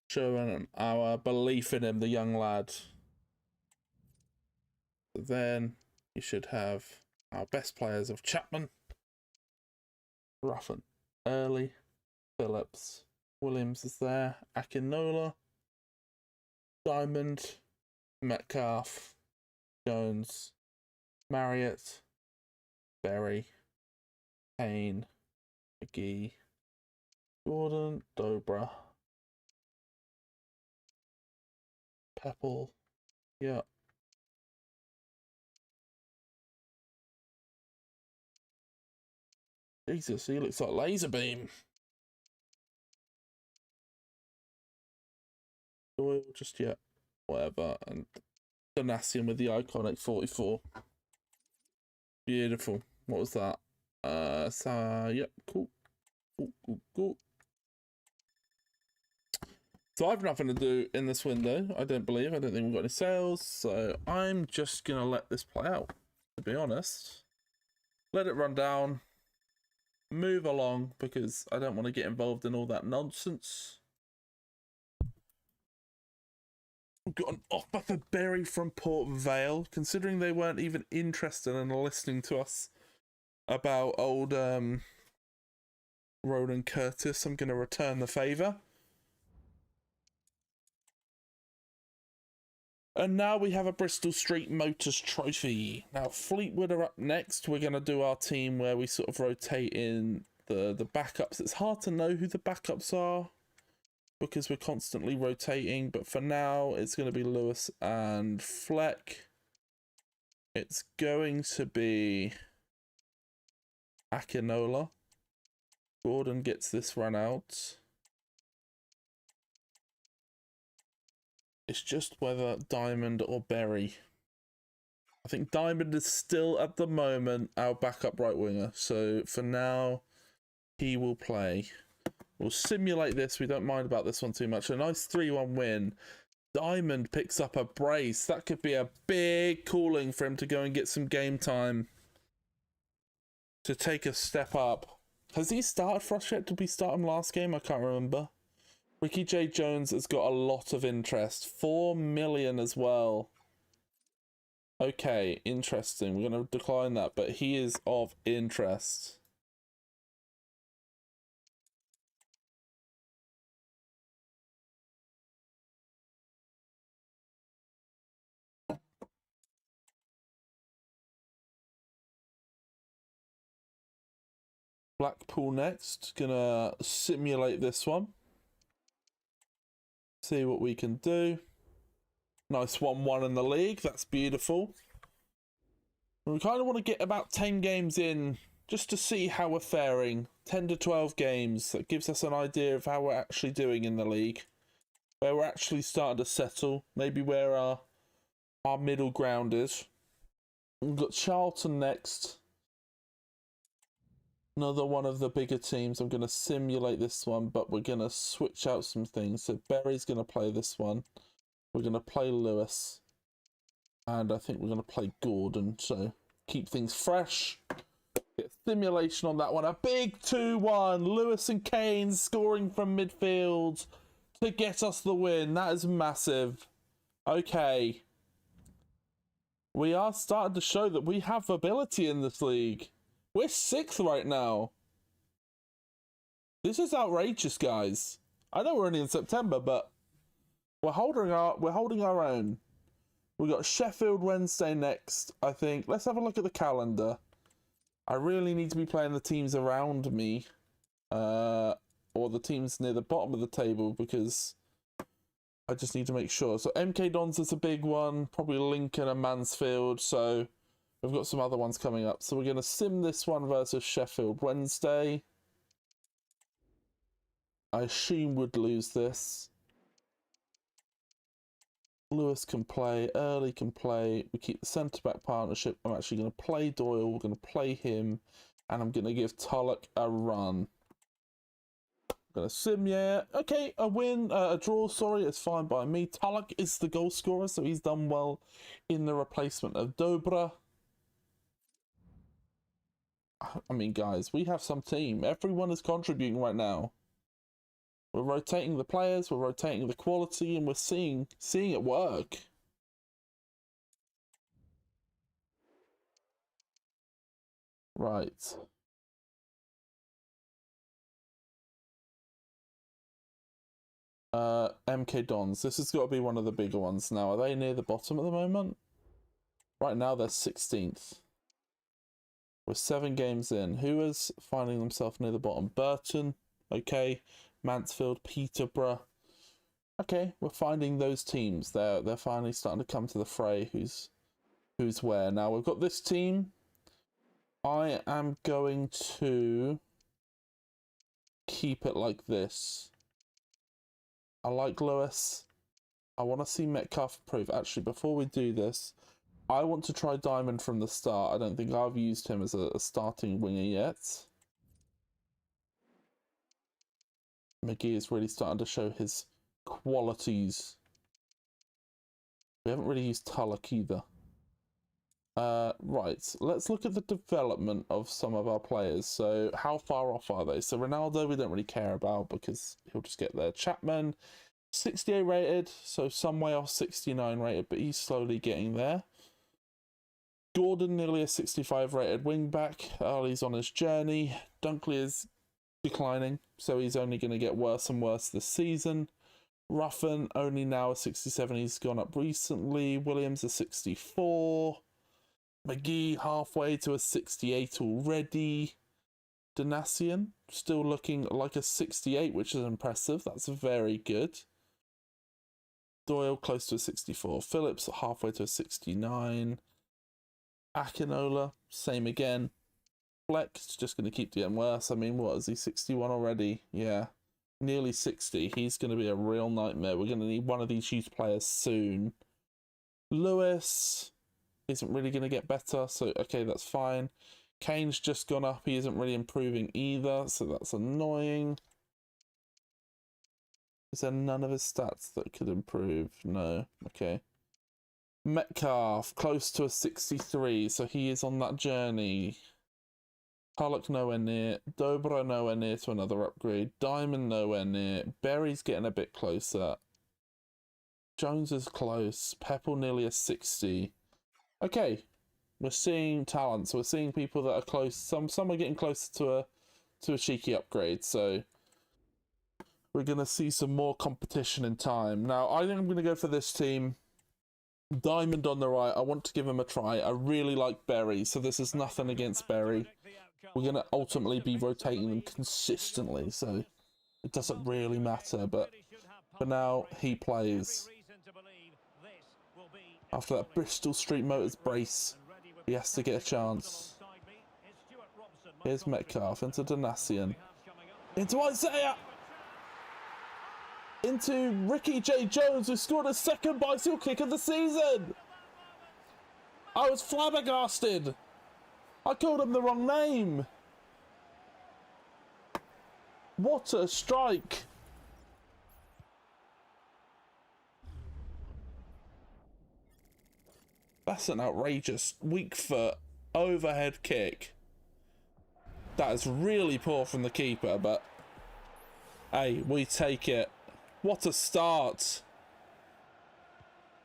Showing our belief in him, the young lad. Then you should have our best players of Chapman, Ruffin, Early, Phillips, Williams is there, Akinola, Diamond, Metcalf, Jones, Marriott, Berry, Payne, McGee, Gordon, Dobra, Pepple, yeah. Jesus, he looks like Laser Beam. Doyle, just yet, whatever, and Donasian with the iconic 44. Beautiful. What was that? So yep, cool. Cool. So I've nothing to do in this window, I don't believe. I don't think we've got any sales, so I'm just gonna let this play out, to be honest. Let it run down. Move along, because I don't want to get involved in all that nonsense. We've got an offer for Berry from Port Vale, considering they weren't even interested in listening to us about old Roland Curtis. I'm going to return the favour. And now we have a Bristol Street Motors trophy. Now Fleetwood are up next. We're going to do our team where we sort of rotate in the backups. It's hard to know who the backups are because we're constantly rotating. But for now, it's going to be Lewis and Fleck. It's going to be Akinola. Gordon gets this run out. It's just whether Diamond or Berry. I think Diamond is still, at the moment, our backup right winger. So, for now, he will play. We'll simulate this. We don't mind about this one too much. A nice 3-1 win. Diamond picks up a brace. That could be a big calling for him to go and get some game time. To take a step up. Has he started for us yet? Did we start him last game? I can't remember. Ricky J. Jones has got a lot of interest. 4 million as well. Okay, interesting. We're going to decline that, but he is of interest. Blackpool next. Gonna simulate this one. See what we can do. Nice 1-1 in the league. That's beautiful. We kind of want to get about 10 games in just to see how we're faring. 10 to 12 games. That gives us an idea of how we're actually doing in the league. Where we're actually starting to settle. Maybe where our middle ground is. We've got Charlton next. Another one of the bigger teams. I'm going to simulate this one, but we're going to switch out some things. So Berry's going to play this one. We're going to play Lewis. And I think we're going to play Gordon. So keep things fresh. Get simulation on that one. A big 2-1. Lewis and Kane scoring from midfield to get us the win. That is massive. Okay. We are starting to show that we have ability in this league. We're 6th right now. This is outrageous, guys. I know we're only in September, but we're holding our own. We got Sheffield Wednesday next, I think. Let's have a look at the calendar. I really need to be playing the teams around me, or the teams near the bottom of the table, because I just need to make sure. So MK Dons is a big one, probably Lincoln and Mansfield. So we've got some other ones coming up. So we're going to sim this one versus Sheffield Wednesday. I assume would lose this. Lewis can play, Early can play. We keep the centre-back partnership. I'm actually going to play Doyle. We're going to play him. And I'm going to give Tulloch a run. I'm going to sim, yeah. Okay, a win, a draw, sorry. It's fine by me. Tulloch is the goal scorer, so he's done well in the replacement of Dobra. I mean, guys, we have some team. Everyone is contributing right now. We're rotating the players, we're rotating the quality, and we're seeing it work. Right. MK Dons. This has got to be one of the bigger ones now. Are they near the bottom at the moment? Right now they're 16th. We're 7 games in. Who is finding themselves near the bottom? Burton. Okay. Mansfield, Peterborough. Okay, we're finding those teams. They're finally starting to come to the fray. Who's where? Now we've got this team. I am going to keep it like this. I like Lewis. I want to see Metcalf improve. Actually, before we do this, I want to try Diamond from the start. I don't think I've used him as a starting winger yet. McGee is really starting to show his qualities. We haven't really used Tulloch either. Right, let's look at the development of some of our players. So how far off are they? So Ronaldo we don't really care about because he'll just get there. Chapman, 68 rated, so some way off 69 rated, but he's slowly getting there. Gordon, nearly a 65 rated wing-back. Early's on his journey. Dunkley is declining, so he's only going to get worse and worse this season. Ruffin, only now a 67, he's gone up recently. Williams, a 64. McGee, halfway to a 68 already. Donasian, still looking like a 68, which is impressive. That's very good. Doyle, close to a 64. Phillips, halfway to a 69. Akinola, same again. Flex, just going to keep getting worse. I mean, what is he, 61 already? Yeah, nearly 60. He's going to be a real nightmare. We're going to need one of these youth players soon. Lewis isn't really going to get better, so okay, that's fine. Kane's just gone up. He isn't really improving either, so that's annoying. Is there none of his stats that could improve? No. Okay. Metcalf, close to a 63, so he is on that journey. Tulloch nowhere near. Dobra nowhere near to another upgrade. Diamond nowhere near. Berry's getting a bit closer. Jones is close. Pepple nearly a 60. Okay. We're seeing talents. We're seeing people that are close. Some are getting closer to a cheeky upgrade, so we're going to see some more competition in time. Now, I think I'm going to go for this team. Diamond on the right. I want to give him a try. I really like Berry, so this is nothing against Berry. We're going to ultimately be rotating them consistently, so it doesn't really matter, but for now, he plays. After that Bristol Street Motors brace, he has to get a chance. Here's Metcalf, into Donasian, into Isaiah, into Ricky J. Jones, who scored a second bicycle kick of the season. I was flabbergasted. I called him the wrong name. What a strike. That's an outrageous weak foot overhead kick. That is really poor from the keeper, but hey, we take it. What a start.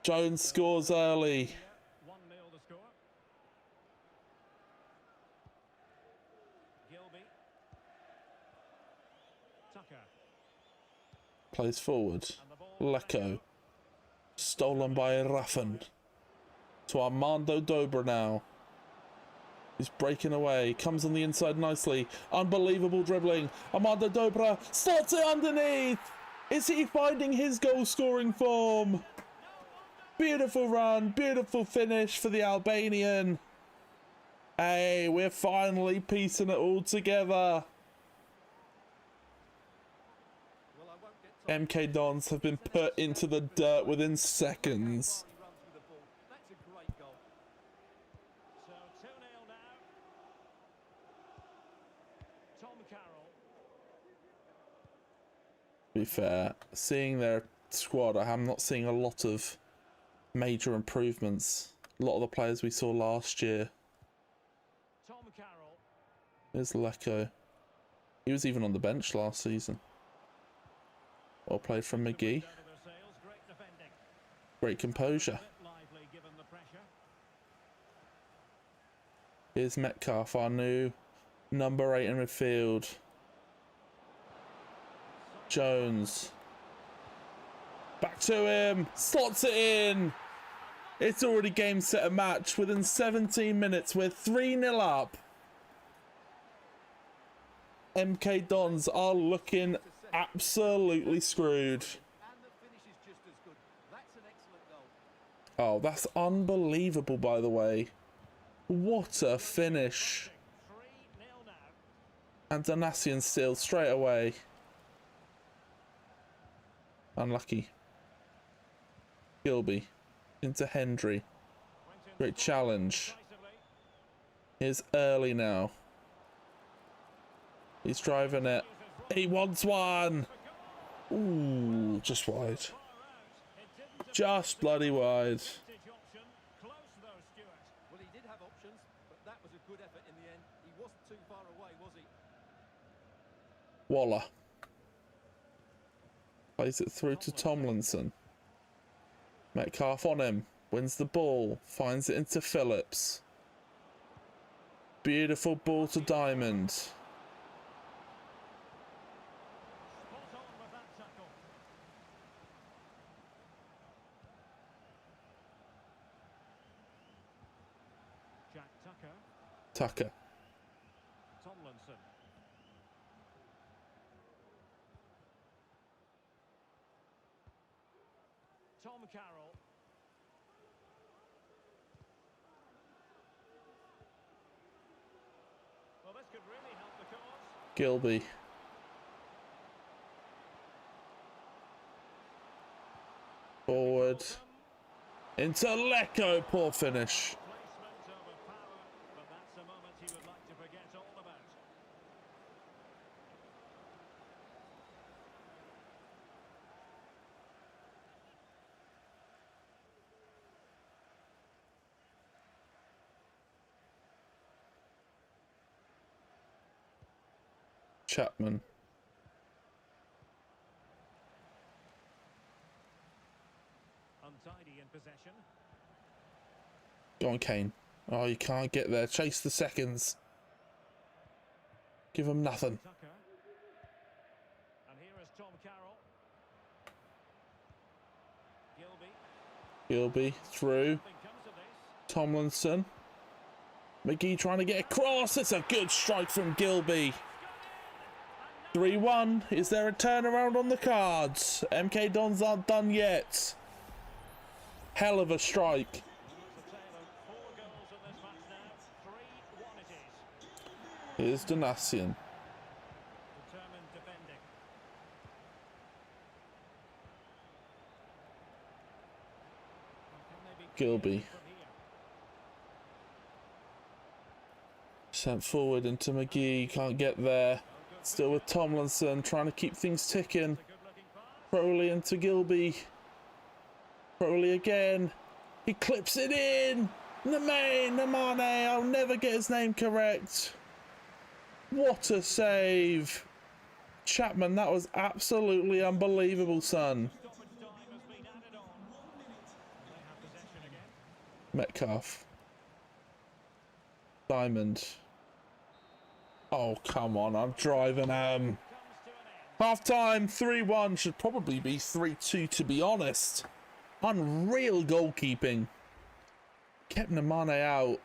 Jones scores early. 1-0 the score. Gilby. Tucker. Plays forward. Lecco. Stolen by Ruffin. To Armando Dobra now. He's breaking away. Comes on the inside nicely. Unbelievable dribbling. Armando Dobra slots it underneath. Is he finding his goal-scoring form? Beautiful run. Beautiful finish for the Albanian. Hey, we're finally piecing it all together. MK Dons have been put into the dirt within seconds. That's a great goal. So 2-0 now. Tom Carroll. To be fair, seeing their squad, I'm not seeing a lot of major improvements. A lot of the players we saw last year. Tom Carroll. There's Lecco. He was even on the bench last season. Well played from McGee. Great defending. Great composure. Lively given the pressure. Here's Metcalf, our new number 8 in midfield. Jones. Back to him. Slots it in. It's already game, set, and match. Within 17 minutes, we're 3-0 up. MK Dons are looking absolutely screwed. And the finish is just as good. That's an excellent goal. Oh, that's unbelievable, by the way. What a finish. 3-0 now. And Donasian steals straight away. Unlucky. Gilby into Hendry. Great challenge. Here's Early now. He's driving it. He wants one. Ooh, just wide. Just bloody wide. Well, he did have options, but that was a good effort in the end. He wasn't too far away, was he? Waller. Plays it through to Tomlinson. Metcalf on him. Wins the ball. Finds it into Phillips. Beautiful ball to Diamond. Spot on with that tackle. Jack Tucker. Tucker. Tomlinson. Tom Carroll. Well, this could really help the cause. Gilby. Forward. Into Lecco. Poor finish. Placement over power, but that's a moment he would like to forget all about. Chapman. Untidy in possession. Go on, Kane. Oh, you can't get there. Chase the seconds. Give him nothing. Tucker. And here is Tom Carroll. Gilby. Gilby through. Nothing comes of this. Tomlinson. McGee trying to get across. It's a good strike from Gilby. 3-1. Is there a turnaround on the cards? MK Dons aren't done yet. Hell of a strike. It's a tale of 4 goals in this match now. 3-1 it is. Here's Donasian. Determined defending. Can they be Gilby. from here? Sent forward into McGee. Can't get there. Still with Tomlinson. Trying to keep things ticking. Good looking pass. Crowley into Gilby. Crowley again. He clips it in. Namane. I'll never get his name correct. What a save. Chapman, that was absolutely unbelievable, son. Stoppage time has been added on. They have possession again. Metcalf. Diamond. Oh, come on. I'm driving Comes to an end. half time, 3-1. Should probably be 3-2, to be honest. Unreal goalkeeping. Kept Namane out.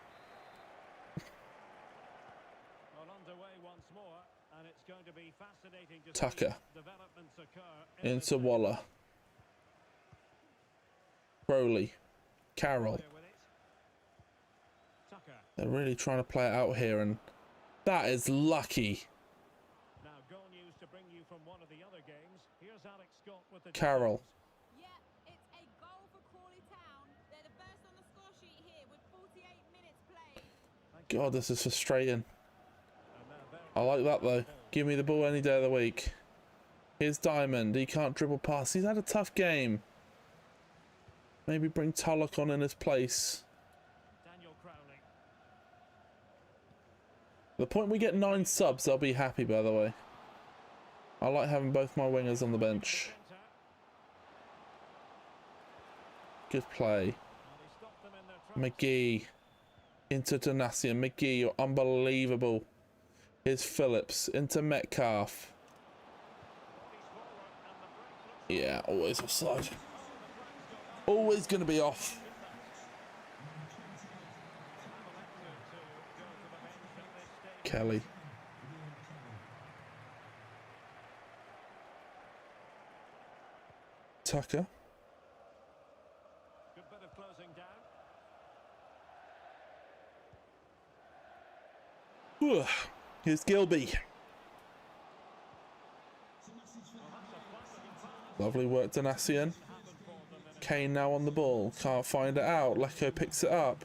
more, and it's going to be fascinating to Tucker. see developments occur in Into this Waller. Crowley. Carroll. with it. Tucker. They're really trying to play it out here, and that is lucky. Now goal news to bring you from one of the other games. Here's Alex Scott with the Carroll. details. Yeah, it's a goal for Crawley Town. They're the first on the score sheet here with 48 minutes played. God, this is frustrating. And now very I like that though. Give me the ball any day of the week. Here's Diamond. He can't dribble past. He's had a tough game. Maybe bring Tulloch on in his place. Daniel Crowley. The point we get 9 subs, I'll be happy, by the way. I like having both my wingers on the bench. Centre. Good play. And he stopped them in their tracks. McGee. Into Donasian. McGee, you're unbelievable. Here's Phillips. Into Metcalf. Yeah, always offside. Always going to be off. Kelly. Tucker. Good bit of closing down. Here's Gilby. Lovely work, Donasian. Kane now on the ball. Can't find it out. Lecco picks it up.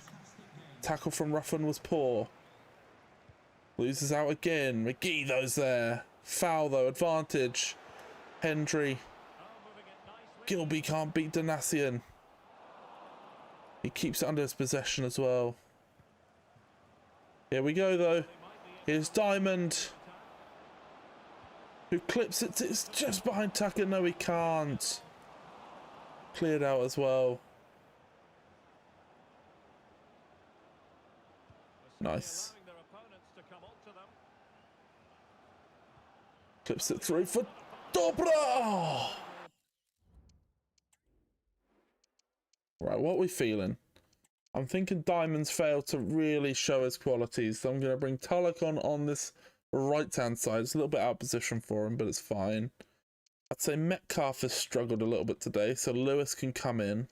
Tackle from Ruffin was poor. Loses out again. McGee though's there. Foul though. Advantage. Hendry. Gilby can't beat Donasian. He keeps it under his possession as well. Here we go though. Here's Diamond. Who clips it. It's just behind Tucker. No, he can't. Cleared out as well. Nice. Allowing their opponents to come onto them. Clips it through for Dobra! Right, what are we feeling? I'm thinking Diamond's failed to really show his qualities, so I'm going to bring Tulloch on this right-hand side. It's a little bit out of position for him, but it's fine. I'd say Metcalf has struggled a little bit today, so Lewis can come in.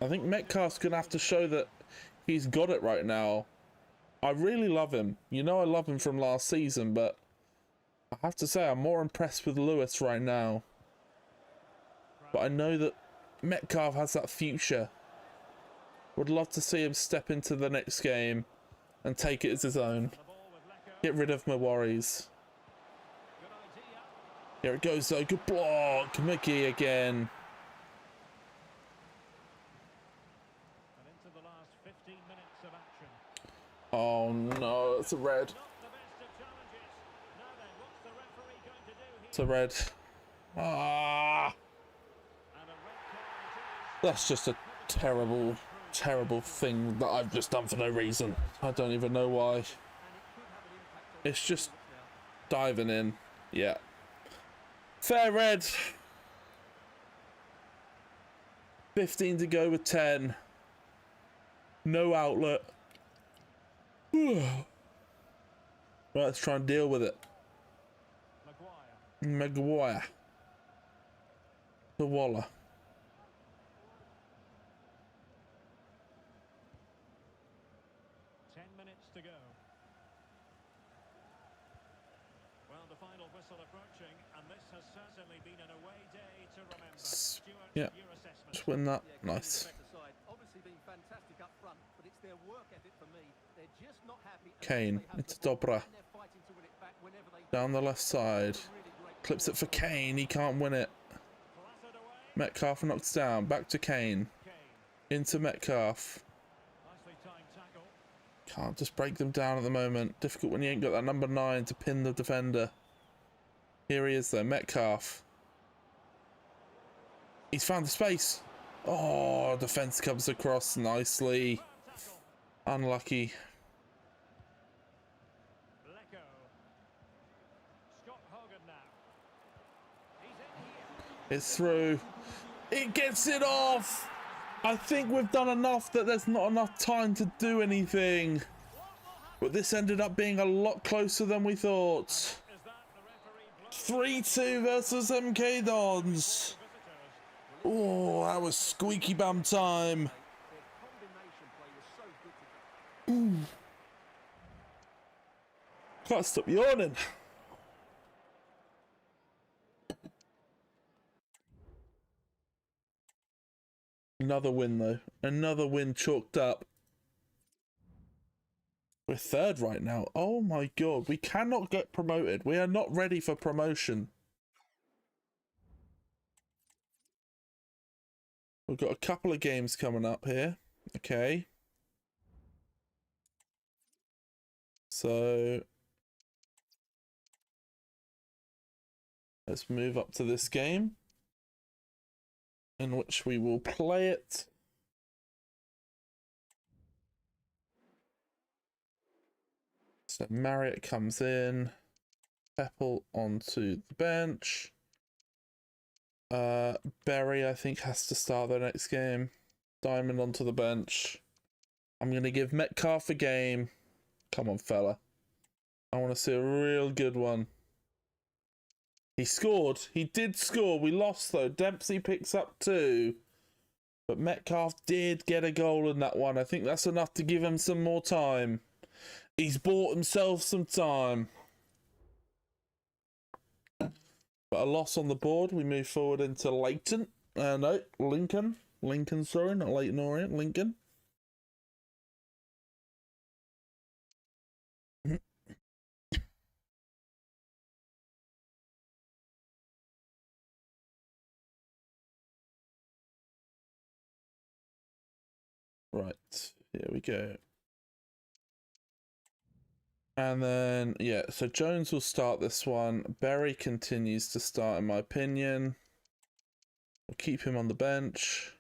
I think Metcalf's going to have to show that he's got it right now. I really love him. You know I love him from last season, but I have to say I'm more impressed with Lewis right now. But I know that Metcalf has that future. Would love to see him step into the next game and take it as his own. Get rid of my worries. Here it goes though. Good block. McGee again. And into the last 15 minutes of action. Oh no, it's a red. Not the best of challenges. Now then, what's the referee going to do here? It's a red. Ah, And a red card it is. that's just a terrible, terrible thing that I've just done for no reason. I don't even know why. It's just diving in. Yeah. Fair red. 15 to go with 10. No outlet. Right, let's try and deal with it. Maguire. The Waller. To go. Well, the final whistle approaching, and this has certainly been an away day to remember. Stuart, Yeah, your assessment. just win that. Yeah, Nice. Obviously been fantastic up front, but it's their work ethic for me. They're just not happy. Kane into Dobra. Down the left side. Clips it for Kane. He can't win it. Clattered away. Metcalf knocks down. Back to Kane. Kane. Into Metcalf. Nicely timed tackle. Can't just break them down at the moment. Difficult when you ain't got that number 9 to pin the defender. Here he is though. Metcalf. He's found the space. Oh, defence comes across nicely. Tackle. Unlucky. Lecco. Scott Hogan now. He's in here. It's through. It gets it off. I think we've done enough that there's not enough time to do anything. But this ended up being a lot closer than we thought. Is that the referee 3-2 versus MK Dons. Oh, that was squeaky bum time. Their combination play was so good today. Can't stop yawning. Another win though. Another win chalked up. We're third right now. Oh my god. We cannot get promoted. We are not ready for promotion. We've got a couple of games coming up here. Okay. So let's move up to this game, in which we will play it. So Marriott comes in, Peppel onto the bench. Berry, I think, has to start the next game. Diamond onto the bench. I'm going to give Metcalf a game. Come on, fella. I want to see a real good one. He scored. He did score. We lost, though. Dempsey picks up 2. But Metcalf did get a goal in that one. I think that's enough to give him some more time. He's bought himself some time. But a loss on the board. We move forward into Leighton. No, Lincoln. Lincoln, sorry, not Leighton Orient. Lincoln. Right, here we go. And then, yeah, so Jones will start this one. Berry continues to start, in my opinion. We'll keep him on the bench.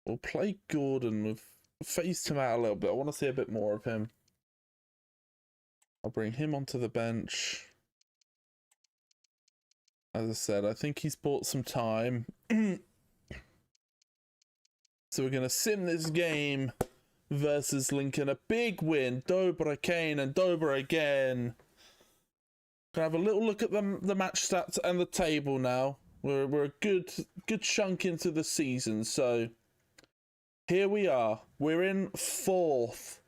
We'll play Gordon. We've phased him out a little bit. I want to see a bit more of him. I'll bring him onto the bench. As I said, I think he's bought some time. So we're going to sim this game versus Lincoln. A big win. Dobra Kane and Dobra again. Gonna have a little look at the match stats and the table now. We're a good chunk into the season, so here we are. We're in 4th.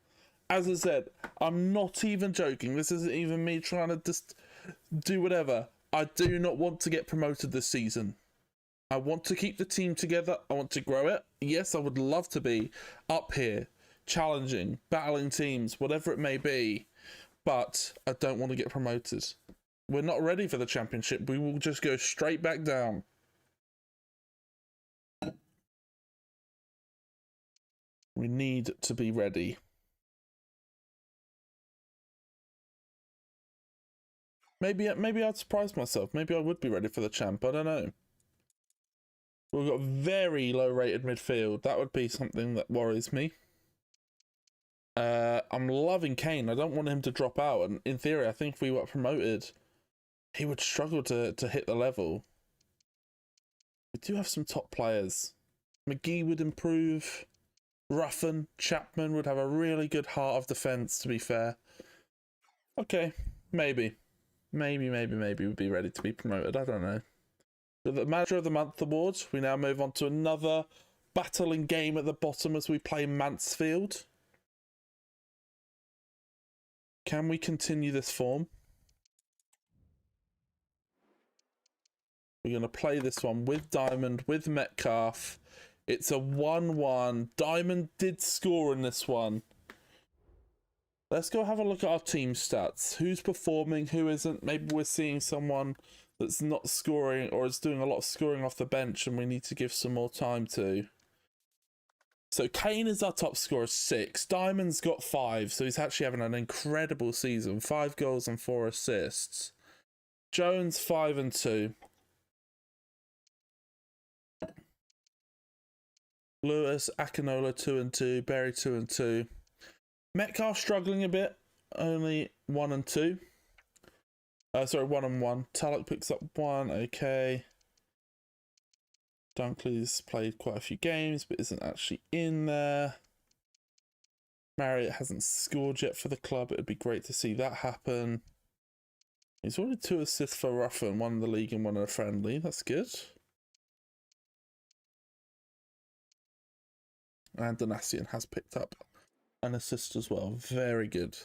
As I said, I'm not even joking. This isn't even me trying to just do whatever. I do not want to get promoted this season. I want to keep the team together. I want to grow it. Yes, I would love to be up here, challenging, battling teams, whatever it may be. But I don't want to get promoted. We're not ready for the championship. We will just go straight back down. We need to be ready. Maybe I'd surprise myself. Maybe I would be ready for the champ. I don't know. We've got very low rated midfield. That would be something that worries me. I'm loving Kane. I don't want him to drop out. And in theory, I think if we were promoted, he would struggle to hit the level. We do have some top players. McGee would improve. Ruffin, Chapman would have a really good heart of defence, to be fair. Okay, maybe. Maybe we'd be ready to be promoted. I don't know. With the Manager of the Month awards, we now move on to another battling game at the bottom as we play Mansfield. Can we continue this form? We're going to play this one with Diamond, with Metcalf. It's a 1-1. Diamond did score in this one. Let's go have a look at our team stats. Who's performing, who isn't? Maybe we're seeing someone that's not scoring or is doing a lot of scoring off the bench and we need to give some more time to. So Kane is our top scorer, 6. Diamond's got 5, so he's actually having an incredible season. 5 goals and 4 assists. Jones, 5 and 2. Lewis, Akinola, 2 and 2. Berry, 2 and 2. Metcalf struggling a bit, only 1 and 2. Sorry, 1 and 1. Talek picks up 1, okay. Dunkley's played quite a few games, but isn't actually in there. Marriott hasn't scored yet for the club. It would be great to see that happen. He's already 2 assists for Ruffin, 1 in the league and 1 in a friendly. That's good. And Donatian has picked up an assist as well. Very good.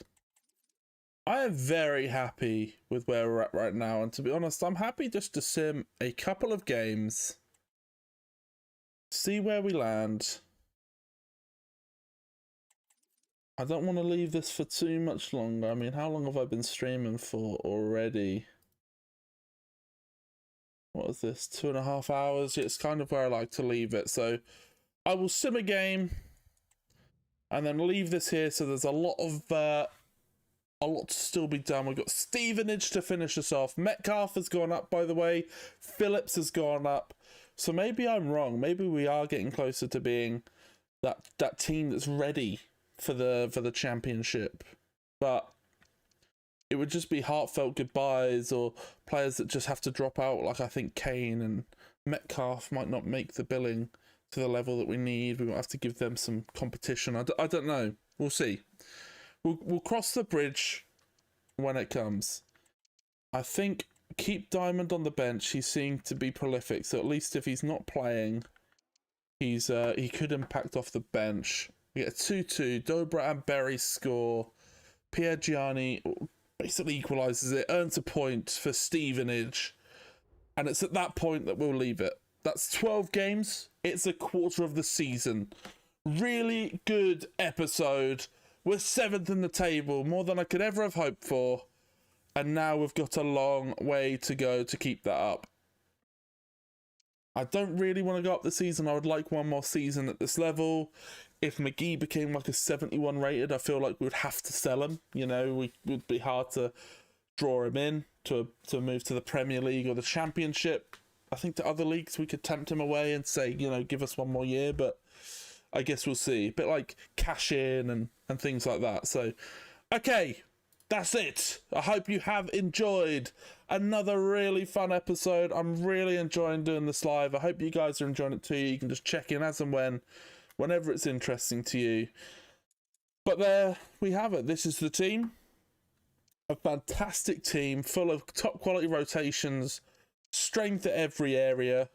I am very happy with where we're at right now. And to be honest, I'm happy just to sim a couple of games. See where we land. I don't want to leave this for too much longer. I mean, how long have I been streaming for already? What is this? 2.5 hours? It's kind of where I like to leave it. So I will sim a game and then leave this here. So there's a lot to still be done. We've got Stevenage to finish us off. Metcalf has gone up, by the way. Phillips has gone up. So maybe I'm wrong. Maybe we are getting closer to being that team that's ready for the championship. But it would just be heartfelt goodbyes or players that just have to drop out. Like I think Kane and Metcalf might not make the billing to the level that we need. We might have to give them some competition. I don't know. We'll see. We'll cross the bridge when it comes. I think keep Diamond on the bench. He seemed to be prolific, so at least if he's not playing, he could impact off the bench. We get a 2-2. Dobra and Berry score. Pierre Gianni basically equalises it, earns a point for Stevenage, and it's at that point that we'll leave it. That's 12 games. It's a quarter of the season. Really good episode. We're 7th in the table, more than I could ever have hoped for. And now we've got a long way to go to keep that up. I don't really want to go up the season. I would like one more season at this level. If McGee became like a 71 rated, I feel like we'd have to sell him. You know, it would be hard to draw him in to move to the Premier League or the Championship. I think to other leagues we could tempt him away and say, you know, give us one more year, but I guess we'll see. A bit like cash in and things like that. So, okay, that's it. I hope you have enjoyed another really fun episode. I'm really enjoying doing this live. I hope you guys are enjoying it too. You can just check in as and whenever it's interesting to you. But there we have it. This is the team. A fantastic team full of top quality rotations, strength at every area.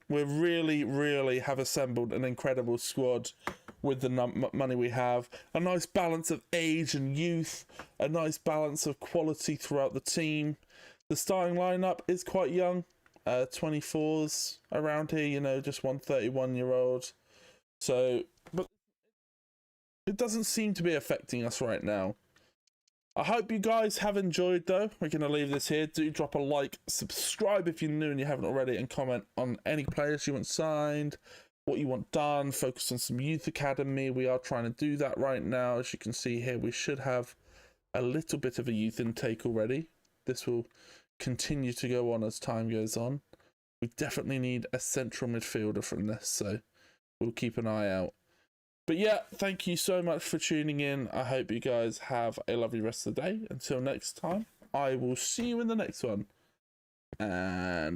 We really have assembled an incredible squad with the money we have. A nice balance of age and youth. A nice balance of quality throughout the team. The starting lineup is quite young. 24s around here, you know, just one 31-year-old. So, but it doesn't seem to be affecting us right now. I hope you guys have enjoyed though. We're going to leave this here. Do drop a like, subscribe if you're new and you haven't already, and comment on any players you want signed, what you want done, focus on some youth academy. We are trying to do that right now. As you can see here, we should have a little bit of a youth intake already. This will continue to go on as time goes on. We definitely need a central midfielder from this, so we'll keep an eye out. But yeah, thank you so much for tuning in. I hope you guys have a lovely rest of the day. Until next time, I will see you in the next one. And